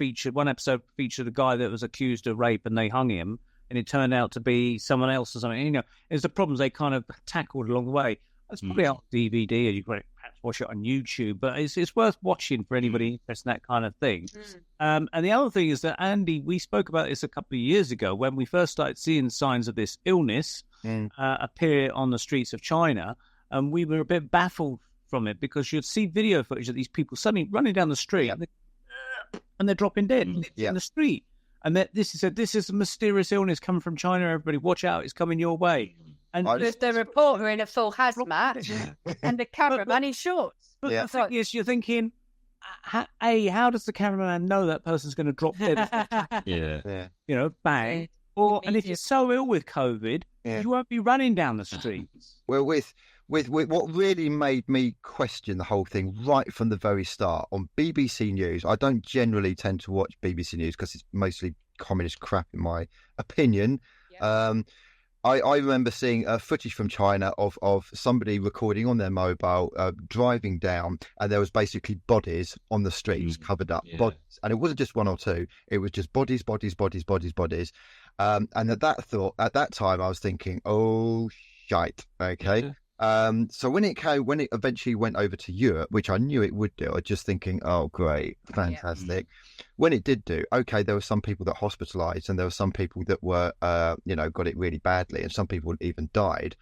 B: episode featured a guy that was accused of rape, and they hung him, and it turned out to be someone else or something. It's the problems they kind of tackled along the way. It's probably on DVD, and you can perhaps watch it on YouTube, but it's worth watching for anybody interested in that kind of thing. And the other thing is that, Andy, we spoke about this a couple of years ago when we first started seeing signs of this illness appear on the streets of China, and we were a bit baffled from it, because you'd see video footage of these people suddenly running down the street and they're dropping dead in the street. And this is a mysterious illness coming from China. Everybody, watch out! It's coming your way. And
F: with the reporter in a full hazmat and the cameraman in shorts.
B: But the thing is, you're thinking, how does the cameraman know that person's going to drop dead? Bang. And if you're so ill with COVID, you won't be running down the streets.
C: Well, with what really made me question the whole thing right from the very start, on BBC News, I don't generally tend to watch BBC News because it's mostly communist crap in my opinion. I remember seeing footage from China of somebody recording on their mobile, driving down, and there was basically bodies on the streets covered up. Bodies. And it wasn't just one or two, it was just bodies. And at that time I was thinking, oh shite, okay. So when it eventually went over to Europe, which I knew it would do, I was just thinking, oh great, fantastic. When it did do, okay, there were some people that hospitalized, and there were some people that were, got it really badly, and some people even died.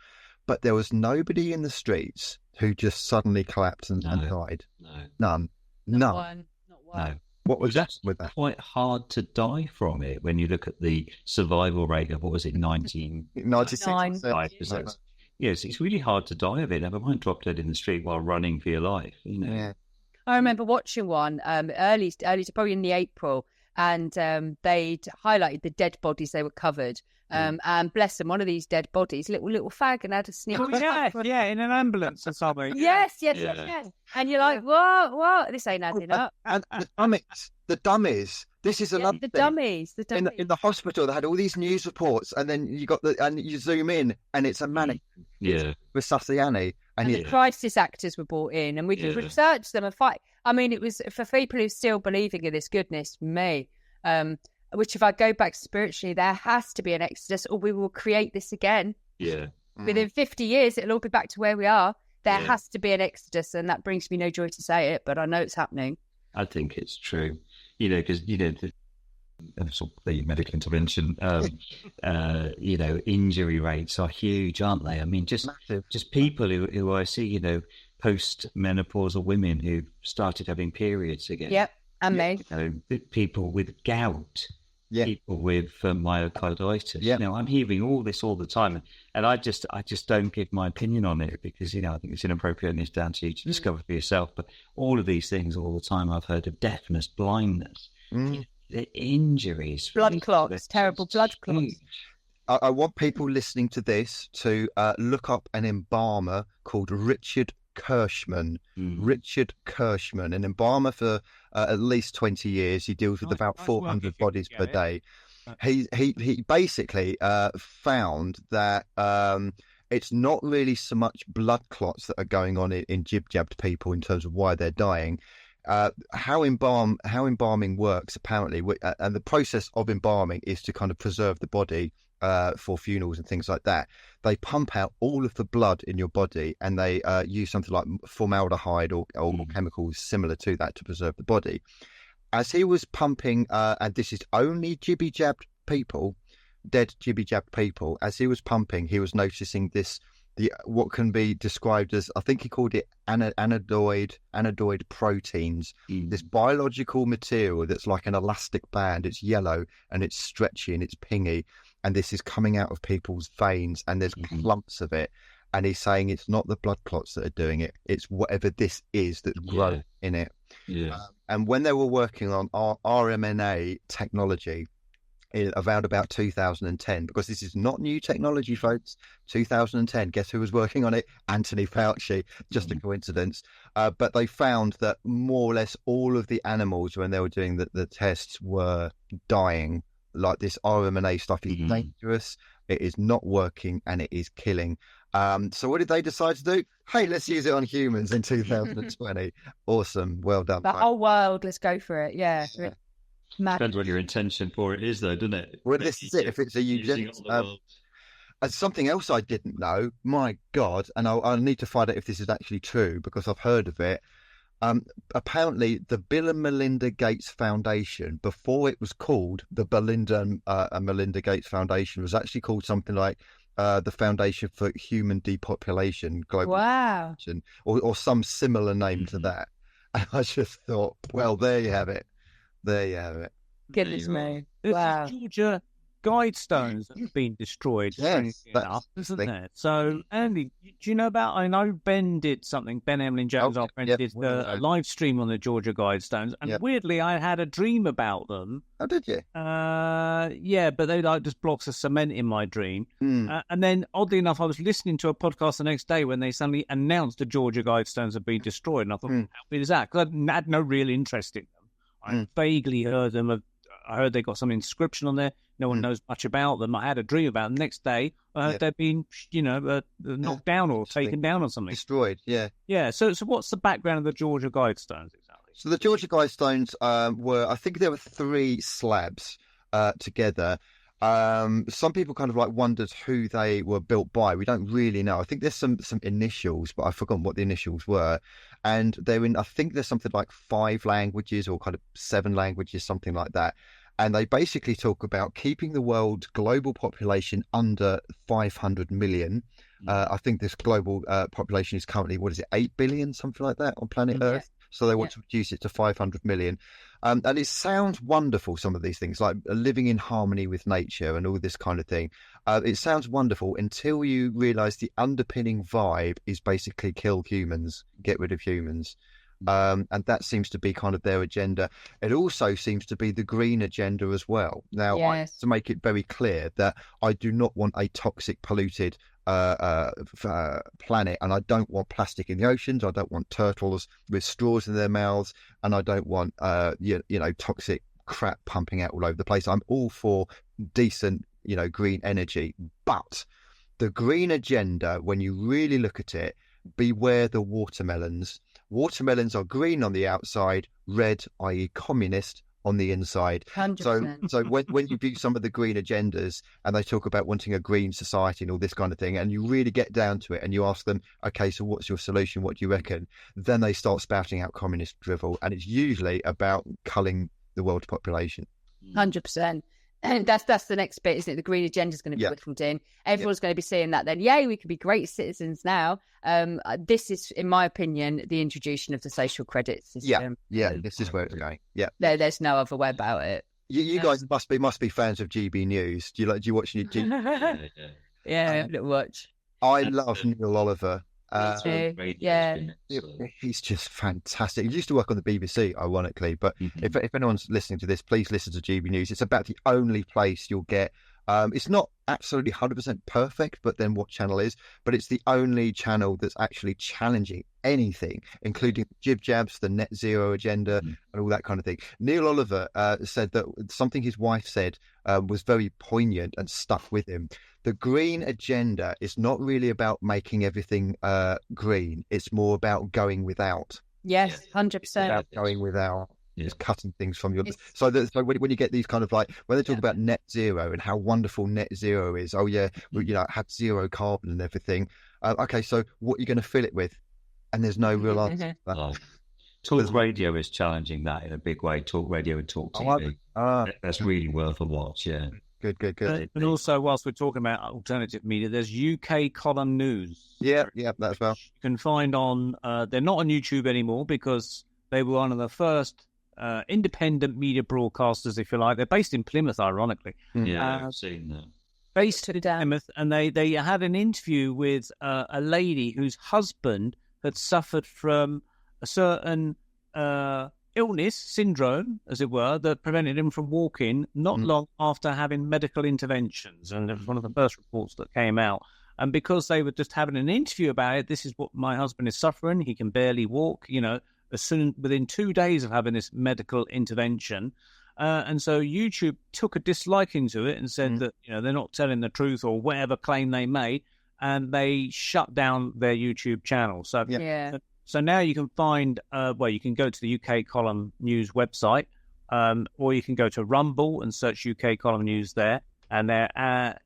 C: But there was nobody in the streets who just suddenly collapsed and died. No. None.
F: Not one.
E: No.
C: What was that with that?
E: Quite hard to die from it when you look at the survival rate of,
C: 96%.
E: Yes, it's really hard to die of it. Never mind drop dead in the street while running for your life.
C: Yeah.
F: I remember watching one early, probably in the April, and they'd highlighted the dead bodies they were covered. And bless them, one of these dead bodies, little fag, and had a sneak.
B: In an ambulance or something.
F: Yes. And you're like, what? This ain't adding up.
C: And the dummies. This is another thing.
F: Dummies.
C: In the hospital, they had all these news reports, and then you zoom in, and it's a mannequin. With Sassiani. And
F: the crisis actors were brought in, and we could research them and fight. I mean, it was for people who still believing in this, goodness me. Which, if I go back spiritually, there has to be an exodus, or we will create this again.
E: Yeah.
F: Within 50 years, it'll all be back to where we are. There has to be an exodus, and that brings me no joy to say it, but I know it's happening.
E: I think it's true. Because the medical intervention, injury rates are huge, aren't they? I mean, just people who I see, post-menopausal women who started having periods again.
F: Yep, and me.
E: People with gout, people with myocarditis.
C: Yeah.
E: I'm hearing all this all the time, and I just don't give my opinion on it because I think it's inappropriate and it's down to you to discover for yourself. But all of these things, all the time, I've heard of deafness, blindness, the injuries,
F: blood clots, terrible blood clots.
C: I want people listening to this to look up an embalmer called Richard Kirschman. Richard Kirschman, an embalmer for at least 20 years. He deals with about 400 bodies per day. He basically found that it's not really so much blood clots that are going on in jib-jabbed people in terms of why they're dying. How embalming works, apparently, and the process of embalming is to kind of preserve the body for funerals and things like that. They pump out all of the blood in your body, and they use something like formaldehyde or chemicals similar to that to preserve the body. As he was pumping, and this is only jibby-jabbed people, dead jibby-jabbed people, as he was pumping, he was noticing what can be described as, I think he called it anadoid proteins, this biological material that's like an elastic band. It's yellow and it's stretchy and it's pingy, and this is coming out of people's veins, and there's clumps of it. And he's saying it's not the blood clots that are doing it, it's whatever this is that's growing in it. And when they were working on RMNA technology around about 2010, because this is not new technology, folks. 2010, guess who was working on it? Anthony Fauci. Just a coincidence. But they found that more or less all of the animals, when they were doing the tests, were dying. Like, this RMNA stuff is dangerous, it is not working, and it is killing. So what did they decide to do? Hey, let's use it on humans in 2020. Awesome. Well done.
F: The whole world, let's go for it. Yeah.
E: Depends what your intention for it is, though, doesn't it?
C: Well, this is it. If it's a eugenics, something else I didn't know, my God, and I'll need to find out if this is actually true because I've heard of it. Apparently, the Bill and Melinda Gates Foundation, before it was called the Belinda and Melinda Gates Foundation, was actually called something like the Foundation for Human Depopulation, Global Population, or some similar name to that. And I just thought, well, there you have it. There you have it.
F: Goodness me.
B: Wow. Georgia Guidestones that have been destroyed.
C: Yes,
B: enough, isn't there? So, Andy, do you know about, I know Ben did something, Ben Emlyn Jones, our friend, did a live stream on the Georgia Guidestones, and weirdly, I had a dream about them.
C: Oh, did you?
B: Yeah, but they like just blocks of cement in my dream. And then, oddly enough, I was listening to a podcast the next day when they suddenly announced the Georgia Guidestones had been destroyed, and I thought, how weird is that? Because I had no real interest in them. I vaguely heard them. I heard they got some inscription on there. No one knows much about them. I had a dream about them. The next day, I heard they'd been, knocked down or taken down or something.
C: Destroyed,
B: Yeah, so what's the background of the Georgia Guidestones exactly?
C: So the Georgia Guidestones I think there were 3 slabs together. Some people kind of like wondered who they were built by. We don't really know. I think there's some initials, but I've forgotten what the initials were. And they're in, I think there's something like 5 languages or kind of 7 languages, something like that. And they basically talk about keeping the world's global population under 500 million. I think this global population is currently, 8 billion, something like that on planet Earth. So they want to reduce it to 500 million. And it sounds wonderful, some of these things, like living in harmony with nature and all this kind of thing. It sounds wonderful until you realise the underpinning vibe is basically kill humans, get rid of humans. And that seems to be kind of their agenda. It also seems to be the green agenda as well. Now, I have to make it very clear that I do not want a toxic, polluted planet, and I don't want plastic in the oceans. I don't want turtles with straws in their mouths, and I don't want toxic crap pumping out all over the place. I'm all for decent, green energy, but the green agenda, when you really look at it, beware the watermelons. Watermelons are green on the outside, red, i.e. communist, on the inside.
F: 100%.
C: So when you view some of the green agendas and they talk about wanting a green society and all this kind of thing, and you really get down to it and you ask them, okay, so what's your solution? What do you reckon? Then they start spouting out communist drivel, and it's usually about culling the world's population.
F: 100%. That's the next bit, isn't it? The green agenda is going to be whittled in. Everyone's going to be seeing that. Then, yay, we can be great citizens now. This is, in my opinion, the introduction of the social credit system.
C: Yeah. This is where it's going. Yeah,
F: there's no other way about it.
C: You guys must be fans of GB News. Do you watch GB?
F: Yeah, little watch.
C: I love Neil Oliver.
F: He's
C: just fantastic. He used to work on the BBC, ironically, but if anyone's listening to this, please listen to GB News. It's about the only place you'll get. It's not absolutely 100% perfect, but then what channel is? But it's the only channel that's actually challenging anything, including jib jabs, the net zero agenda, and all that kind of thing. Neil Oliver said that something his wife said was very poignant and stuck with him. The green agenda is not really about making everything green. It's more about going without.
F: Yes, 100%.
C: About going without. It's cutting things from your... So when you get these kind of like... When they talk about net zero and how wonderful net zero is, have zero carbon and everything. Okay, so what are you going to fill it with? And there's no real answer to that.
E: Talk radio is challenging that in a big way. Talk radio and talk TV. That's really worth a watch, yeah.
C: Good.
B: And also, whilst we're talking about alternative media, there's UK Column News.
C: Yeah, that as well.
B: You can find on... they're not on YouTube anymore because they were one of the first independent media broadcasters, if you like. They're based in Plymouth, ironically.
E: Yeah, I've seen that.
B: Based in Plymouth, and they had an interview with a lady whose husband had suffered from a certain illness, syndrome, as it were, that prevented him from walking not long after having medical interventions. And it was one of the first reports that came out. And because they were just having an interview about it, this is what my husband is suffering. He can barely walk, within 2 days of having this medical intervention. And so YouTube took a disliking to it and said that, they're not telling the truth or whatever claim they made. And they shut down their YouTube channel. So, So now you can find, you can go to the UK Column News website, or you can go to Rumble and search UK Column News there. And they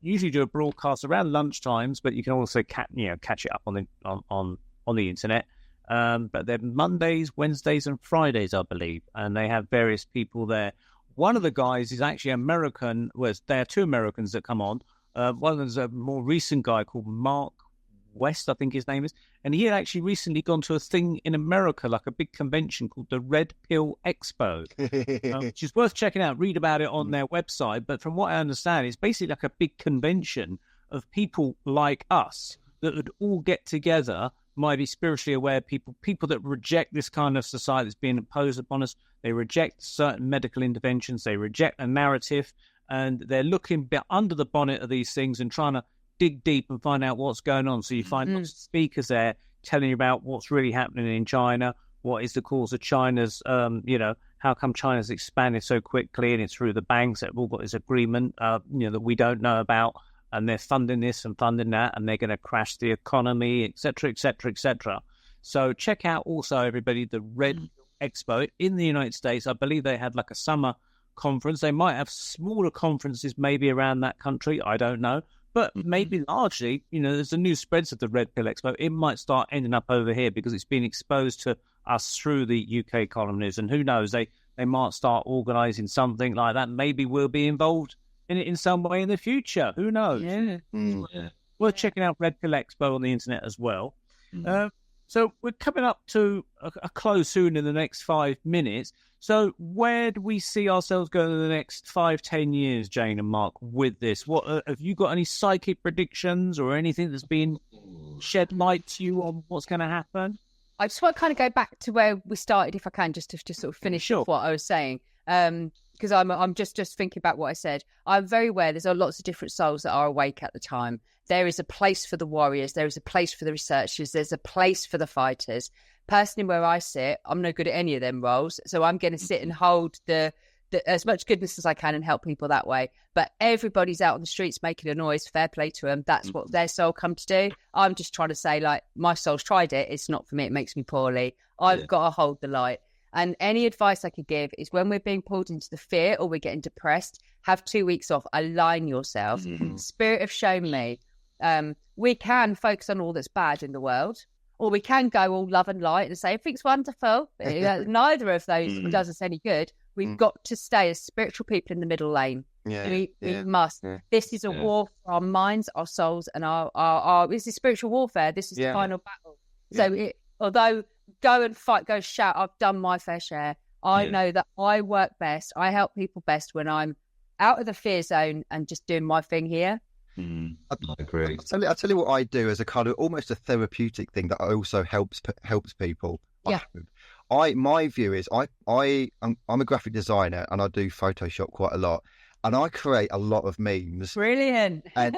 B: usually do a broadcast around lunchtimes, but you can also catch it up on the internet. But they're Mondays, Wednesdays, and Fridays, I believe, and they have various people there. One of the guys is actually American. There are two Americans that come on. One of them is a more recent guy called Mark West, I think his name is, and he had actually recently gone to a thing in America, like a big convention called the Red Pill Expo, which is worth checking out. Read about it on their website. But from what I understand, it's basically like a big convention of people like us that would all get together, might be spiritually aware people that reject this kind of society that's being imposed upon us. They reject certain medical interventions. They reject a narrative, and they're looking under the bonnet of these things and trying to dig deep and find out what's going on. So you find lots of speakers there telling you about what's really happening in China, what is the cause of China's, how come China's expanded so quickly, and it's through the banks that have all got this agreement, that we don't know about, and they're funding this and funding that, and they're going to crash the economy, etc., etc., etc. So check out also, everybody, the Red Expo in the United States. I believe they had like a summer conference. They might have smaller conferences maybe around that country. I don't know. But maybe largely, there's the new spreads of the Red Pill Expo. It might start ending up over here because it's been exposed to us through the UK Column News. And who knows, they might start organising something like that. Maybe we'll be involved in it in some way in the future. Who knows?
F: Yeah.
B: Worth checking out Red Pill Expo on the internet as well. So we're coming up to a close soon in the next 5 minutes. So where do we see ourselves going in the next 5-10 years, Jayne and Mark, with this? What have you got any psychic predictions or anything that's been shed light to you on what's going to happen?
F: I just want to kind of go back to where we started, if I can, just to sort of finish off what I was saying. Because I'm just thinking about what I said. I'm very aware there's lots of different souls that are awake at the time. There is a place for the warriors. There is a place for the researchers. There's a place for the fighters. Personally, where I sit, I'm no good at any of them roles. So I'm going to sit and hold the as much goodness as I can and help people that way. But everybody's out on the streets making a noise. Fair play to them. That's what their soul come to do. I'm just trying to say, like, my soul's tried it. It's not for me. It makes me poorly. I've got to hold the light. And any advice I could give is when we're being pulled into the fear or we're getting depressed, have 2 weeks off, align yourself. Spirit have shown me we can focus on all that's bad in the world, or we can go all love and light and say everything's wonderful. Neither of those does us any good. We've got to stay as spiritual people in the middle lane.
C: Yeah,
F: we must. Yeah. This is a war for our minds, our souls, and our this is spiritual warfare. This is the final battle. So although go and fight, go shout, I've done my fair share. I know that I work best. I help people best when I'm out of the fear zone and just doing my thing here.
E: I agree.
C: I'll tell you what I do as a kind of almost a therapeutic thing that also helps people.
F: Yeah.
C: My view is I'm a graphic designer and I do Photoshop quite a lot. And I create a lot of memes.
F: Brilliant.
C: And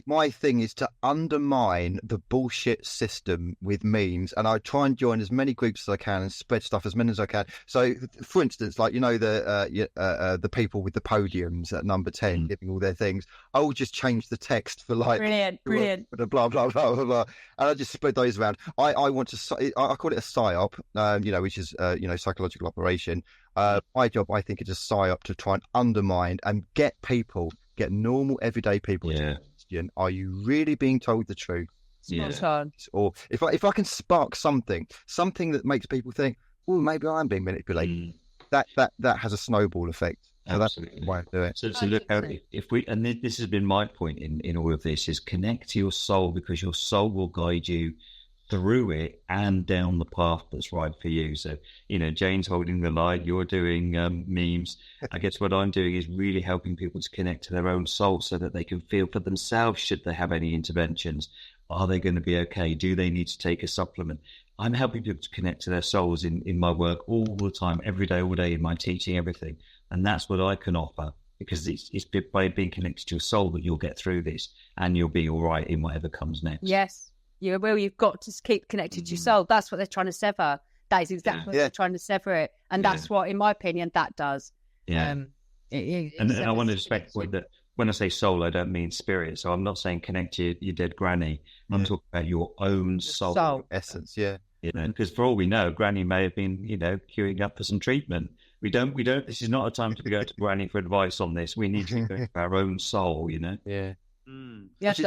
C: my thing is to undermine the bullshit system with memes. And I try and join as many groups as I can and spread stuff as many as I can. So, for instance, like, the people with the podiums at number 10 giving all their things, I will just change the text for like...
F: Brilliant.
C: Blah, blah, blah, blah, blah. And I just spread those around. I want to... I call it a PSYOP, which is, psychological operation. My job, I think, is a PSYOP to try and undermine and get normal, everyday people to question, are you really being told the truth? Or if I can spark something that makes people think, well, maybe I'm being manipulated, that has a snowball effect. So that's why I do it.
E: So look, if we, and this has been my point in all of this, is connect to your soul, because your soul will guide you through it and down the path that's right for you. So, Jayne's holding the light, you're doing memes. I guess what I'm doing is really helping people to connect to their own soul so that they can feel for themselves, should they have any interventions. Are they going to be okay? Do they need to take a supplement? I'm helping people to connect to their souls in my work all the time, every day, all day, in my teaching, everything. And that's what I can offer, because it's by being connected to your soul that you'll get through this and you'll be all right in whatever comes next.
F: Yes. You've got to keep connected to your soul. That's what they're trying to sever. That is exactly what they're trying to sever it. And that's what, in my opinion, that does.
E: Yeah. And I want to respect that when I say soul, I don't mean spirit. So I'm not saying connect to your dead granny. I'm talking about your own soul.
C: Essence,
E: because for all we know, granny may have been, queuing up for some treatment. We don't, this is not a time to go to granny for advice on this. We need to go to our own soul,
C: Yeah.
F: Yes,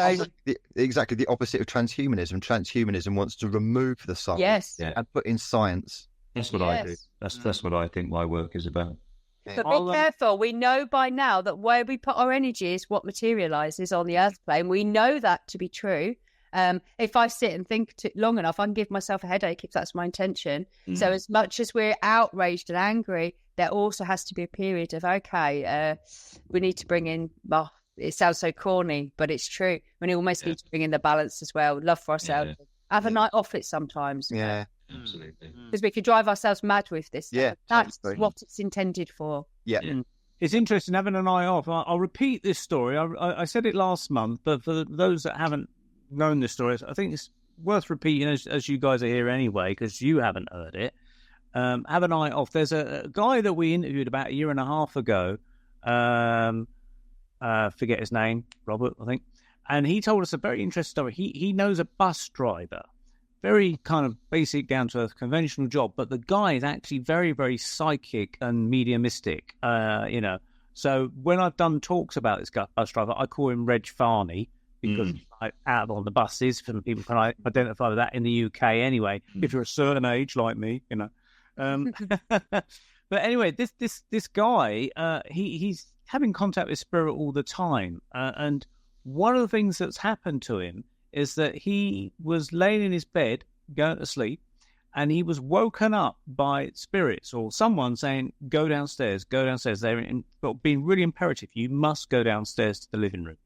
C: exactly the opposite of transhumanism. Transhumanism wants to remove the soul and put in science.
E: That's what I do. That's what I think my work is about.
F: But be careful. We know by now that where we put our energy is what materializes on the earth plane. We know that to be true. If I sit and think long enough, I can give myself a headache if that's my intention. So as much as we're outraged and angry, there also has to be a period of, we need to bring in... it sounds so corny, but it's true. We almost need to bring in the balance as well. Love for ourselves. Have a night off it sometimes.
E: Yeah, absolutely.
F: Because we could drive ourselves mad with this.
C: Yeah,
F: that's what it's intended for.
C: Yeah.
B: It's interesting having an eye off. I'll repeat this story. I said it last month, but for those that haven't known this story, I think it's worth repeating as you guys are here anyway, because you haven't heard it. Have an eye off. There's a guy that we interviewed about a year and a half ago. Forget his name, Robert, I think. And he told us a very interesting story. He knows a bus driver, very kind of basic, down-to-earth, conventional job, but the guy is actually very, very psychic and mediumistic, So when I've done talks about this bus driver, I call him Reg Farney, because he's out on the buses, and people can identify with that in the UK anyway, if you're a certain age like me, But anyway, this guy, he's having contact with spirit all the time. And one of the things that's happened to him is that he was laying in his bed, going to sleep, and he was woken up by spirits or someone saying, go downstairs. They're being really imperative. You must go downstairs to the living room.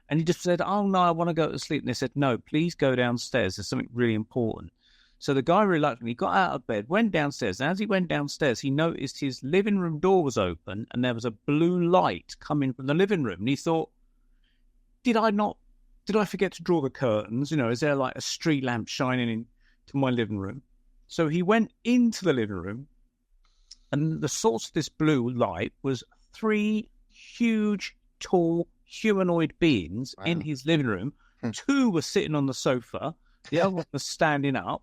B: And he just said, oh, no, I want to go to sleep. And they said, no, please go downstairs. There's something really important. So the guy reluctantly got out of bed, went downstairs. And as he went downstairs, he noticed his living room door was open and there was a blue light coming from the living room. And he thought, did I forget to draw the curtains? Is there like a street lamp shining into my living room? So he went into the living room, and the source of this blue light was 3 huge, tall, humanoid beings in his living room. 2 were sitting on the sofa. The other one was standing up.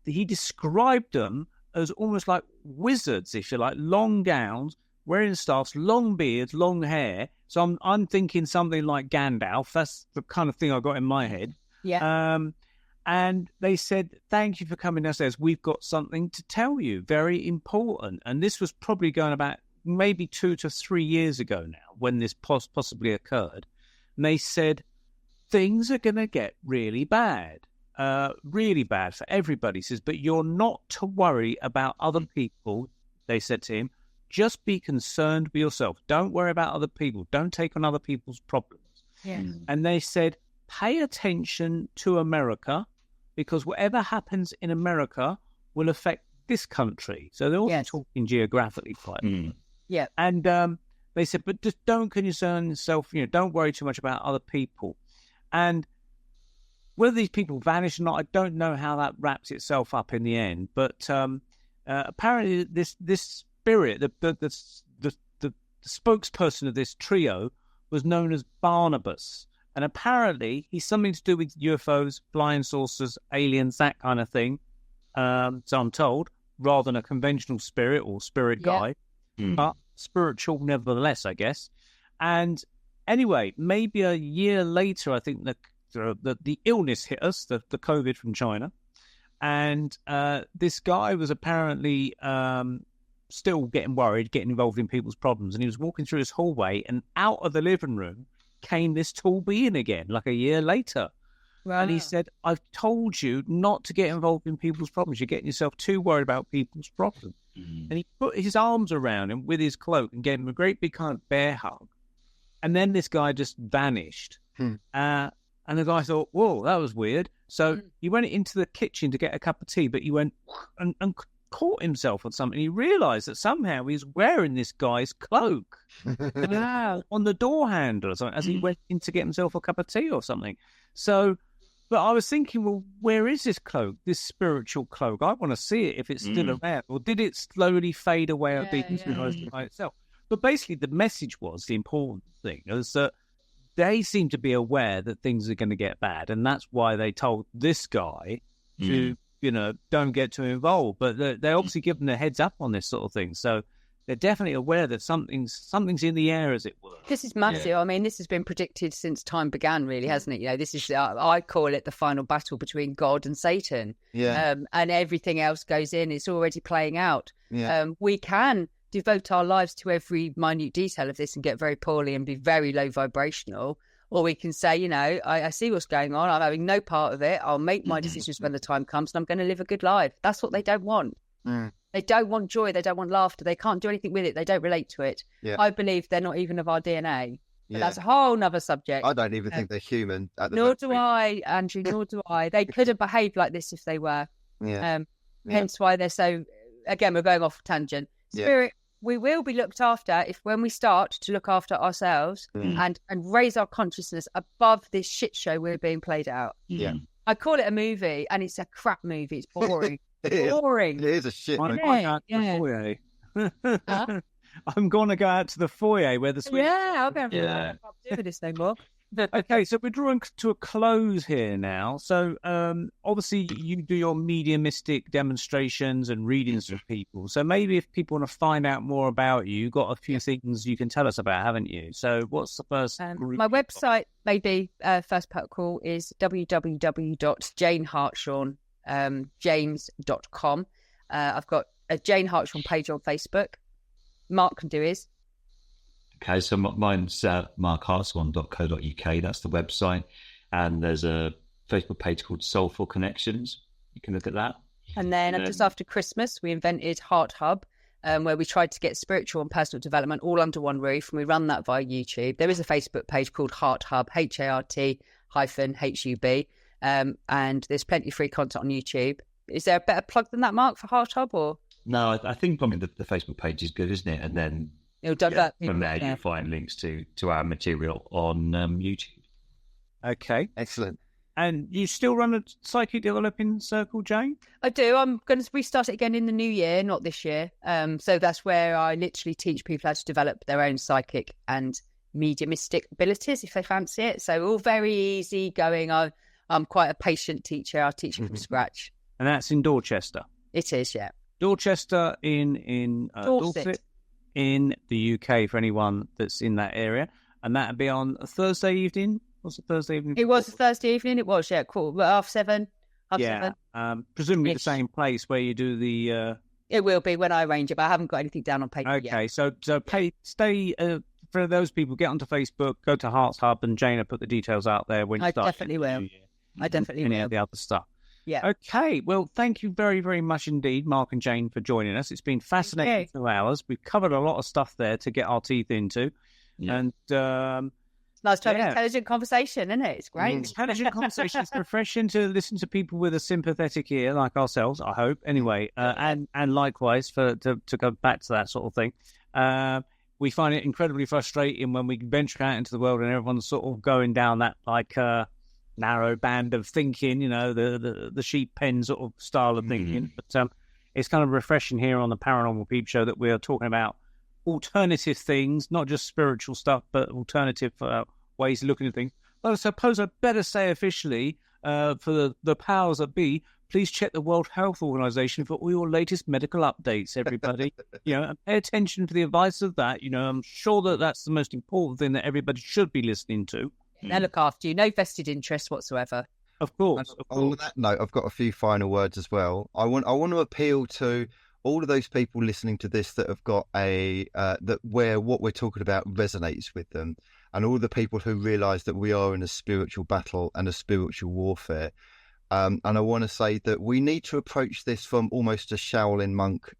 B: He described them as almost like wizards, if you like, long gowns, wearing staffs, long beards, long hair. So I'm thinking something like Gandalf. That's the kind of thing I got in my head.
F: Yeah.
B: And they said, thank you for coming downstairs. We've got something to tell you, very important. And this was probably going about maybe 2 to 3 years ago now. when this possibly occurred. And they said, things are going to get really bad for everybody. He says, but you're not to worry about other people, they said to him. Just be concerned with yourself. Don't worry about other people. Don't take on other people's problems.
D: Yeah.
B: And they said, pay attention to America, because whatever happens in America will affect this country. So they're also talking geographically quite.
F: Yeah.
B: And they said, but just don't concern yourself, don't worry too much about other people. And whether these people vanish or not, I don't know how that wraps itself up in the end. But apparently this spirit, the spokesperson of this trio, was known as Barnabas. And apparently he's something to do with UFOs, flying saucers, aliens, that kind of thing. So I'm told, rather than a conventional spirit or spirit guide, but spiritual nevertheless, I guess. And anyway, maybe a year later, I think the illness hit us, the COVID from China. And this guy was apparently still getting worried, getting involved in people's problems. And he was walking through his hallway, and out of the living room came this tall being again, like a year later. Wow. And he said, I've told you not to get involved in people's problems. You're getting yourself too worried about people's problems. And he put his arms around him with his cloak and gave him a great big kind of bear hug. And then this guy just vanished. And the guy thought, whoa, that was weird. So he went into the kitchen to get a cup of tea, but he went and caught himself on something. He realised that somehow he was wearing this guy's cloak on the door handle or something as he went in to get himself a cup of tea or something. So, but I was thinking, well, where is this cloak, this spiritual cloak? I want to see it if it's still around. Or did it slowly fade away or be destroyed by itself? But basically the message was, the important thing, is that they seem to be aware that things are going to get bad. And that's why they told this guy to, don't get too involved. But they obviously give them a heads up on this sort of thing. So they're definitely aware that something's in the air, as it were.
F: This is massive. Yeah. I mean, this has been predicted since time began, really, hasn't it? This is, I call it the final battle between God and Satan. Yeah. And everything else goes in. It's already playing out. Yeah. We can devote our lives to every minute detail of this and get very poorly and be very low vibrational. Or we can say, I see what's going on. I'm having no part of it. I'll make my decisions when the time comes, and I'm going to live a good life. That's what they don't want. They don't want joy. They don't want laughter. They can't do anything with it. They don't relate to it. Yeah. I believe they're not even of our DNA. But that's a whole nother subject.
C: I don't even think they're human.
F: Nor do I, Andrew, nor do I. They couldn't behave like this if they were. Hence why they're so, again, we're going off tangent. Spirit, we will be looked after when we start to look after ourselves and raise our consciousness above this shit show we're being played out. Yeah. I call it a movie, and it's a crap movie. It's boring. Boring.
C: It is a shit movie.
B: I'm going to go out to the foyer where the sweet.
F: I'll go. I can't do this no more.
B: Okay, so we're drawing to a close here now. So obviously you do your mediumistic demonstrations and readings for people. So maybe if people want to find out more about you, you've got a few things you can tell us about, haven't you? So what's the first group?
F: My website, maybe first protocol, is www.JayneHartshorn.com. I've got a Jayne Hartshorne page on Facebook. Mark can do his.
E: Okay, so mine's markhartshorn.co.uk. That's the website. And there's a Facebook page called Soulful Connections. You can look at that.
F: And then just after Christmas, we invented Heart Hub, where we tried to get spiritual and personal development all under one roof. And we run that via YouTube. There is a Facebook page called Heart Hub, HART-HUB. And there's plenty of free content on YouTube. Is there a better plug than that, Mark, for Heart Hub? Or?
E: No, I think probably the Facebook page is good, isn't it? And then from there, you find links to our material on YouTube.
B: Okay.
C: Excellent.
B: And you still run a psychic developing circle, Jayne?
F: I do. I'm going to restart it again in the new year, not this year. So that's where I literally teach people how to develop their own psychic and mediumistic abilities, if they fancy it. So all very easy going. I'm quite a patient teacher. I teach from scratch.
B: And that's in Dorchester?
F: It is, yeah.
B: Dorchester in Dorset, in the UK, for anyone that's in that area. And that would be on a Thursday evening. What's the Thursday evening?
F: It was a Thursday evening. It was, yeah, cool. 7:30.
B: Yeah, presumably the same place where you do the...
F: It will be when I arrange it, but I haven't got anything down on paper yet.
B: Okay, so stay for those people, get onto Facebook, go to Hearts Hub, and Jayne will put the details out there when you start.
F: Definitely will. I definitely will.
B: Any of the other stuff.
F: Yeah.
B: Okay. Well, thank you very, very much indeed, Mark and Jayne, for joining us. It's been fascinating 2 hours. We've covered a lot of stuff there to get our teeth into. Yeah. And
F: it's nice to have an intelligent conversation, isn't it? It's great.
B: Intelligent conversation. It's refreshing to listen to people with a sympathetic ear like ourselves, I hope. Anyway, and likewise to go back to that sort of thing. We find it incredibly frustrating when we venture out into the world and everyone's sort of going down that narrow band of thinking, the sheep pen sort of style of thinking. But it's kind of refreshing here on the Paranormal Peep Show that we are talking about alternative things, not just spiritual stuff, but alternative ways of looking at things. But I suppose I'd better say officially, for the powers that be, please check the World Health Organization for all your latest medical updates, everybody. And pay attention to the advice of that. I'm sure that that's the most important thing that everybody should be listening to.
F: They'll look after you. No vested interest whatsoever.
B: Of course.
C: On that note, I've got a few final words as well. I want to appeal to all of those people listening to this that have got where what we're talking about resonates with them, and all the people who realise that we are in a spiritual battle and a spiritual warfare. And I want to say that we need to approach this from almost a Shaolin monk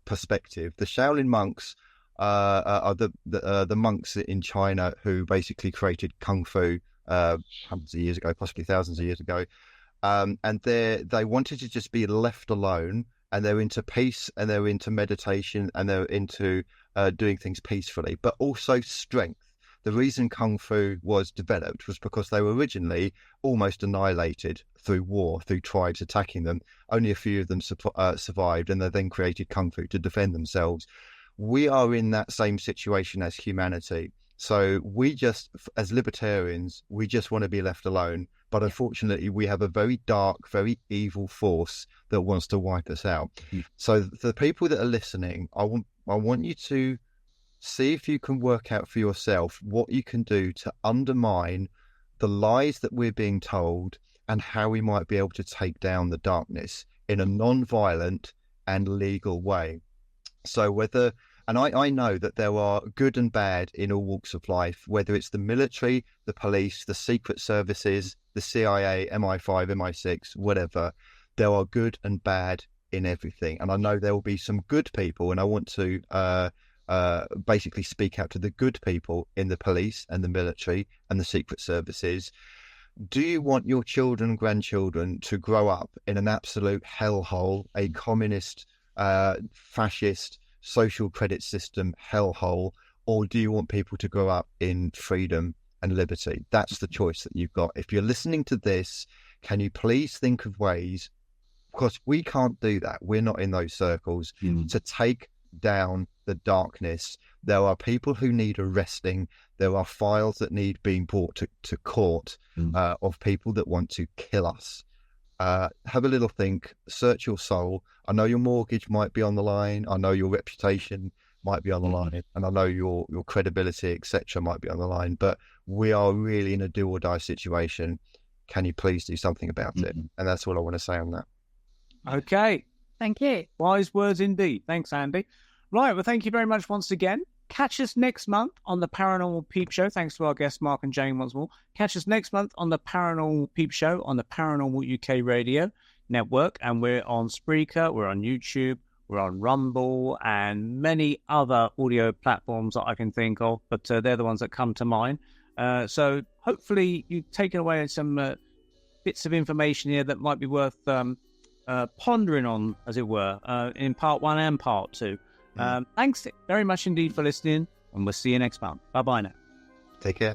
C: perspective. The Shaolin monks are the monks in China who basically created Kung Fu hundreds of years ago, possibly thousands of years ago. And they wanted to just be left alone, and they're into peace, and they're into meditation, and they're into doing things peacefully, but also strength. The reason Kung Fu was developed was because they were originally almost annihilated through war, through tribes attacking them. Only a few of them survived, and they then created Kung Fu to defend themselves. We are in that same situation as humanity. So we just, as libertarians, we just want to be left alone. But unfortunately, we have a very dark, very evil force that wants to wipe us out. So the people that are listening, I want you to see if you can work out for yourself what you can do to undermine the lies that we're being told and how we might be able to take down the darkness in a non-violent and legal way. So I know that there are good and bad in all walks of life, whether it's the military, the police, the secret services, the CIA, MI5, MI6, whatever. There are good and bad in everything. And I know there will be some good people, and I want to basically speak out to the good people in the police and the military and the secret services. Do you want your children and grandchildren to grow up in an absolute hellhole, a communist, fascist, social credit system hellhole, or do you want people to grow up in freedom and liberty? That's the choice that you've got. If you're listening to this, can you please think of ways, because we can't do that, we're not in those circles, to take down the darkness. There are people who need arresting. There are files that need being brought to court of people that want to kill us. Have a little think, search your soul. I know your mortgage might be on the line. I know your reputation might be on the line, and I know your credibility, etc., might be on the line, but we are really in a do or die situation. Can you please do something about it? And that's all I want to say on that.
B: Okay.
F: Thank you.
B: Wise words indeed. Thanks, Andy. Right, well, thank you very much once again. Catch us next month on the Paranormal Peep Show. Thanks to our guests, Mark and Jayne, once more. Catch us next month on the Paranormal Peep Show on the Paranormal UK Radio Network. And we're on Spreaker, we're on YouTube, we're on Rumble, and many other audio platforms that I can think of, but they're the ones that come to mind. So hopefully you've taken away some bits of information here that might be worth pondering on, as it were, in part 1 and part 2. Thanks very much indeed for listening, and we'll see you next month. Bye-bye now.
C: Take care.